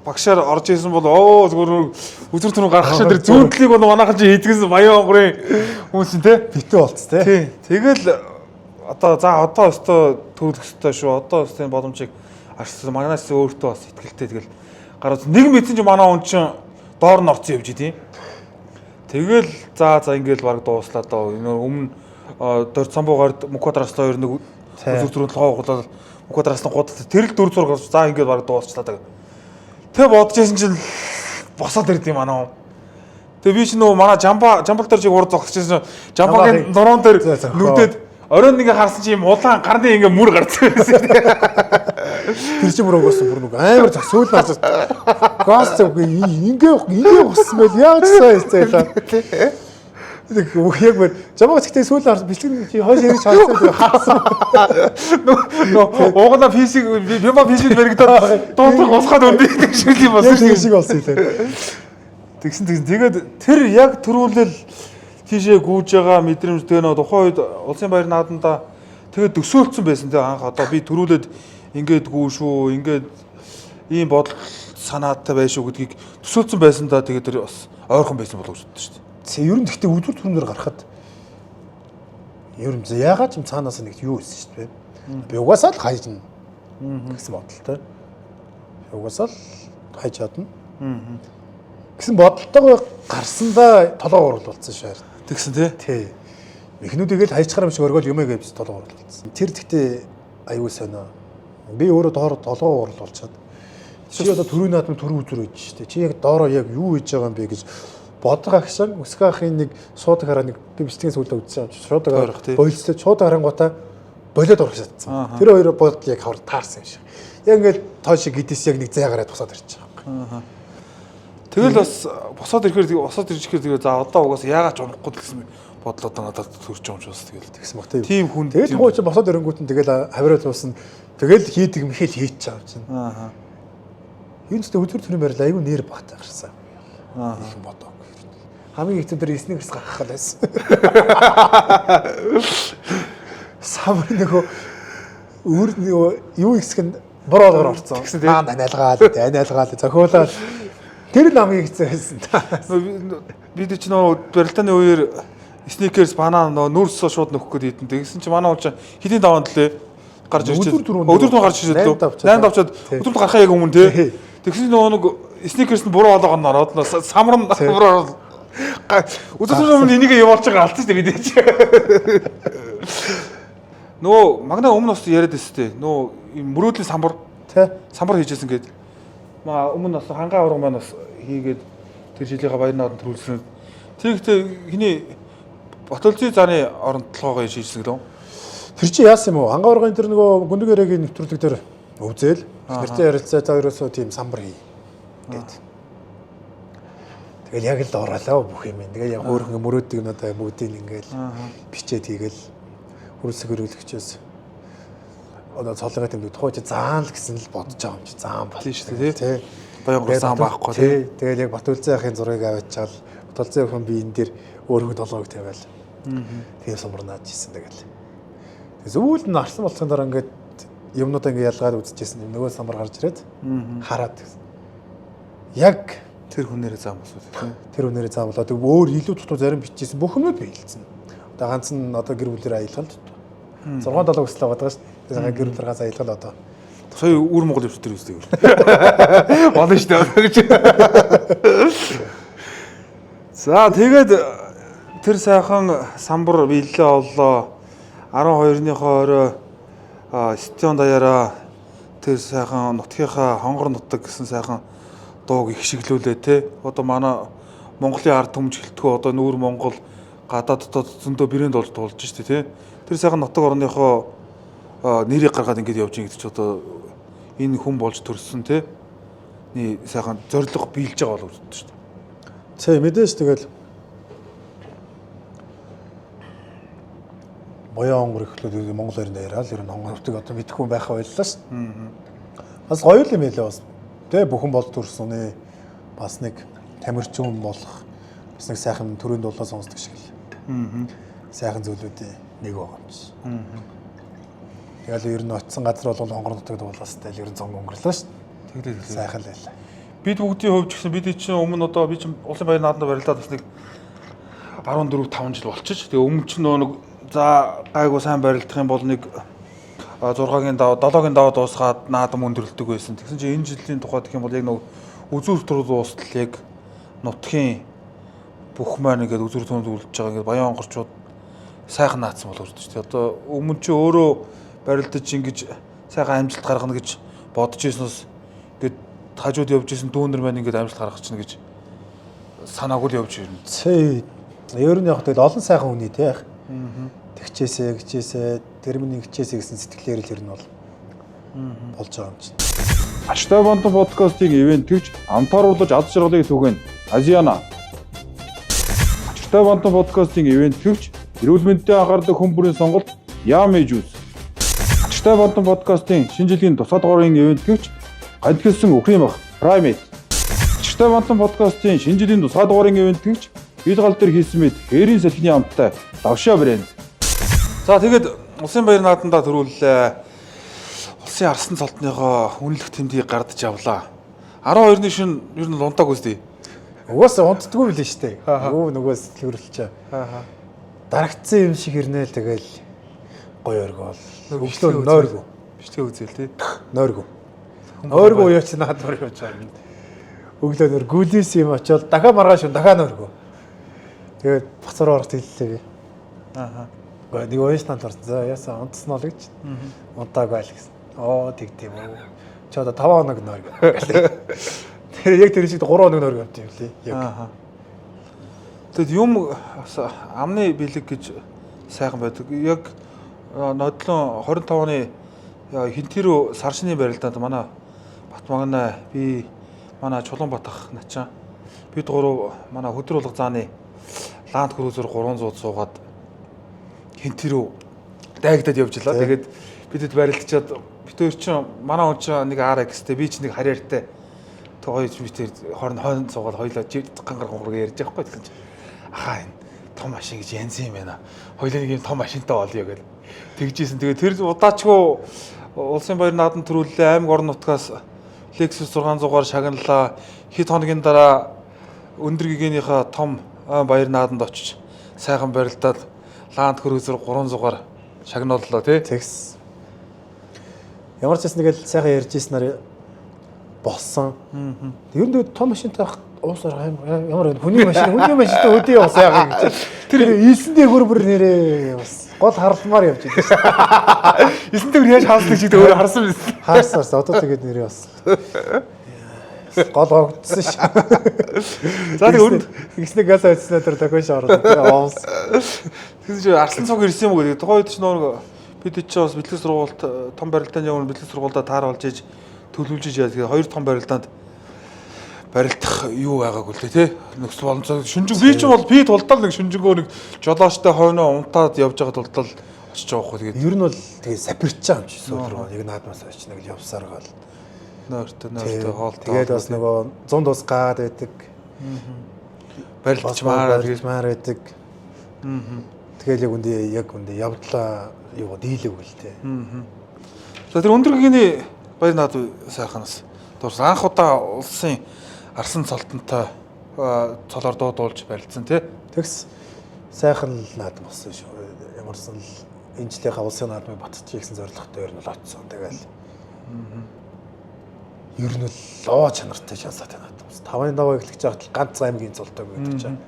багшаар орж исэн бол зүгээр үзүр төрөнд гарах шаа тэр зүүндлийг бол манайхан чи хийдгээс Баян онгорын хүмүүс тий битүү болц тий. Тэгэл одоо өстой төрөлх өстой шүү. Одоо өстой боломжийг арчсан манаас өөртөө бас ихтгэлтэй тэгэл гараад нэг мэдсэн чи манай хүн чинь доор нь орцсон явж идэв. Тэгэл за ингээл баг дууслаа доо. Өмнө дорд самбуугаар муквадраслаа хоёр нэг үзүр төрөнд лгоогуулаад муквадраслан гудалт тэр л 4 зураг гарч за ингээл баг дуусчлаа даа. Тэг бодож байсан чинь босоод ирд юм аа. Тэгээ би чи нөгөө манай жамбал дээр чиг урд зогсчихсан. Жамбагийн нуруунд дээр нүдэд оройн нэг харсан чи юм улаан гарны ингээ мөр гарцсан байсан. Тэр чи мөр өгөөсөн бүр нэг амар сүүл гарч. Газ зөв ингээ уссан байл яаж цаасан. Тэг яг бүр жамбаа гэхдээ сүүл харсан бэлтгэн чи хойш ирж харсан. Уугана физик мэрэгдээд дуудлага усгаад өндөг шиг юм болсон шиг болсон юм. Тэгсэн тэгээд тэр яг төрүүлэл тийшээ гүйж байгаа мэдрэмжтэй нөө тухайн үед улсын баяр нааданда тэгээд төсөөлцсөн байсан те анх одоо би төрүүлээд ингээд гүү шүү ингээд ийм бодол санаатай байх шүү гэдгийг төсөөлцсөн байсан да тэгээд тэр бас ойрхон байсан болов уу шүү дээ. Ер нь гэхдээ үзүүр төрнөр гарахад ер нь яагаад ч цаанаас нэг юу хэлсэн шүү дээ. Би угаасаа л хайжна гэсэн бодолтой. Угаасаа л хайж чадна. Гэсэн бодолтойгоо гарсандаа толгой уруулсан шаар. Тэгсэн тий. Эхнүүдийг л хайчхаар юм шиг өргөөл юмээ гэж толгой уруулсан. Тэр гэхдээ аюул сонио. Би өөрөө доор толгой уруулчаад. Чи одоо төрийн наадмын төр үзүр гэж шүү дээ. Чи яг доороо яг юу хийж байгаа юм бэ гэж бодох агшин өсгөө ахын нэг шуудаг хараа нэг би бичлэгээс үлдээ үзсэн юм. Шуудаг болцтой шуудаг харангуудаа болоод орох шатсан. Тэр хоёр бодол яг хавар таарсан юм шиг. Яг ингээд тоо шиг гэдэс яг нэг зайгараад босоод ирчих байгаа. Тэгэл бас босоод ирэхээр тэгээ за одоо угаас яагаад ч унахгүй гэсэн бодол одоо надад төрж байгаа юм шиг бас тэгэл тэгсэн баг тийм хүн тэгэл хууч босоод ирэнгүүт нь тэгэл хавирал уусан тэгэл хийдэг мэхэл хийж чаав чинь. Юу ч өдөр төрийн барил айгүй нэр багтаа гарсан. Их бодог. Хамгийн ихтэй тэр эснийг гаргах байсан. Самар нөгөө юу ихсгэнд бороолгоор орцсон. Анаалгаал зохиолаад тэр намгийн хэцүү байсан. Бид ч нөгөө барилдааны үеэр сникерс банан нүүрсөө шууд нөхөх гээд идэв. Тэгсэн чинь манай уулч хэдийн даваанд лээ гарч ирж өдөр тун гарч ирж лөө. 8 давчаад өдөр тун гарахаа яг өмнө тий. Тэгсэн чинь нөгөө сникерс нь буруу олоогоор ороод самар нь буруу өдөр тун өмнө энийг явуулж байгаа алдсан шүү дээ бид чи. Нөгөө магнаа өмнө бас яриад өстэй. Нөгөө мөрөөдлийн самбар хийжсэн гээд. Маа өмнө бас хангаа уран маань бас хийгээд тэр жилийнхаа баяр нааданд төрүүлсэн. Тэгэхдээ хиний Батулзын зааны оронд толгоогоо шийдсэн гэлөө. Тэр чи яасан юм уу? Хангаа ургын тэр нөгөө гүндэг яриагийн нэвтрүүлэг дээр үзэл нэртэй ярилцаа за ерөөсөө тийм самбар хий гээд. Тэгэл яг л ороолаа бүх юм. Тэгээ яг өөрхөн мөрөөддөг нь одоо бүгдийг ингээл бичээд хийгээл хөрөлсөг хөрөлөгчөөс одоо цолгоо тэмдэг тухайч заан л гэсэн л бодож байгаа юм чи заан болно шүү дээ тий. Баянгур заан байхгүй тий. Тэгэл яг Батулзын ахын зургийг аваачаал Батулзын хүн би энэ дээр өөрхөн толгойг тавиал. Тэгээ сумарнаад жисэн тэгэл. Зөвүүл нь арсан болсон дараа ингээд юмнуудаа ингээд ялгаад үзчихсэн юм нөгөө самбар гарч ирээд хараад яг тэр хүнээрээ заам болов тий. Тэр хүнээрээ заам болоо. Тэг өөр илүү дутуу зарим бичижсэн бүх юмуд биелсэн. Одоо ганц нь одоо гэр бүлээр аялгалд 6-7 өсөл байгаа шүү дээ. Гэр бүлэрээс аялгал одоо сая үр Монгол өвч төр үстэй. Болно шүү дээ гэж. За тэгээд тэр сайхан самбар биелэлээ оллоо. 12-ныхоо орой стадион даяараа тэр сайхан нутгийнхаа хонгор нутаг гэсэн сайхан дууг их шиглүүлээ те. Одоо манай Монголын ард түмж гэлтгөө одоо нүүр Монгол гадаад дотоод зөндөө брэнд болж туулж штэ те. Тэр сайхан нутаг орныхоо нэрийг гаргаад ингэж явж байгаа гэдэг чи одоо энэ хүн болж төрсөн те. Нэг сайхан зориг биелж байгаа бол үздэг штэ. Тэ мэдээж тэгэл Боён онгор ихлүүд Монгол хоёрын даяараа л ер нь хонгортыг одоо мэдхгүй байхаа байлаа ш. Бас гоё юм байлээ бас. Тэ бүхэн бол төрсөн нэ бас нэг тамирчин болох бас нэг сайхан төрөнд болоо сонсдог шиг л. Сайхан зүйлүүдийн нэг байгаа юм чи. Тэгэл ер нь очисон газар бол хонгор нутагд болоос тэл ер нь зон өнгөрлөө ш. Тэглээ сайхан л байлаа. Бид бүгдийн хувьд гэсэн бид чинь өмнө одоо би чинь улсын баяр нааданд барилдаад бас нэг 14-5 жил болчих. Тэгээ өмнө чинь нэг за гайгүй сайн барилдах юм бол нэг 6-гийн даваа 7-гийн даваа дуусгаад наадам өндөрлөдөг байсан. Тэгсэн чинь энэ жилийн тухайд гэх юм бол яг нэг үзүүр төрөл дуустал яг нутгийн бүх маань ингээд үзүүр төрөнд үлдэж байгаа ингээд баян онгорчууд сайхан наацсан болов шүү дээ. Одоо өмнө чи өөрөө барилдаж ингэж сайхан амжилт гаргана гэж бодож ирсэнээс ингээд хажууд явж исэн дүүнер маань ингээд амжилт гаргах чинь гэж санаагүй л явж ирнэ. Цээ ер нь яг тэгэл олон сайхан үний те яг. Тэгчээсээ гिचээсээ термин гिचээсээ гэсэн сэтгэлээр л ер нь бол болж байгаа юм чинь. Аштай бантан подкастыг ивент төвч амтааруулж аз жаргалыг түгэн Азиана. Аштай бантан подкастын ивент төвч эрүүл мэндэд анхаардаг хүн бүрийн сонголт Yummy Juice. Аштай бантан подкастын шинэ жилийн тусгай дугаарын ивент төвч гадагсан өхрийн бах Primate. Аштай бантан подкастын шинэ жилийн тусгай дугаарын ивент төвч бил гал дээр хийсэн мэд хээрийн салхины амттай Давшаа брэнд. За тэгээд улсын баяр наадандаа төрүүллээ. Улсын арсан цолтныхоо үнэлэх тэмдгийг гардаж авлаа. 12-ны шин ер нь лунтаг үстэй. Угаасаа унтдаггүй билээ штэ. Нөгөөс хөврлчээ. Дарагдсан юм шиг ирнэ л тэгэл гоё өргөөл. Өглөө нойргүй. Бичгээ үзэл тий. Нойргүй. Нойргүй яач наад мөр явж байгаа юм. Өглөө нөр гүлээс юм очоод дахиад маргааш дахиад нойргүй. Тэгээд бацар орох хэллээ би. Нэг ойснанд орсон. За ясаа унтсан ол гэж. Унтааг байл гэсэн. Тэгдэм үү. Чи одоо 5 хоног нойр гэ. Тэр яг тэр шиг 3 хоног нойр явд юм лээ. Яг. Тэгэд юм амны бэлэг гэж сайхан байдаг. Яг нодлон 25 оны хинтэрүү саршны барилдаанд манай Батмагнаа би манай Чулуунбат ах начаа бид гурав манай хөдөр булга зааны Land Cruiser 300 суугаад хинтэрүү дайгдаад явж илаа. Тэгээд бидэд барилдчаад бид хоёр чинь манай хүн чинь нэг RX-тэй би чинь нэг харьяартай тэг хоёр бид хооронд суугаад хоёлаа гангар ярьж байгаа байхгүй тэгсэн чинь ахаа энэ том машин гэж янз юм байна. Хоёлаа нэг юм том машинтай болъё гэл тэгжсэн. Тэгээд тэр удаачгүй улсын баяр наадам төрүүлээ аймаг орон нутгаас Lexus 600-аар шагналаа. Хэд хоногийн дараа өндөр гэгээнийхээ том баяр наадамд очиж сайхан барилдаад Land Cruiser 300-аар шагнууллаа тий. Тэгс. Ямар ч зүйл сайхан ярьж ирснээр болсон. Ер нь том машинтай уусаар ямар хүний машинтай өдөө яваа сайхан гэж. Тэр ийсэндээ бүр нэрээ бас гол харалмаар явж байгаа. Ийсэндээ яаж хаалдаг чигтэй өөрөө харсан биз. Харсаас одоо тэгээд нэрээ бас гол огдсон ш. За тэгээд өрөнд ихснэг газ авчихсан тэр тохиош ороод оос. Тэгсэн чинь Арслан цог ирсэн юм уу гэдэг. Тухайд ч нөр бид ч бас бэлтгэл сургуульд том барилдааны өмнө бэлтгэл сургуульдаа тааруулж иж төлөвлөж иж тэгээд хоёр том барилдаанд барилдах юу байгаагүй л тий. Нэгс боломжтой шүнжиг би ч бол би тулдаал нэг шүнжигөө нэг жолоочтой хойноо унтаад явж байгаа тулдаал очиж байгаа хгүй тэгээд ер нь бол тэгээд сапирч байгаа юм чи сүүлрүү нэг наадмаас очиж нэг явсаар гал нөөртөө хоол тэгээд бас нөгөө 100 тус гаад байдаг барилдчмаар байдаг тэгээд яг үндэ явдлаа юу дийлэг үл тээ. За тэр өндөр гэгэний баяр наадам сайханаас дуус анх удаа улсын арсан цолтонтой цолоор дуудуулж барилдсан тий. Тэгс сайхан наадам болсон шүү. Ямарсан энэ жилийнхаа улсын наадмыг батчих гэсэн зорилготой ер нь л очсон. Тэгэл ер нь л лоо чанартай шансаатай наадам. 5-5 эхлэж байхад ганц аймгийн цолтой гэдэг чинь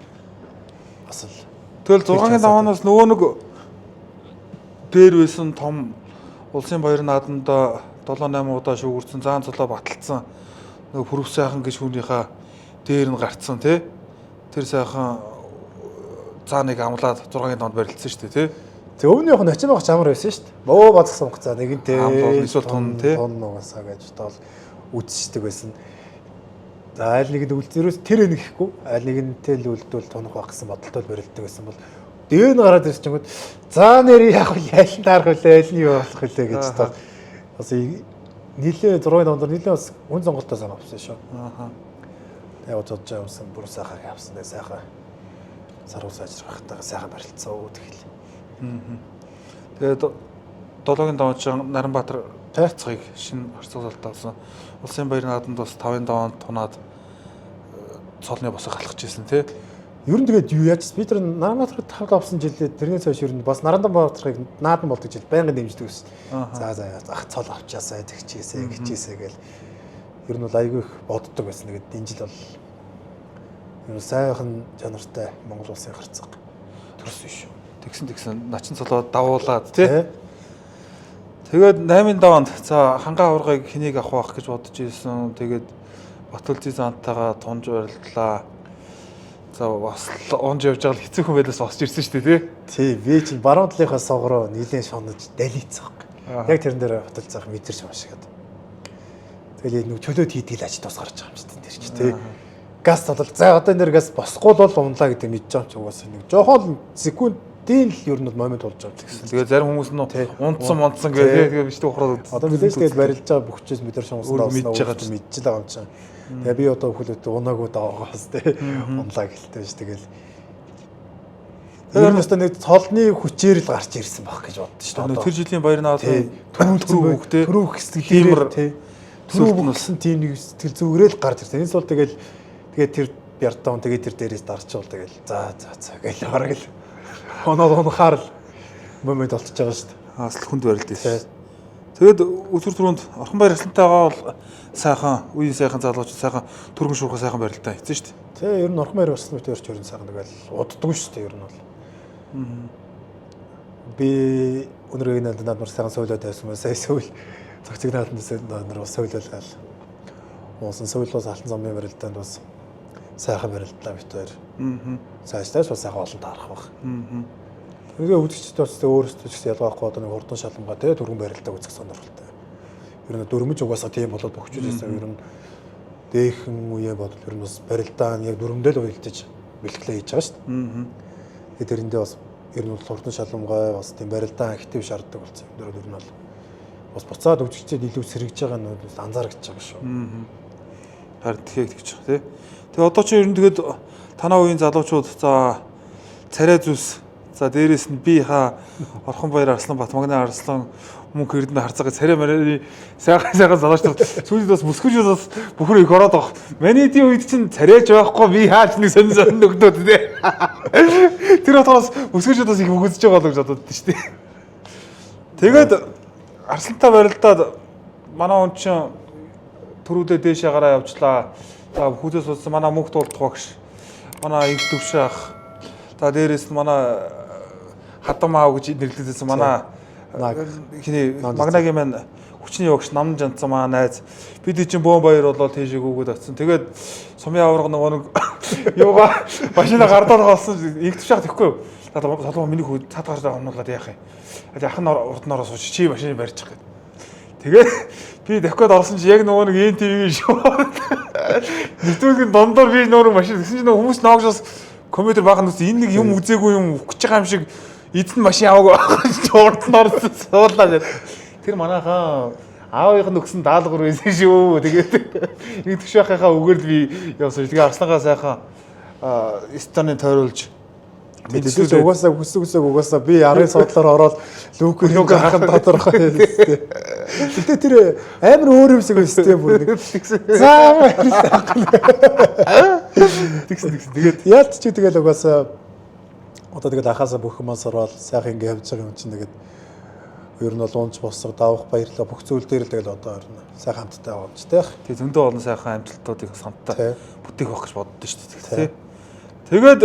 бас л тэгэл 6-гийн 5-аас нөгөө нэг дээр байсан том улсын баяр наадамд 7-8 удаа шүүгүрсэн заан цолоо баталсан нөгөө Пүрэв сайхан гэж хүнийхээ дээр нь гарцсан тий. Тэр сайхан цааныг амлаад 6-гийн 5-д барилдсан шүү дээ тий. Тэг өвнийх нь очим багч амар байсан шүү дээ. Бөө бацсан сонгоцоо нэгэнтэй амлал эсвэл тун тий. Тун нугасаа гэж тоол үзчихдэг байсан. За аль нэгэнд үлдэрээс тэр нэхгүй аль нэгэнтэй л үлдвэл тунах байх гэсэн бодолтой барилддаг байсан бол дээр нь гараад ирсэн чинь за нэр яг л ялан таарах үлээ аль нь юу болох үлээ гэж тоол бас нийлээ 6-ын дондор нийлээ бас хүн сонголтоо сайн авсан шүү. Яг бодож явсан бүр сайхан явсан дээ сайхан саруу сайжрахтайгаа сайхан барилцсан уу тэгэл. Тэгээд 7-гийн 5 Наранбаатар тайрцгийг шинэ харьцуулалт авсан. Улсын баяр наадамд бас 5-ын 5-нд тунаад цолны босоо галах гэсэн тий. Ер нь тэгээд юу яаж би тэр Наранбаатарт тавд авсан жилээ тэрнээс хойш ер нь бас Наранбаатарыг наадам болдог жил байнга дэмждэг байсан. За ах цол авчаасаа тэгчээсээ гिचээсээ гэл ер нь бол айгүй их боддог байсан. Тэгээд энэ жил бол ер нь сайхан чанартай Монгол улсын харьцаг төрсөн шүү. Тэгсэн начин цолоо давуулаад тий. Тэгээд 8-ын 5-нд за хангаа аваргыг хэнийг авах гэж бодож ирсэн. Тэгээд Батүлзий заантайгаа тунж барилдлаа. За бас онж явж байгаа л хэцүү хүн байлаас босч ирсэн шүү дээ тий. Би чинь баруун талынхаа согроо нийлэн шонож далийцсан. Яг тэрэн дээр Батүлзайх мэдэрч уншигаад. Тэгэл нэг чөлөөт хийдэг л ажид бас гарч байгаа юм шүү дээ тэр чи тий. Газ толол за одоо энэ газ босхгүй л унлаа гэдэг мэдж байгаа юм чи угаасаа нэг жоохон секундын л ер нь момент болж байгаа гэсэн. Тэгээ зарим хүмүүс нь унтсан гэх тэгээ бичдэг ухраад үзсэн. Одоо мэдээж тэгээд барилж байгаа бүх чиз мэдэр шонгосноо мэдж байгаа юм чинь. Тэгээ би одоо хөлөөтэй унаагүй даагаас тий унлаа гэлтэй ш тэгэл. Тэр нь өстө нэг цолны хүчээр л гарч ирсэн баг гэж боддоо ш. Тэр жилийн баяр наадам түрүүх тий. Түрүүх сэтгэлээр тий. Түрүүх болсон тийм нэг сэтгэл зүгээрэл гарч ирсэн. Энэ бол тэгээд тэр бяртаун тэгээд тэр дээрээс дарчвал тэгэл за гэл хараг л онохаар л момент болчихж байгаа шүү дээ. Асл хүнд барилдсан. Тэгээд өсвөр түрүүнд Орхон баяр Аслантайгаа бол сайхан үеийн сайхан залууч сайхан түргэн шуурхай сайхан барилдаа хийсэн шүү дээ. Тэ ер нь Орхон баяр Аслантайгаар ч ер нь сайхан тэгэл удддаг шүү дээ ер нь бол. Би өнөөгийн наадмаар сайхан сойлоод байсан ба сая сөйл цогцыг наадмаар бас сойлолгаал. Уусан сойлоос алтан замын барилдаанд бас сайхан барилдлаа бит хоёр. Цаашдаас бас сайхан олон таарах баг. Тэгээ үзэгчд бас өөрсдөө ч гэсэн ялгаа байхгүй одоо нэг хурдан шалмгаа те дөрвөн барилтаа үзэх сонирхолтой. Ер нь дөрмөж угаасаа тийм болоод бөхчүүлсэн ер нь дээхэн үе бодол ер нь бас барилдаа яг дөрмөндөө л уялдаж бэлтгэлээ хийж байгаа шүү дээ. Тэгээ тэрэндээ бас ер нь бол хурдан шалмгаа бас тийм барилдаа актив шаарддаг болсон. Ер нь бол бас буцаад үзэгчдэд илүү сэргэж байгаа нь анзаарч байгаа шүү. Харин тэгэхээр тэгж байгаа тий. Тэгээ одоо ч ер нь тэгээд танаа үеийн залуучууд за царай зүс за дээрэс нь би Орхонбаяр Арслан Батмагны Арслан мөнх эрдэнэ харцаагаа царай марийн сайхан залуучууд сүүлийн бас мөсгөж бас бүхрээ их ороод байгаа. Миний тийм үед чинь царайж байхгүй би хаач нэг сонин нөхдөөд тий. Тэр утгаас мөсгөж бас их мөгөсөж байгаа л гэж бодод шүү дээ. Тэгээд Арслантай барилдаад манай хүн чинь төрүүдээ дээшээ гараа явуулчлаа. За хүүзээс болсон манай мөнх дуулдах багш. Манай их төвшаах. За дээрээс нь манай хадам аав гэж нэрлэдсэн манай хиний магнагийн маань хүчний багш Намн Жандсан маа найз. Бид чинь бөөн баяр болоод тийшээ гүгөөд очсон. Тэгээд сумын авраг нэг юугаа машина гардаад болсон. Их төвшаах тэхгүй юу? Залуу миний хүү цаад гараа онуулаад яах юм. Ах нь урд нь ороо сууч чи машиныг барьчих гээд. Тэгээд би давхад орсон чи яг нөгөө нэг НТV-ийн шүү. Нэвтрүүлгийн дондор би нөгөө машин гэсэн чинь хүмүүс ноогшоос компьютер баахан нүс энэ нэг юм үзээгүй юм өгч байгаа юм шиг эзэн машин аваагүй урд нь орсон суулаа гээд. Тэр манайхаа аавынх нь өгсөн даалгавар байсан шүү. Тэгээд нэг төвшөөхийнхаа үгээр л би явсан. Тэгээ Арслангаа сайхан станы тойруулж мэдээж угаасаа угаасаа би арын судлаар ороод лүкийг харах нь тодорхой. Гэтэ тэр амар өөр юм шиг өстэй бүр нэг. За тэгсэн. Тэгээд яалт чи тэгэл угаасаа одоо тэгэл ахаасаа бүх юмас ороод сайхан ингэ явж байгаа юм чинь тэгээд ер нь бол унж босго давах баярлаа бүх зүйл дээр л тэгэл одоо ер нь сайхан хамттай байгаа юм чи тех. Тэгээ зөндөө олон сайхан амжилтуудыг бас хамтдаа бүтээх байх гэж боддоо шүү дээ. Тэгээд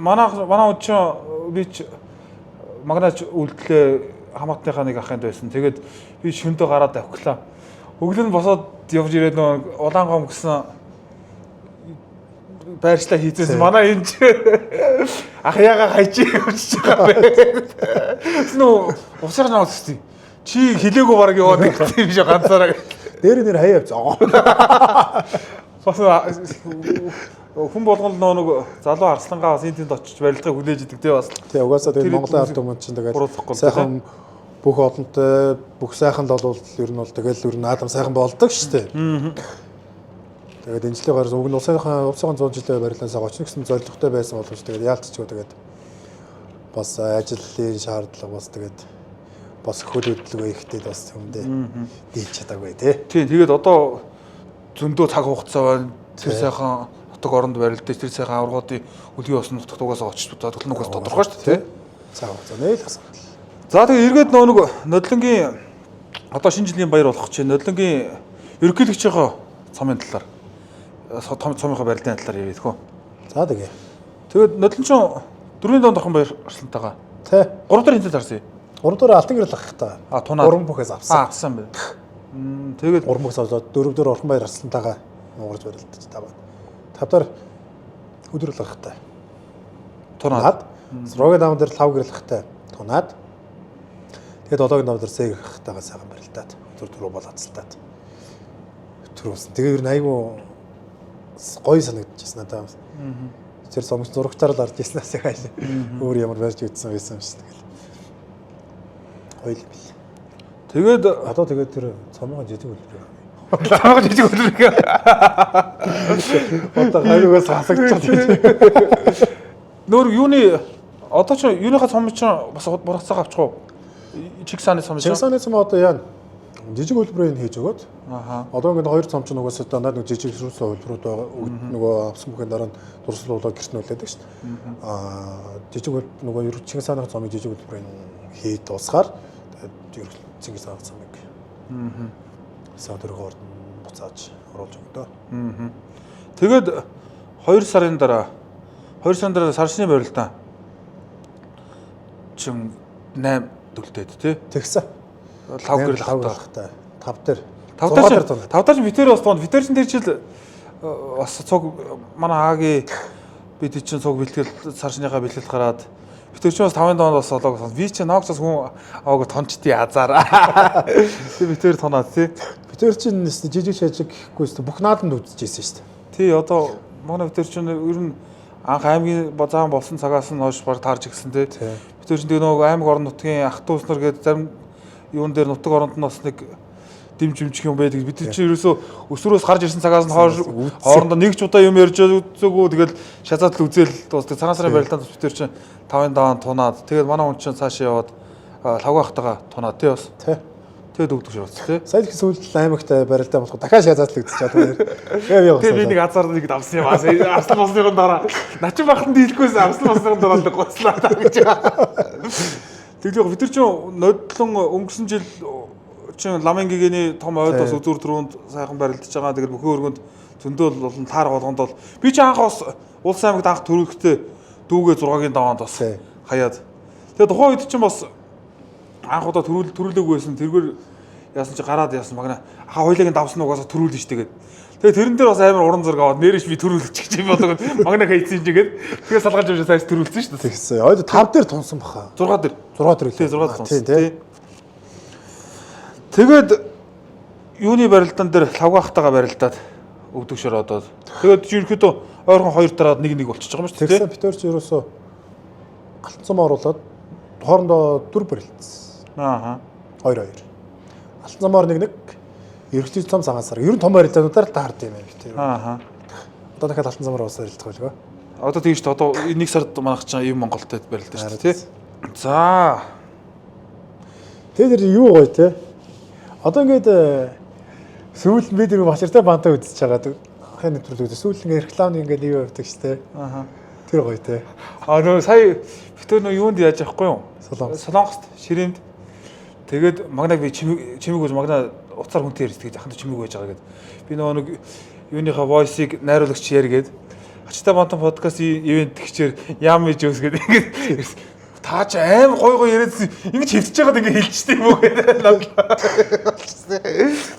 манай хүн чинь би ч магнаач үйлдэлээ хамаатныхаа нэг ахынд байсан. Тэгээд би шөндөө гараад авхлаа. Өглөө нь босоод явж ирээд нөгөө улаангом гэсэн байршлаа хийжсэн. Манай энэ ах яга хайчи явж байгаа бэ. Нөө усаар наваад өстэй. Чи хилээгөө бараг яваад гэх юм шиг ганцаараа. Дээр нэр хаяа явцгаа. Бас хүн болгоно нэг залуу Арслангаа бас энэ тэнд очиж барилгыг хүлээж идэг тий бас. Тий угаасаа тэгээд Монголын ард түмэн чинь тэгээд сайхан бүх олонтой бүх сайхан л бол ер нь бол тэгэл ер нь наадам сайхан болдог шүү дээ. Тэгээд энэ жилийн гараас уг нь улсын 100 жилийн барилгаанаас очно гэсэн зорилготой байсан боловч тэгээд яалтчгүй тэгээд бас ажлын шаардлага бас тэгээд бас хөл хөдөлгөөн ихтэй бас хүндээ дийж чадаагүй тий. Тий тэгээд одоо зөндөө цаг хугацаа байна. Тэр сайхан хотог оронд барилдаж тэр сайхан аваргуудын үлгийн осны нутгатуугаас очиж төлнөгөөс тодорхой шүү дээ. Цаг хугацаа нээл асуудал. За тэгээ эргээд нөгөө нодлонгийн одоо шинэ жилийн баяр болох чинь нодлонгийн ерөнхийлөгчийн цомын талаар цомынхаа барилдын талаар яриад хөө. За тэгээ. Тэгээд нодлон чинь 4 донд орхон баяр арслантайгаа. Тий. 3 дахь хинтэл харсан. 3 дахь алтан гэрэл авах таа. Тунаа. 3 бүхээс авсан. Авсан бай. Тэгээд 3 бүхээс аваад 4 дахь орхон баяр арслантайгаа нуурж барилдаж таваад. 5 дахь өдрөл авах таа. Тунаад. Рогийн даван дээр 5 гэрэл авах таа. Тунаад. Тэгээд 7-гийн даван дээр сэг авах таага сайхан барилдаад. Түр бол ацалтаад. Түрүүсэн. Тэгээ ер нь айгүй гоё санагдчихсан надад. Тэр сомч зурагтаар л арж ирснаас хайш. Өөр ямар барьж ütсэн байсан юм шиг тэгэл. Гоё л бил. Тэгээд одоо тэгээд тэр цомгоо жижиг үлрээ. Цомгоо жижиг үлрээ. Одоо хайргаас хасагдчихсан. Нөр юуны одоо ч юуныхаа цом чинь бас бургацаа авчих уу? Чигсааны цом чинь. Чигсааны цом одоо яа жижиг хөлбөрийг хийж өгөөд. Одоо ингээд хоёр цом чинь угаасаа дандаа нэг жижиг ширүүсэн хөлбөрүүд байгаа. Нөгөө авсан бүхэн дараа нь дурсалуулаад гэрт нүүлээд шүү дээ. Жижиг хөл нөгөө Чигсааны цомыг жижиг хөлбөрийг хийж дуусгаар тэгээд Чигсааны цомыг саадэрэг орд буцааж оруулж өгдөө. Тэгээд 2 сарын дараа саршны барилдаа чин 8 төлтөөд тий. Тэгсэн. 5 гэрэл авахтай. 5 дээр. 5 дээр битэр бас тоон. Битэр чин тэр жил бас цуг манай аагийн бид чинь цуг бэлтгэл саршныхаа бэлтгэл гараад Би тэр чинь бас 5 доонд бас олоог сон. Би чинь ногцос хүн аваагаа тончдий азаараа. Тэг би тэр тоноод тий. Би тэр чинь жижиг шажиг гэхгүйс бүх наадамд үзчихсэн шүү дээ. Тий одоо манай би тэр чинь ер нь анх аймгийн базаан болсон цагаас нь хойш баг таарч ирсэн тий. Би тэр чинь тэгээ нөгөө аймаг орон нутгийн ах トゥ уснар гээд зарим юун дээр нутаг оронд нь бас нэг дэмжимжих юм байдаг. Бид чинь ерөөсөө өсвөрөөс гарч ирсэн цагаас нь хоорондоо нэг ч удаа юм ярьж үзээгүй тэгэл шазаад л үзэл дуусдаг. Цагаан сарын барилдаанд бид тэр чинь 5 даан тунаад тэгээд манай хүн чинь цаашаа яваад лавгаахтайгаа тунаад тий бас. Тэгээд өгдөг шивс тий. Сая их сүүлд аймагтай барилдаа болох дахиад шазаад л үзчихээд байна. Тэгээд би нэг азар нэг давсан юм аа. Арслан босныхын дараа начин бахтанд дийлэхгүйс арслан босныхын дараа л гоцлаа гэж байгаа. Тэгээд бид тэр чинь нодлон өнгөрсөн жил чинь ламын гэгэний том ойдоос үзүүр төрөнд сайхан барилдаж байгаа. Тэгээд бүхэн өргөнд зөндөөл болон таар болгонд бол би чи анх бас улс аймагт анх төрөлхтөө дүүгээ 6-гийн даваанд бас хаяад. Тэгээд тухайн үед чинь бас анх удаа төрүүлээгүй байсан. Тэргээр яасан чи гараад яасан магна. Хоёулагийн давсан угаасаа төрүүлнэ штэ гээд. Тэгээд тэрэн дээр бас амар уран зураг аваад нэрэж би төрүүлчих гэж юм болоо. Магна хайцсан чи гээд. Тэгээд салгаж явж сайс төрүүлсэн штэ. Тэгсэн. Ойд 5 дээр тунсан баха. 6 дээр. 6 дээр. Тий 6 тунсан. Тий. Тэгээд юуны барилдаан дээр лавгаахтайгаа барилдаад өвдөг шороодоод. Тэгээд ерөөхдөө ойрхон 2 дараад нэг болчихж байгаа юм шүү дээ. Тэгсэн битэр чи ерөөсөө алтан цам оруулаад хоорондоо 4 барилдсан. Аа. 2. Алтан цамаар нэг ерөнхий цам цагаансаар. Ер нь том барилдаануудаар таард юм байна битэр. Аа. Одоо дахиад алтан цамаар уусаа барилдах байлгаа. Одоо тийм шүү дээ. Одоо нэг сард манайх чинь юм Монголд барилдаж шүү дээ, тий. За. Тэгээд юу гоё те. Одоо ингээд сүүл бид нэг бачартай бантаа үзэж байгаа. Хань нэвтрүүлэг үзээ. Сүүл ингээд рекламын ингээд юу явдаг штэ. Аа. Тэр гоё те. Нөө сая битэр нөө юунд яаж явахгүй юу? Солонгост ширээнд. Тэгээд магнаг би чимэг үз магна уцаар хүнтэй ярьж тэгээд аханд чимэг байж байгаа гэд. Би нөгөө нэг юуныхаа voice-ыг найруулагч ярьгээд Ачтай бантан подкаст ивент гिचээр яам гэж өсгээд ингээд таа ч аим гой яриад ингэж хөвтөж байгаад ингэ хэлчихсэн юм уу гэдэг.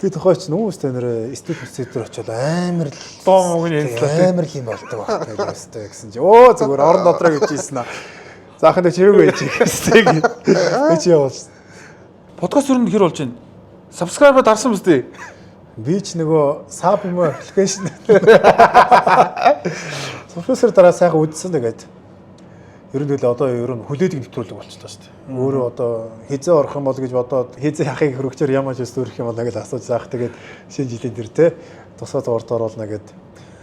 Би тохойч нүүстэй нэр студид очоод амар л доо мөнгө ярьлаа. Амар л юм болдог баг гэдэг гэсэн чи өө зүгээр орон дотроо гэж ийсэн аа. Заахын чирэг байж гэсэн. Би чи явуулсан. Подкаст өрөнд хэр болж байна? Subscribe дарсан биз дээ. Би ч нөгөө саб юм аппликейшн. Профессор дараа сайхан үзсэн тэгээд ер нь л одоо ер нь хүлээдэг нэвтрүүлэг болчихлоо шүү дээ. Өөрөө одоо хизээ орох юм бол гэж бодоод хизээ яхахыг хөрөгчөөр ямар ч зүрх юм бол гэж асууж заах тэгээд шинэ жилийн дээр те тусаад урд оруулна гэд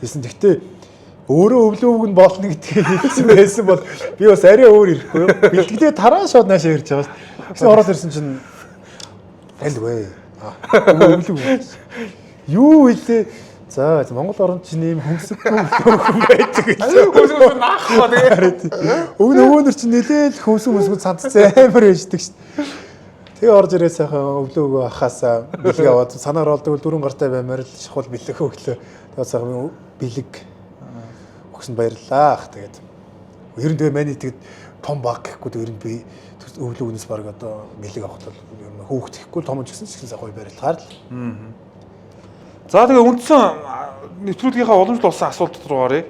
хэлсэн. Гэхдээ өөрөө өвлөвөг нь болно гэдгийг хэлсэн байсан бол би бас арай өөр ирэхгүй юу. Бэлтгэлээ тараа шууд наашаа ирж байгаа шүү. Гэсэн ороод ирсэн чинь аль вэ? Өвлөв. Юу илээ? За Монгол оронд чинь ийм хөмсөггүй хүн байдаг гэж. Хөмсөг наахгүй тэгээ. Нөгөөнөр чинь нэлээл хөмсөг цантцсан амар ээждэг шүү. Тэгээ орж ирээ сайхан өвлөөгөө ахаасаа бэлэг аваад санаар олдог дөрөн гартай баймаар л шахал бэлэг өглөө. Тэгээ сайхан бэлэг өгсөн баярлаа. Тэгээд ер нь тэгээ маний тэгэд том баг гэхгүй ер нь би өвлөөгнөөс баг одоо бэлэг авахт бол ер нь хөөхт ихгүй том ч гэсэн сайхан гоё барилгаар л. За тэгээ үндсэн нэвтрүүлгийнхаа уламжлал болсон асуулт руу оръё.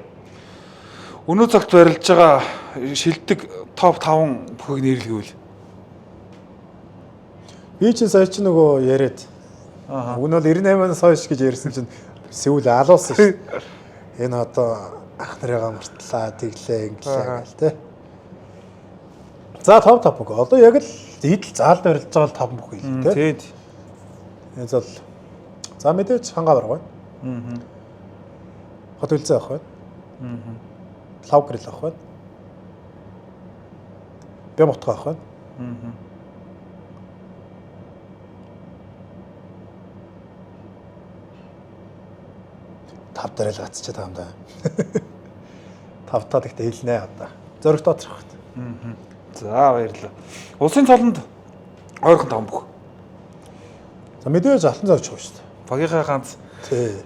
Өнөө цагт барилж байгаа шилдэг топ 5 бүхийг нэрлэгээвэл. Би чинь сая чи нөгөө яриад. Өгн бол 98-аас хойш гэж ярьсан чинь Сеул алуулсан шүү. Энэ одоо ах нарыгаа мартлаа, тэглээ, инглээ гэл тэ. За топ бүх. Одоо яг л идэл заалд барилж байгаа л топ бүх юм тэ. Тийм. Энэ зал за мэдээч хангаа барах байна. Хотелцээ авах байна. Лав грил авах байна. Бям утга авах байна. Тав дээр л гацчихад байгаа юм да. Тавтаа гэхдээ хэлнэ одоо. Зөрөгт оцрох байна. За баярлалаа. Улсын цолонд ойрхон таван бүх. За мэдээж алтан цай очих шүү дээ. Багийнхаа ганц тий.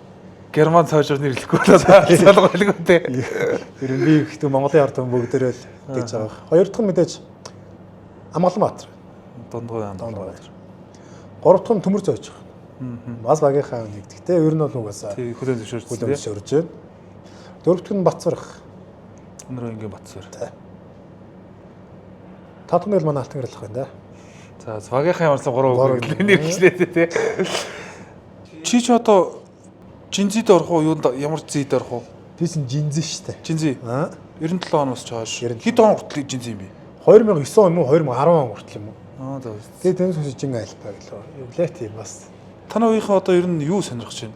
Герман цайжаар нэрлэхгүй л салгалгүй тий. Тэр нь би ихтэй Монголын ард түмэн бүгдээрээ л гэж байгаа. Хоёр дахь нь мэдээж Амгаланбаатар. Дундгой. Гурав дахь нь Төмөр цай очих. Бас багийнхаа нэгдэх тий. Ер нь бол угаасаа тий хүлэн зөвшөөрсөн. Хүлэн зөвшөөрж байна. Дөрөв дахь нь Батцварх. Өнөрөнгийн Батцвар. 5 манай алтан гэрэл ах юм да. За цагийнхаа ямарсан 3 нэрчлээ тий. Чи ч одоо жинзид орох уу юунд ямар зид орох уу? Тийс жинзэн штэ. Жинзи. Аа. 97 оноос ч хойш. Хэд он хүртэл жинзи юм бэ? 2009 он юм уу 2010 он хүртэл юм уу? Аа за. Тэгээ тэнэс хүсэж жин айлбаа гэлөө. Эвлээ тийм бас. Танай үеийнхээ одоо ер нь юу сонирхож байна?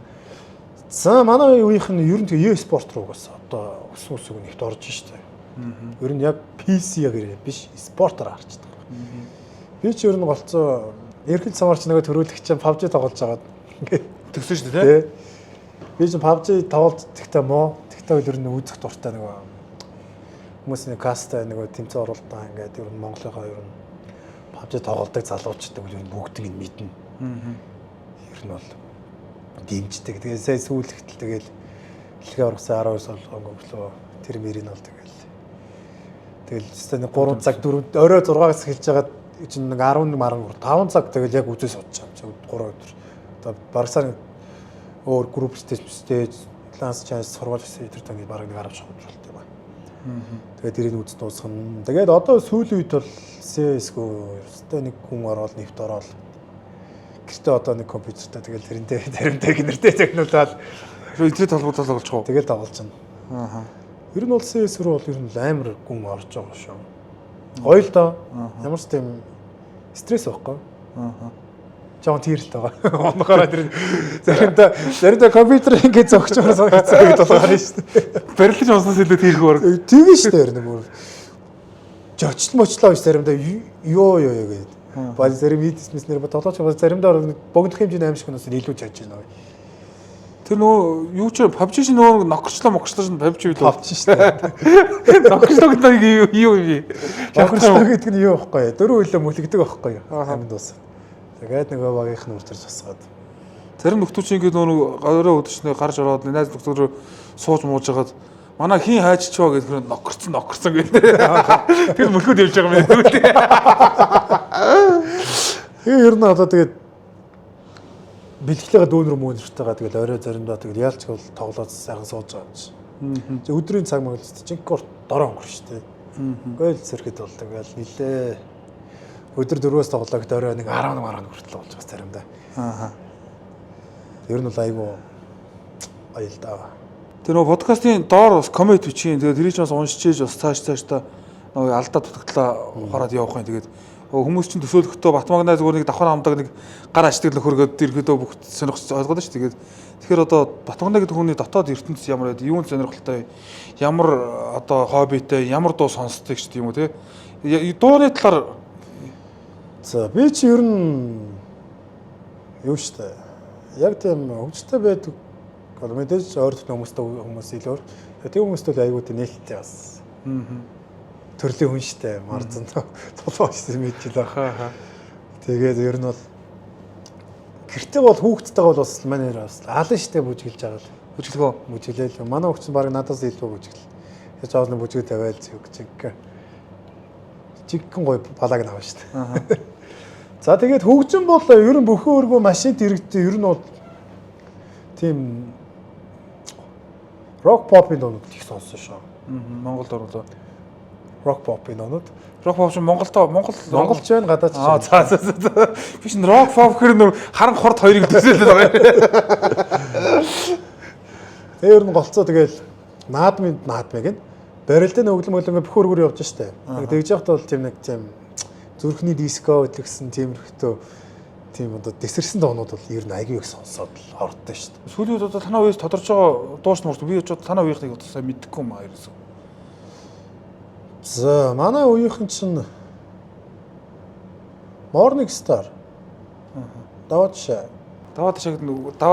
За манай үеийнх нь ер нь тэгээ e-спорт руу бас одоо өсөн өсөг нэгт орж штэ. Ер нь яг PC-гээр биш спортоор харж байгаа. Би ч ер нь голцоо эргэл самарч нөгөө төрүүлэгч чинь PUBG тоглож байгаад ингээд Төгсөн шүү дээ тий. Би чинь PUBG тоглож тэгтээ моо тэгтээ ер нь үзэх дуртай нөгөө хүмүүсийн каста нөгөө тэмцээн оролдоо ингээд ер нь Монголынхаа ер нь PUBG тоглодог залуучдаг ер нь бүгд ингэ мэднэ. Ер нь бол дэмждэг. Тэгээ сая сүүлэгтэл тэгэл хэлхээ оргосон 12 сар өнгөрчлөө тэр мэрийн бол тэгэл өстой 3 цаг 4 орой 6-аас эхэлж байгаад чинь 11 маран 5 цаг тэгэл яг үзээ суудчих юм. 3 өдөр. Одоо барсаар өөр групп stage класс чаас сургууль тэр тань баг нэг 10 шахуу болт юм байна. Тэгээд тэрийг үз дуусгана. Тэгээд одоо сүүлийн үед бол CS:GO өстой нэг хүн ороод нэвт ороод гэртээ одоо нэг компьютертай тэгэл тэрнтэй гинэртэй технологиад интернет холбогдол болж байгаа. тэгэл тоглож байна. Аа. Ер нь бол CS руу бол ер нь амар гүн орж байгаа шүү. Гоё л доо. Ямар ч тийм стресс байхгүй. Аа. Жон тийрэлт байгаа. Онохороо тэр заримдаа компьютер ингэ зогч байгаа хэцүү болгоо шүү дээ. Барилж унснаас илүү тийрэх баг. Тэгээ шүү дээ нэг бүр. Жочл мочлоо биш заримдаа ёо гэдэг. Бааз зарим бизнес нэр бодолооч заримдаа богдох хэмжээний аимшигнаас илүү чаж байна. Тэр нөгөө юу ч PUBG шин нөгөө нокорчлоо шин PUBG билүү? PUBG шүү дээ. Нокорчлоо гэдэг нь юу юм бэ? Нокорчлоо гэдэг нь юу байхгүй? Дөрөв хөлөө мүлэгдэг байхгүй юу? Амд дуусаа. Тэгээд нөгөө багийнх нь үртэрч басгаад. Зарим нөхдүүч ингээд нөгөө орой өдөрчнөө гарч ороод найз нөхдөөр сууж мууж хагаад манай хин хайчч ба гэдэг нокорсон гэдэг. Тэр мөлхөд явж байгаа юм байна. Тэгээ ер нь одоо тэгээд бэлтгэлээ дүүнэр мөнөртэйгээ тэгэл орой заримдаа тэгэл яалч бол тоглоод сайхан сууж байгаа юм чи. За өдрийн цаг мөглөд жинкор дороо өнгөр шүү дээ. Гойл зэрэгэд бол тэгэл нилээ өдөр 4-өөс тоглоо гэд орой нэг 11 хүртэл болж бас заримдаа. Аа. Ер нь бол айгу аялдаа. Тэр нөгөө подкастын доор бас коммент бичих. Тэгээд тэрийг ч бас уншиж бас цааш та нөгөө алдаа дутагдлаа хараад явах юм. Тэгээд хүмүүс чинь төсөөлөхдөө Батмагнаа зүгээр нэг давхар хамдаг нэг гар ашдаг нөхөргөд ирэхдээ бүгд сонирхож ойлгоод шүү. Тэгээд тэгэхээр одоо Батмагнаа гэдэг хүний дотоод ертөнцийн ямар байд, юунд сонирхолтой, ямар одоо хоббитэй, ямар дуу сонсдог ч тийм үү те. Дууны талаар за би чи ер нь юу штэ. Яг тийм хөгжтэй байдаг. Мэдээж ойртны хүмүүс илүү. Тэгээ хүмүүст бол аягүй нээлттэй бас. Төрлийн хүн штэ. Марзан толгойч мэдчихлээ. Тэгээд ер нь бол гэртээ бол хүүхдтэйгээ бол бас манайр бас аалан штэ бүжгэлж байгаа л. бүжгэлгөө бүжгэлээл. Манай хүүхд чинь баг надаас илүү бүжгэл. Яаж аавны бүжгэл тавиал зүг чиг. Чигхэн гой балааг наваа штэ. За тэгээд хөгжин бол ер нь бүхэн өргөө машинт иргэдээ ер нь бол тийм рок попын донод их сонссон шүү. Монголд орлоо. Рок попын донод. Рок поп чинь Монголч байна гадаад ч. За. Биш н рок поп гэр нөр харан хорт хоёрыг төсөөлөд байгаа. Тэр нь голцоо тэгэл наадмын гэн барилдын өглөм бүхэн өргөр явж штэ. Тэгж явахад бол тийм нэг тийм зүрхний диско гэдгсэн тиймэрхтөө тийм одоо дэсэрсэн доонууд бол ер нь аягүй их сонсоод л хордсон шүү дээ. Сүүлийн үед одоо танаа үеэс тодорч байгаа дууш мурт би ч танаа үеийнхнийг одоо сайн мэдхгүй юм аа ерөөсөө. За манай үеийнхэн чинь Morning Star. Даваа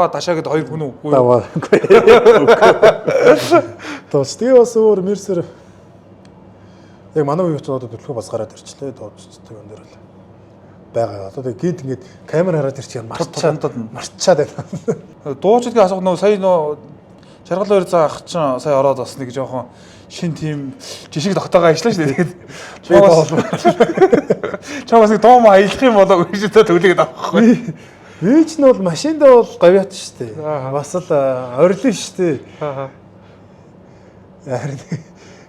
дашаа гэдэг хоёр хүн үү? Даваа. Тэгээ бас өөр мэрсэр яг манай үеийнх одоо төлөвлөгөө бас гараад ирчлээ дуучдаг юм дээр л байгаа. Одоо гинт ингээд камер хараад ирчих юм марчаад байна. Дуучдгийн асуух нөө сая нөө жаргал хоёр заах чинь сая ороод бас нэг жоохон шин тим жишг тогтоогоо ажиллаа шүү дээ. Тэгээд чамаас нэг доом аялах юм болоо гэж төлөгээд авахгүй. Би ч нь бол машиндаа бол говьяат шүү дээ. Бас л орилно шүү дээ.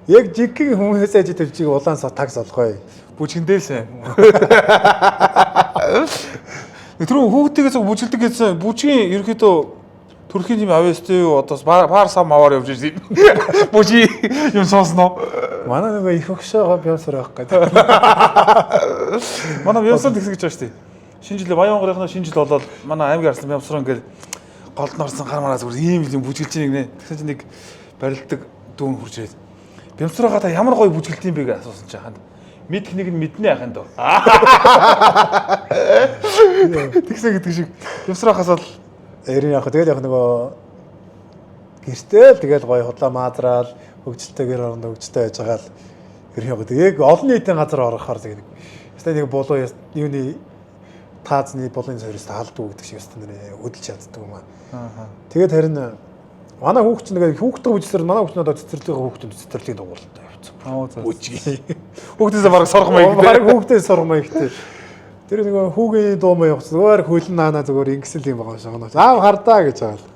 Яг жиггийн хүмүүсээс ажиж төлжиг улаан тагс олгоё. Бүжгэндээсэн. Тэр хүүхдтэйгээ зөв бүжгэлдэг гэсэн бүжгийн ерөөхдөө төрхийн юм авьяастай юу одоо баар сам аваар явж ирсэн. Бүжи юм сонсноо. Манай нөгөө их өгшөөгөө бямсар авах гэдэг. Манай бямсар тэгс гэж байна шүү дээ. Шинэ жилээ Баян хонгорынхоо шинэ жил болоод манай аймгийн арслан бямсар ингээл голд норсон гар мараа зүгээр ийм юм бүжгэлж ийн нэ. Тэгсэн чинь нэг барилдаг дүүн хурж ирээд бямсараа та ямар гоё бүжгэлт юм бэ гэж асуусан чинь ханд. Мэдх нэг нь мэднэ яханд дөө. Тэгсэн гэдэг шиг бямсарахаас л Эрийн яг тэгэл яг нөгөө гэртэл тэгэл гоё худлаа маадраал хөгжилтэйгээр оронд хөгжтэй байж байгаа л эрийн яг яг олон нийтийн газар орохоор тэгээд нэг болоо юуны таазны болын сорьроос таалдгүй гэдэг шиг өстө нэр хөдөлж чаддаг юм аа. Тэгээд харин манай хүүхд чинь тэгээд хүүхдтэй үжсээр манай хүүхд надад цэцэрлэгийн хүүхдийн цэцэрлэгийн дугуйлалтай явцсан. Үжиг. Хүүхдээсээ бараг сорох маяг. Бараг хүүхдээс сорох маягтай. Тэр нөгөө хүүгийн дуу маяг явцсан. Зүгээр хөлн наана зүгээр ингэсэл юм байгаа шагнаа. Аав хардаа гэж байгаа л.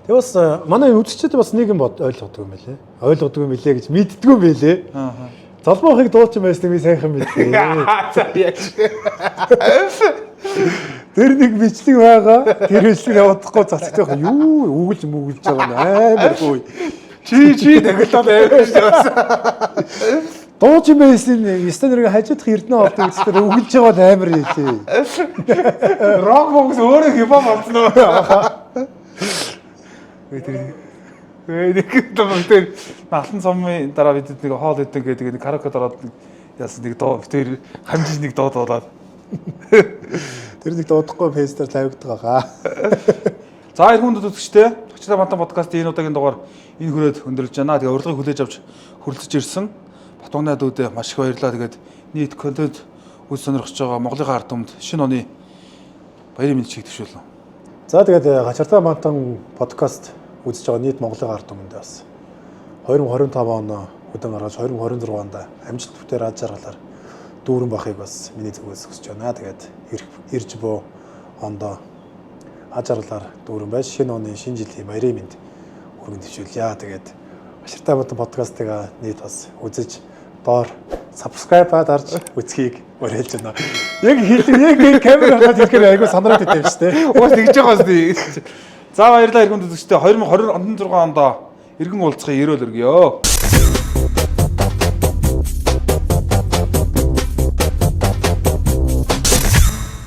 Тэгээ бас манай үзэгчид бас нэг юм ойлгодог юм байлээ. Ойлгодог юм билээ гэж мэддгүй юм байлээ. Залбуухыг дуучин байсныг би сайхан мэдээ. Тэр нэг бичлэг байгаа. Тэр бичлэг явуулахгүй цацдаг байх. Юу үгэлж байгаа юм амар гоё. Чи таглаад авчих шээ. Дуучин байсан стенерийг хажуудах эрдэнэ ордог үзтер өгөлж байгаа бол амар хэлээ. Рок бокс өөрөө хипхоп болсон уу? Тэр алтан цомын дараа бид нэг хоол идэг гэдэг нэг караоке дороод яасан нэг дуу тэр хамжиж нэг дуу дуулаад. Тэр нэг дуудахгүй фестивал тавигддаг байгаа. За энэ хүнд үзэгчтэй Төчтэй Бантан подкастын энэ удаагийн дугаар энэ хүрээд өндөрлж байна. Тэгээ урилгыг хүлээж авч хүрэлцэж ирсэн Батбагнаа дүүдээ маш их баярлалаа. Тэгээд нийт контент үз сонирхож байгаа Монголын ард түмэнд шинэ оны баярын мэнд чиг төшөөлөө. За тэгээд Гачартай Бантан подкаст үзэж байгаа нийт Монголын ард түмэнд бас 2025 он өдөр гаргаж 2026 онд амжилт бүтээр аж аргалаар дүүрэн бахыг бас миний зүгээс хүсэж байна. Тэгээд ирж бөө ондоо аж аргалаар дүүрэн байж шинэ оны шинэ жилийн баярын мэнд хүргэн төвшүүлье. Тэгээд Гачартай Бантан подкастыг нийт бас үзэж доор subscribe дарж үзхийг уриалж байна. Яг камера хатад хэлэхээр айгуу санараад идэв шүү дээ. Уус тэгж байгаа шүү дээ. За баярлалаа иргэн үзэгчтэй 2026 онд иргэн уулзахыг ерөөл өргөё.